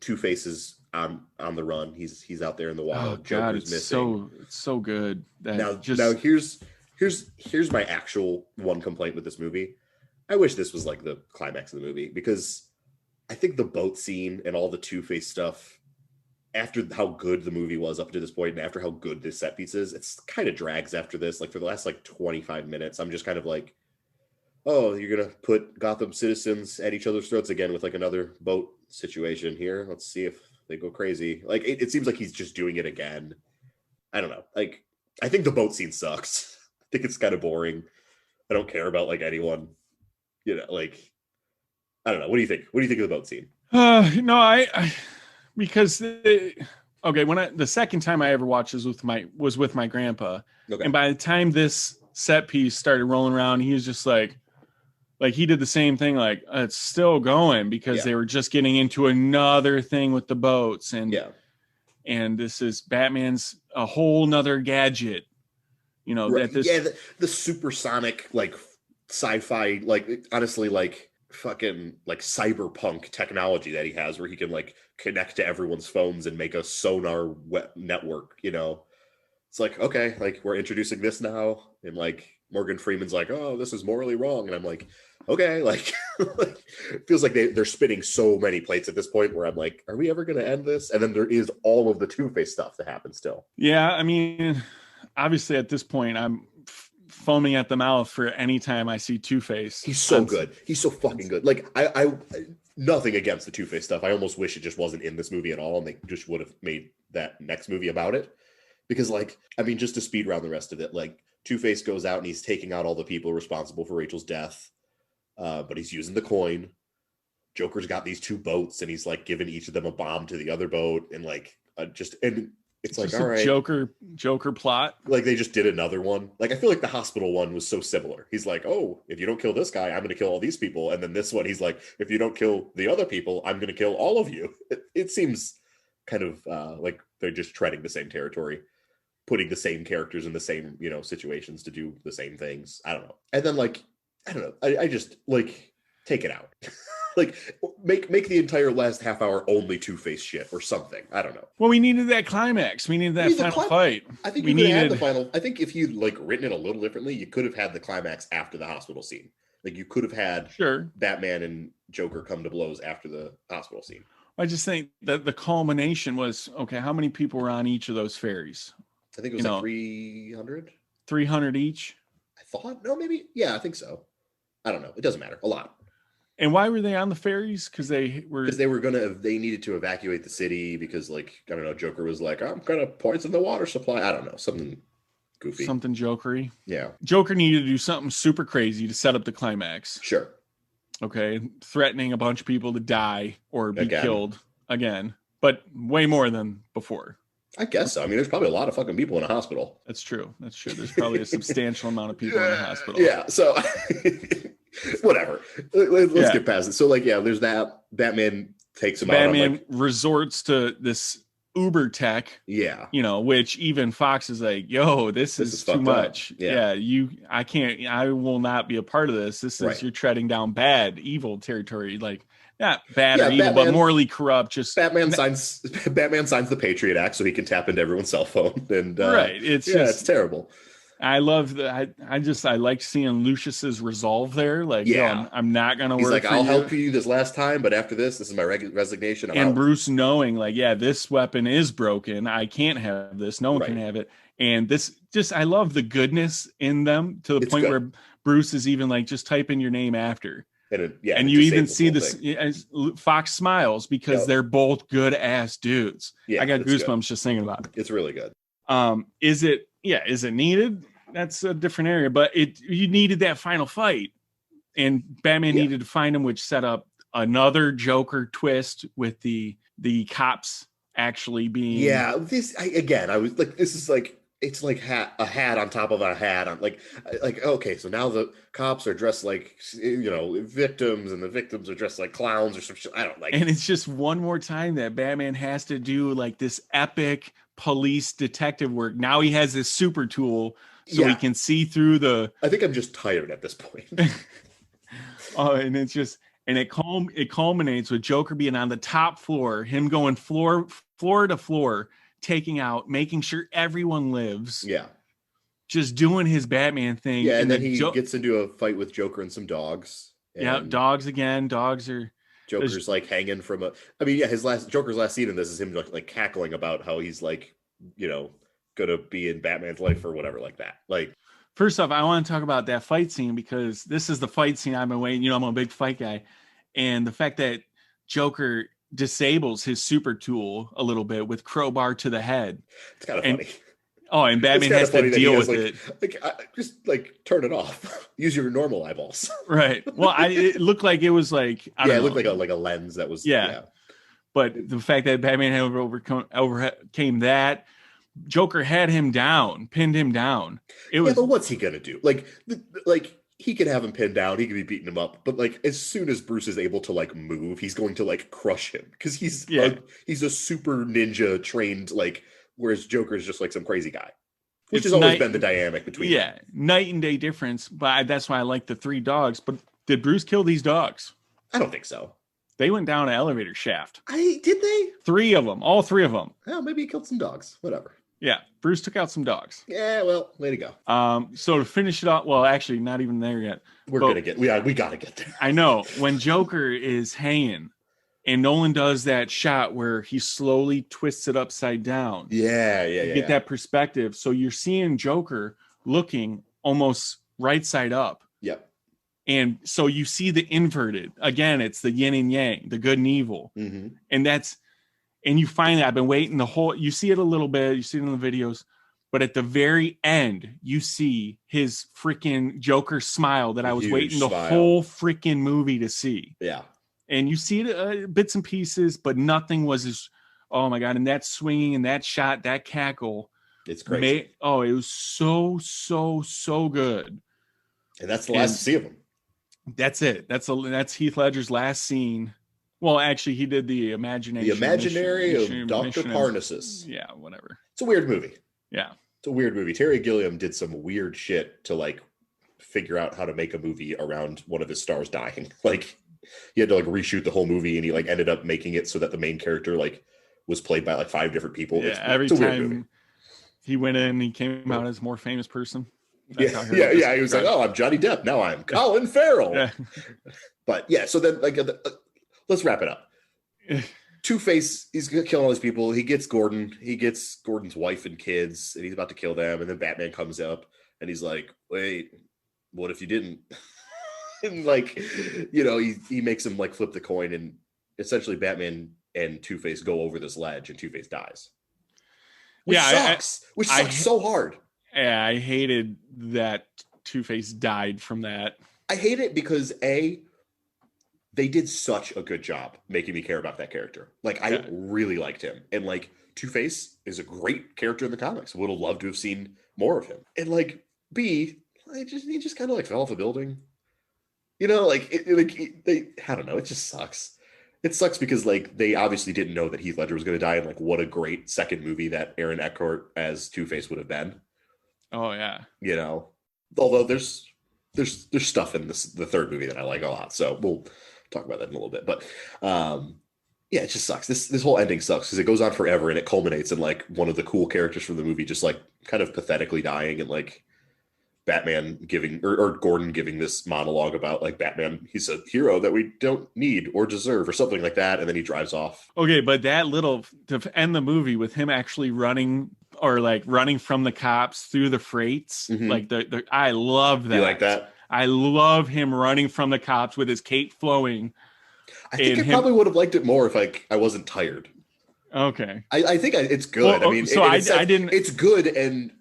Two-Face is on the run. He's out there in the wild. Oh God, it's missing. so good. Now here's my actual one complaint with this movie. I wish this was like the climax of the movie, because I think the boat scene and all the Two-Face stuff, after how good the movie was up to this point, and after how good this set piece is, it's kind of drags after this. Like for the last like 25 minutes, I'm just kind of like, oh, you're gonna put Gotham citizens at each other's throats again with like another boat situation here. Let's see if they go crazy. Like it seems like he's just doing it again. I don't know. Like I think the boat scene sucks. I think it's kind of boring. I don't care about like anyone. Like I don't know. What do you think? What do you think of the boat scene? No, I because the second time I ever watched this was with my grandpa, and by the time this set piece started rolling around, he was just like he did the same thing, like it's still going, because they were just getting into another thing with the boats, and this is Batman's a whole nother gadget, right. The supersonic like sci-fi, like honestly like fucking like cyberpunk technology that he has, where he can like connect to everyone's phones and make a sonar network. It's like, okay, like we're introducing this now, and like Morgan Freeman's like, oh, this is morally wrong, and I'm like, okay, like, it feels like they're spinning so many plates at this point where I'm like, are we ever going to end this? And then there is all of the Two-Face stuff that happens still. Yeah, I mean, obviously at this point I'm foaming at the mouth for any time I see Two-Face. He's so good. He's so fucking good. Like I nothing against the Two-Face stuff. I almost wish it just wasn't in this movie at all, and they just would have made that next movie about it. Because like, I mean, just to speed around the rest of it, like Two-Face goes out and he's taking out all the people responsible for Rachel's death. But he's using the coin. Joker's got these two boats, and he's like giving each of them a bomb to the other boat, and like and it's like, all right, Joker plot. Like they just did another one. Like I feel like the hospital one was so similar. He's like, oh, if you don't kill this guy, I'm going to kill all these people. And then this one, he's like, if you don't kill the other people, I'm going to kill all of you. It seems kind of like they're just treading the same territory, putting the same characters in the same situations to do the same things. I don't know. And then like, I don't know. I just like take it out. Like make the entire last half hour only Two-Face shit or something. I don't know. Well, we needed that climax. We needed that final fight. I think we could have had the final. I think if you'd like written it a little differently, you could have had the climax after the hospital scene. Like you could have had Batman and Joker come to blows after the hospital scene. I just think that the culmination was, okay, how many people were on each of those ferries? I think it was like 300. 300 each. I thought, no, maybe. Yeah, I think so. I don't know. It doesn't matter. A lot. And why were they on the ferries? Because they needed to evacuate the city because, like, I don't know, Joker was like, I'm gonna poison the water supply. I don't know, something goofy, something jokery. Yeah, Joker needed to do something super crazy to set up the climax. Sure. Okay, threatening a bunch of people to die or be killed again, but way more than before. I guess so. I mean, there's probably a lot of fucking people in a hospital. That's true. There's probably a substantial amount of people in the hospital. Yeah. So whatever. Let's get past it. So like, yeah, there's that. Batman takes him out. Batman resorts to this Uber tech. Yeah. Which even Fox is like, yo, this is too much. Yeah. I will not be a part of this. This is, you're treading down evil territory. Like, not bad or evil, but morally corrupt. Just Batman signs the Patriot Act so he can tap into everyone's cell phone. And it's terrible. I love I like seeing Lucius's resolve there. Like, I'm not gonna He's work. Like, I'll help you this last time, but after this is my resignation. And Bruce knowing, like, this weapon is broken. I can't have this. No one can have it. And this I love the goodness in them to the point where Bruce is even like, just type in your name after. And you even see this as Fox smiles because they're both good ass dudes. Yeah, I got goosebumps just thinking about it. It's really good. Is it needed? That's a different area, but you needed that final fight, and Batman needed to find him, which set up another Joker twist with the cops actually being. I was like, this is like, it's like a hat on top of a hat. I'm like, okay, so now the cops are dressed like, victims, and the victims are dressed like clowns or some shit. I don't like. And it's just one more time that Batman has to do like this epic police detective work. Now he has this super tool, so he can see through the. I think I'm just tired at this point. And it's just, and it culminates with Joker being on the top floor, him going floor to floor, making sure everyone lives. Yeah. Just doing his Batman thing. Yeah, and then he gets into a fight with Joker and some dogs. Dogs again. Dogs are. Joker's like hanging from Joker's last scene in this is him like cackling about how he's like, gonna be in Batman's life or whatever like that. Like, first off, I want to talk about that fight scene because this is the fight scene I've been waiting. I'm a big fight guy, and the fact that Joker disables his super tool a little bit with crowbar to the head. It's kind of funny. And Batman has to deal with it. Just turn it off. Use your normal eyeballs. Right. Well, it looked like it was like, it looked like a lens that was. Yeah. But the fact that Batman had overcame that, Joker had him down, pinned him down. But what's he gonna do? Like he could have him pinned down. He could be beating him up. But like, as soon as Bruce is able to like move, he's going to like crush him because he's a super ninja trained like. Whereas Joker is just like some crazy guy, which has always been the dynamic between them. Night and day difference. But that's why I like the three dogs. But did Bruce kill these dogs? I don't think so. They went down an elevator shaft. Did they? All three of them. Oh, maybe he killed some dogs. Whatever. Yeah, Bruce took out some dogs. Yeah, well, way to go. So to finish it off, well, actually, not even there yet. We gotta get there. I know when Joker is hanging. And Nolan does that shot where he slowly twists it upside down. Yeah. You get that perspective. So you're seeing Joker looking almost right side up. Yep. And so you see the inverted. Again, it's the yin and yang, the good and evil. Mm-hmm. And you find that I've been waiting you see it a little bit, you see it in the videos, but at the very end, you see his freaking Joker smile that I was waiting the whole freaking movie to see. Yeah. And you see it bits and pieces, but nothing was as, oh my God. And that swinging and that shot, that cackle. It's crazy. It was so good. And that's the last scene of him. That's it. That's Heath Ledger's last scene. Well, actually, he did the Imaginary of Dr. Parnassus. Yeah, whatever. It's a weird movie. Yeah. It's a weird movie. Terry Gilliam did some weird shit to like figure out how to make a movie around one of his stars dying. Like, he had to like reshoot the whole movie, and he like ended up making it so that the main character like was played by like 5 different people. Yeah, every time he went in, he came out as a more famous person. He was like, "Oh, I'm Johnny Depp. Now I'm Colin Farrell." Yeah. But yeah, so then like let's wrap it up. Two-Face, he's gonna kill all these people. He gets Gordon. He gets Gordon's wife and kids, and he's about to kill them. And then Batman comes up, and he's like, "Wait, what if you didn't?" And like, he makes him like flip the coin, and essentially Batman and Two-Face go over this ledge, and Two-Face dies. Which sucks so hard. Yeah, I hated that Two-Face died from that. I hate it because they did such a good job making me care about that character. Like, I really liked him. And like, Two-Face is a great character in the comics. Would have loved to have seen more of him. And like, B, he just kind of like fell off a building. You know, like, I don't know. It just sucks. It sucks because like they obviously didn't know that Heath Ledger was going to die, and like what a great second movie that Aaron Eckhart as Two-Face would have been. Oh yeah. You know, although there's stuff in the third movie that I like a lot, so we'll talk about that in a little bit. But yeah, it just sucks. This whole ending sucks because it goes on forever and it culminates in like one of the cool characters from the movie just like kind of pathetically dying, and like Batman giving or Gordon giving this monologue about like Batman, he's a hero that we don't need or deserve or something like that, and then he drives off. Okay, but that little to end the movie with him actually running from the cops through the freights, like the I love that. You like that? I love him running from the cops with his cape flowing. I think I probably would have liked it more if I wasn't tired. Okay, I think it's good. Well, I mean, so I didn't. It's good, and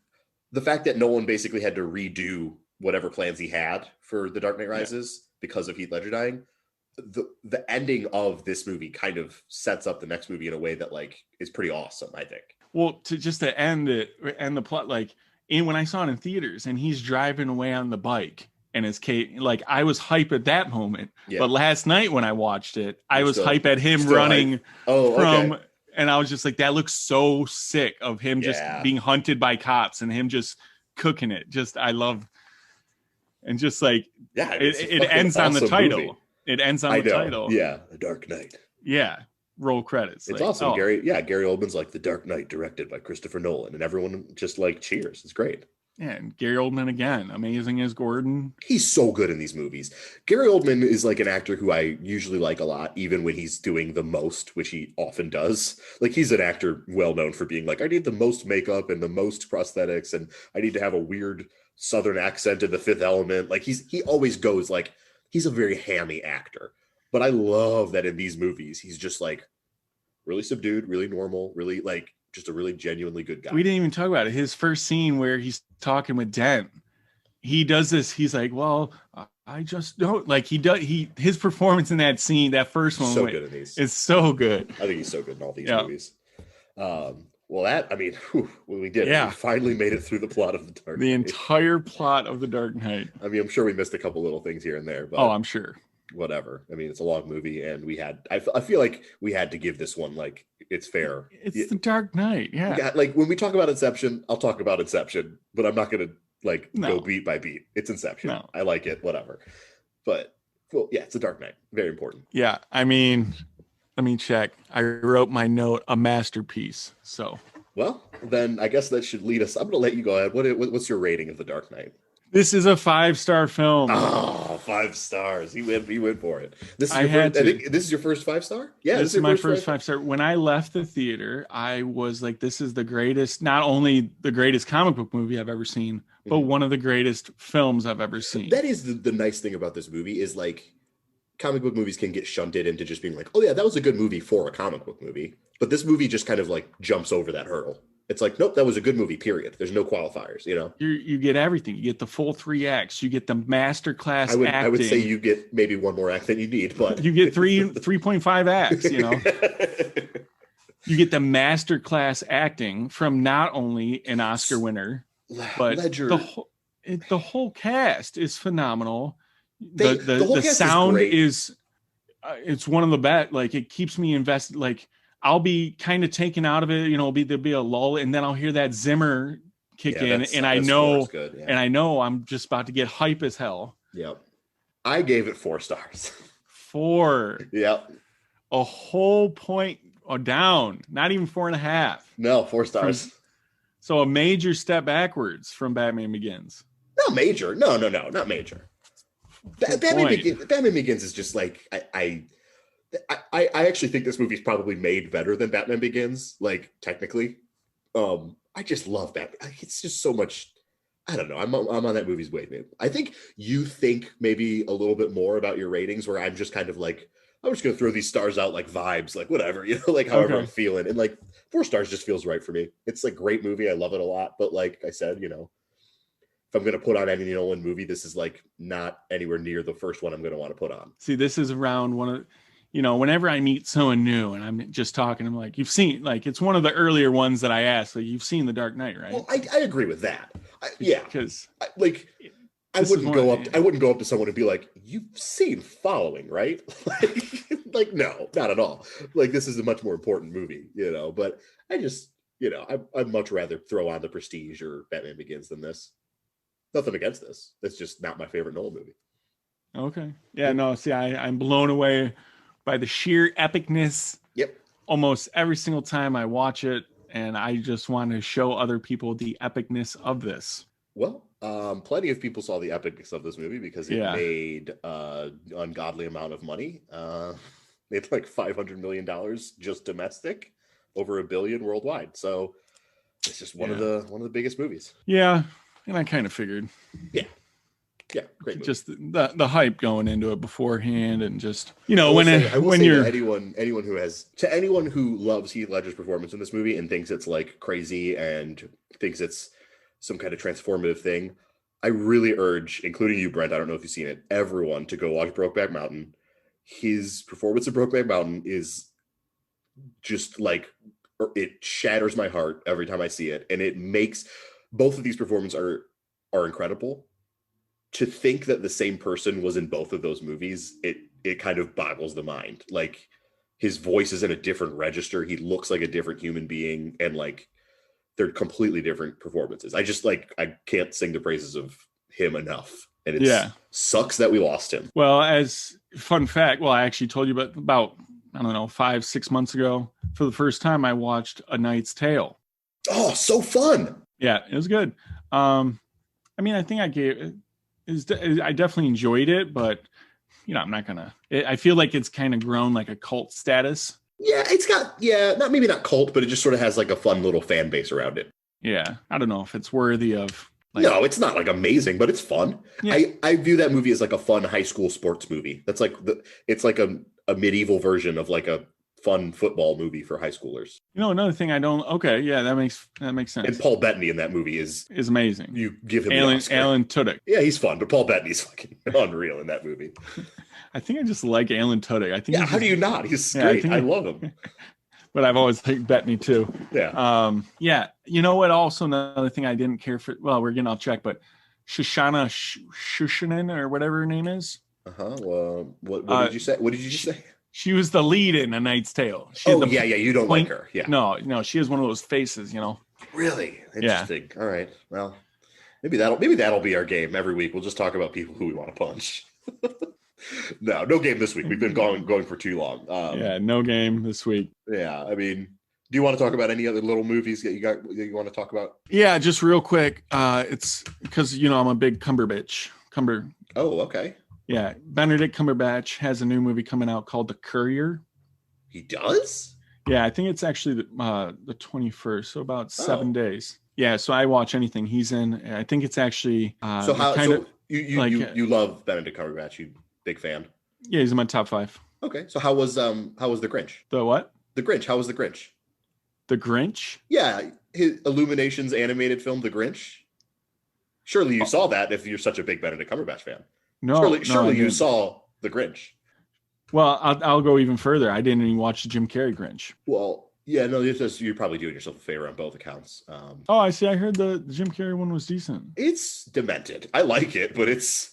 the fact that Nolan basically had to redo whatever plans he had for The Dark Knight Rises because of Heath Ledger dying, the ending of this movie kind of sets up the next movie in a way that like is pretty awesome, I think. Well, to end the plot, like when I saw it in theaters and he's driving away on the bike and his cape, like I was hype at that moment. Yeah. But last night when I watched it, I was hype at him running from. Okay. And I was just like, that looks so sick of him just being hunted by cops and him just cooking it. Just, I love, and just like, it ends on the title. Movie. It ends on the title. Yeah. The Dark Knight. Yeah. Roll credits. It's like, awesome. Oh. Gary Oldman's like The Dark Knight directed by Christopher Nolan, and everyone just like cheers. It's great. Yeah, and Gary Oldman again, amazing as Gordon. He's so good in these movies. Gary Oldman is like an actor who I usually like a lot, even when he's doing the most, which he often does. Like he's an actor well known for being like, I need the most makeup and the most prosthetics, and I need to have a weird Southern accent in The Fifth Element. Like he always goes like, he's a very hammy actor. But I love that in these movies, he's just like really subdued, really normal, really like just a really genuinely good guy. We didn't even talk about it. His first scene where he's talking with Dent, he does this. He's like, well, I just don't like his performance in that scene, that first one. So good in these. It's so good. I think he's so good in all these movies. We did. Yeah. We finally made it through the plot of The Dark Knight. The entire plot of The Dark Knight. I mean, I'm sure we missed a couple little things here and there, but I'm sure. Whatever. I mean, it's a long movie, and I feel like we had to give this one like it's fair. It's The Dark Knight. Yeah. Like when we talk about Inception, I'll talk about Inception, but I'm not gonna go beat by beat. It's Inception. No. I like it, whatever. But it's The Dark Knight. Very important. Yeah. I mean, let me check. I wrote my note, a masterpiece. So well, then I guess that should lead us. I'm gonna let you go ahead. What's your rating of The Dark Knight? This is a 5-star film. Oh, 5 stars. He went for it. I think this is your first 5-star? Yeah, this is my first 5-star. When I left the theater, I was like, this is the greatest, not only the greatest comic book movie I've ever seen, but one of the greatest films I've ever seen. That is the nice thing about this movie is like comic book movies can get shunted into just being like, oh yeah, that was a good movie for a comic book movie. But this movie just kind of like jumps over that hurdle. It's like, nope, that was a good movie, period. There's no qualifiers, you know? You get everything. You get the full 3 acts. You get the masterclass acting. I would say you get maybe one more act than you need, but... You get 3.5 acts, you know? You get the masterclass acting from not only an Oscar winner, but Ledger. The whole cast is phenomenal. The sound is it's one of the best. Like, it keeps me invested. Like, I'll be kind of taken out of it, you know, there'll be a lull, and then I'll hear that Zimmer kick in, and I know, and I know I'm just about to get hype as hell. Yep. I gave it 4 stars. 4. Yep. A whole point down, not even 4.5. No, 4 stars. So a major step backwards from Batman Begins. Not major. No, not major. Batman Begins is just like, I actually think this movie's probably made better than Batman Begins, like technically. I just love Batman. It's just so much. I don't know. I'm on that movie's wave, man. I think you think maybe a little bit more about your ratings, where I'm just kind of like, I'm just gonna throw these stars out like vibes, like whatever, you know, like however I'm feeling. And like 4 stars just feels right for me. It's like great movie. I love it a lot. But like I said, you know, I'm going to put on any Nolan movie, this is like not anywhere near the first one I'm going to want to put on. See, this is around one of, whenever I meet someone new and I'm just talking, I'm like, you've seen, like, it's one of the earlier ones that I asked, like, you've seen The Dark Knight, right? Well, I agree with that. Yeah. Because I wouldn't go up to someone and be like, you've seen Following, right? like, no, not at all. Like, this is a much more important movie, but I just, I'd much rather throw on The Prestige or Batman Begins than this. Nothing against this. It's just not my favorite Nolan movie. Okay. Yeah, no, see, I'm blown away by the sheer epicness. Yep. Almost every single time I watch it, and I just want to show other people the epicness of this. Well, plenty of people saw the epicness of this movie because it made ungodly amount of money. It's like $500 million just domestic, over $1 billion worldwide. So it's just one of the biggest movies. Yeah, and I kind of figured. Yeah, great movie. Just the hype going into it beforehand, and just anyone who loves Heath Ledger's performance in this movie and thinks it's like crazy and thinks it's some kind of transformative thing, I really urge, including you, Brent, I don't know if you've seen it, everyone to go watch Brokeback Mountain. His performance of Brokeback Mountain is just like, it shatters my heart every time I see it, and it makes both of these performances are incredible. To think that the same person was in both of those movies, it kind of boggles the mind. Like, his voice is in a different register. He looks like a different human being, and like, they're completely different performances. I just I can't sing the praises of him enough. And it sucks that we lost him. Well, as fun fact, I actually told you about, I don't know, 5-6 months ago, for the first time, I watched A Knight's Tale. Oh, so fun. Yeah, it was good. I mean, I think I definitely enjoyed it, but I'm not gonna. I feel like it's kind of grown like a cult status. Yeah, it's got maybe not cult, but it just sort of has like a fun little fan base around it. Yeah, I don't know if it's worthy of. No, it's not like amazing, but it's fun. Yeah. I view that movie as like a fun high school sports movie. That's like it's like a medieval version of like a fun football movie for high schoolers. Another thing I don't. Okay, yeah, that makes sense. And Paul Bettany in that movie is amazing. You give him Alan Tudyk. Yeah, he's fun, but Paul Bettany's fucking unreal in that movie. I think I just like Alan Tudyk. I think. Yeah, how do you not? He's great. I love him. But I've always liked Bettany too. Yeah. Yeah. You know what? Also, another thing I didn't care for. Well, we're getting off track, but Shoshana Shushanen or whatever her name is. Well, what did you say? What did you just say? She was the lead in A Knight's Tale. You don't like her. Yeah. No, she has one of those faces, Really? Interesting. Yeah. All right. Well, maybe that'll be our game every week. We'll just talk about people who we want to punch. No game this week. We've been going for too long. No game this week. Yeah, I mean, do you want to talk about any other little movies that you want to talk about? Yeah, just real quick. It's because I'm a big Cumberbatch. Oh, okay. Yeah, Benedict Cumberbatch has a new movie coming out called The Courier. He does? Yeah, I think it's actually the 21st, so about 7 days. Yeah, so I watch anything he's in. I think it's actually you love Benedict Cumberbatch? You big fan? Yeah, he's in my top 5. Okay, so how was The Grinch? The what? The Grinch. How was The Grinch? The Grinch? Yeah, his Illumination's animated film, The Grinch. Surely you saw that if you're such a big Benedict Cumberbatch fan. No, surely you saw The Grinch. Well, I'll go even further. I didn't even watch the Jim Carrey Grinch. Well, yeah, no, you're probably doing yourself a favor on both accounts. I see. I heard the Jim Carrey one was decent. It's demented. I like it, but it's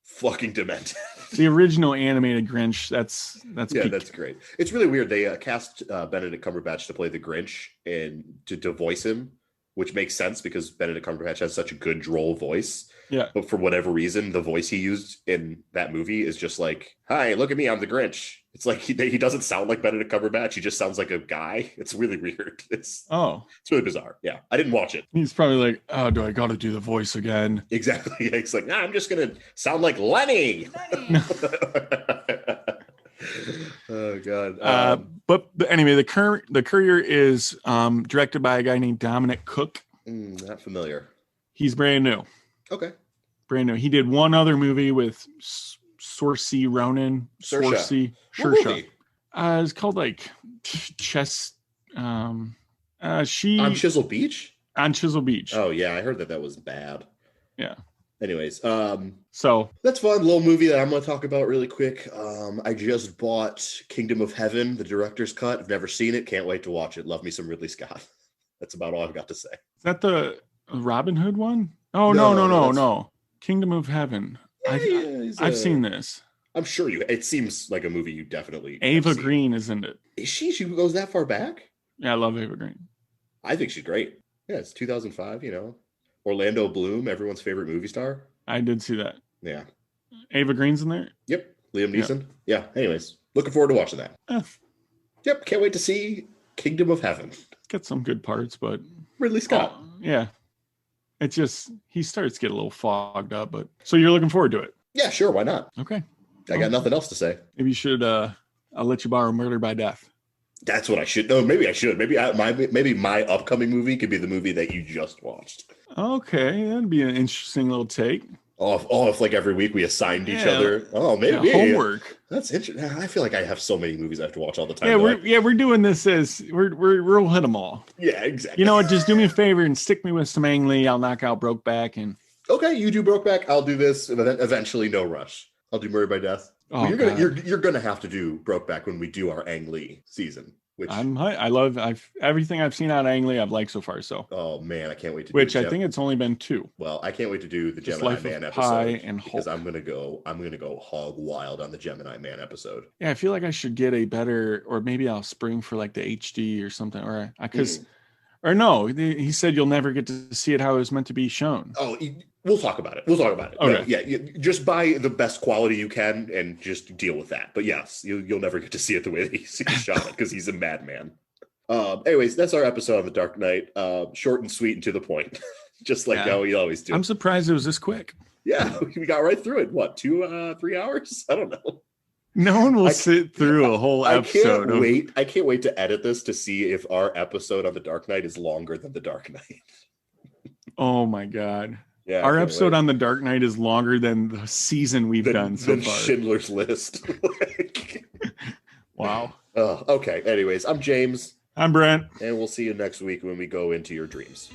fucking demented. The original animated Grinch. That's great. It's really weird. They cast Benedict Cumberbatch to play the Grinch and to voice him, which makes sense because Benedict Cumberbatch has such a good droll voice. Yeah. But for whatever reason, the voice he used in that movie is just like, "Hi, look at me, I'm the Grinch." It's like he doesn't sound like Benedict Cumberbatch. He just sounds like a guy. It's really weird. It's really bizarre. Yeah, I didn't watch it. He's probably like, "Oh, do I got to do the voice again?" Exactly. It's like, I'm just gonna sound like Lenny. Oh God. But anyway, the Courier is directed by a guy named Dominic Cook. Not familiar. He's brand new. Okay. Brand new. He did one other movie with Saoirse Ronan. Saoirse. It's called like Chess. She on Chisel Beach. On Chisel Beach. Oh yeah, I heard that was bad. Yeah. Anyways, so that's fun. Little movie that I'm going to talk about really quick. I just bought Kingdom of Heaven, the director's cut. I've never seen it. Can't wait to watch it. Love me some Ridley Scott. That's about all I've got to say. Is that the Robin Hood one? Oh, No, no. Kingdom of Heaven. I've seen this. I'm sure it seems like a movie you definitely Ava Green is in it. Is she? She goes that far back? Yeah, I love Ava Green. I think she's great. Yeah, it's 2005, Orlando Bloom, everyone's favorite movie star. I did see that. Yeah. Ava Green's in there? Yep. Liam Neeson. Yeah. Anyways, looking forward to watching that. Yep. Can't wait to see Kingdom of Heaven. Got some good parts, but Ridley Scott. Yeah. It's just, he starts to get a little fogged up, but so you're looking forward to it? Yeah, sure. Why not? Okay. I got nothing else to say. Maybe you should, I'll let you borrow Murder by Death. That's what I should. No, maybe I should. Maybe my upcoming movie could be the movie that you just watched. Okay. That'd be an interesting little take. If like every week we assigned each other. Oh, maybe homework. That's interesting. I feel like I have so many movies I have to watch all the time. Yeah, we're doing this as we'll hit them all. Yeah, exactly. You know what? Just do me a favor and stick me with some Ang Lee. I'll knock out Brokeback and. Okay, you do Brokeback. I'll do this. And then eventually, no rush. I'll do Murder by Death. Oh, you're gonna have to do Brokeback when we do our Ang Lee season. Which I love. Everything I've seen out of Ang Lee I've liked so far. So. Oh man, I can't wait to. Which I think it's only been 2. Well, I can't wait to do the Gemini Life Man of Pi episode and because Hulk. I'm gonna go hog wild on the Gemini Man episode. Yeah, I feel like I should get a better, or maybe I'll spring for like the HD or something, or because, or no, he said you'll never get to see it how it was meant to be shown. Oh, we'll talk about it. Okay. No, yeah, just buy the best quality you can and just deal with that. But yes, you'll never get to see it the way that he shot it because he's a madman. Anyways, that's our episode of The Dark Knight. Short and sweet and to the point, just like how we always do. I'm surprised it was this quick. Yeah, we got right through it. What, 3 hours? I don't know. No one will sit through a whole episode. I can't wait to edit this to see if our episode on The Dark Knight is longer than The Dark Knight. Oh my God. Yeah, our episode on The Dark Knight is longer than the season we've done so far. Schindler's List. Wow. Okay. Anyways, I'm James. I'm Brent. And we'll see you next week when we go into your dreams.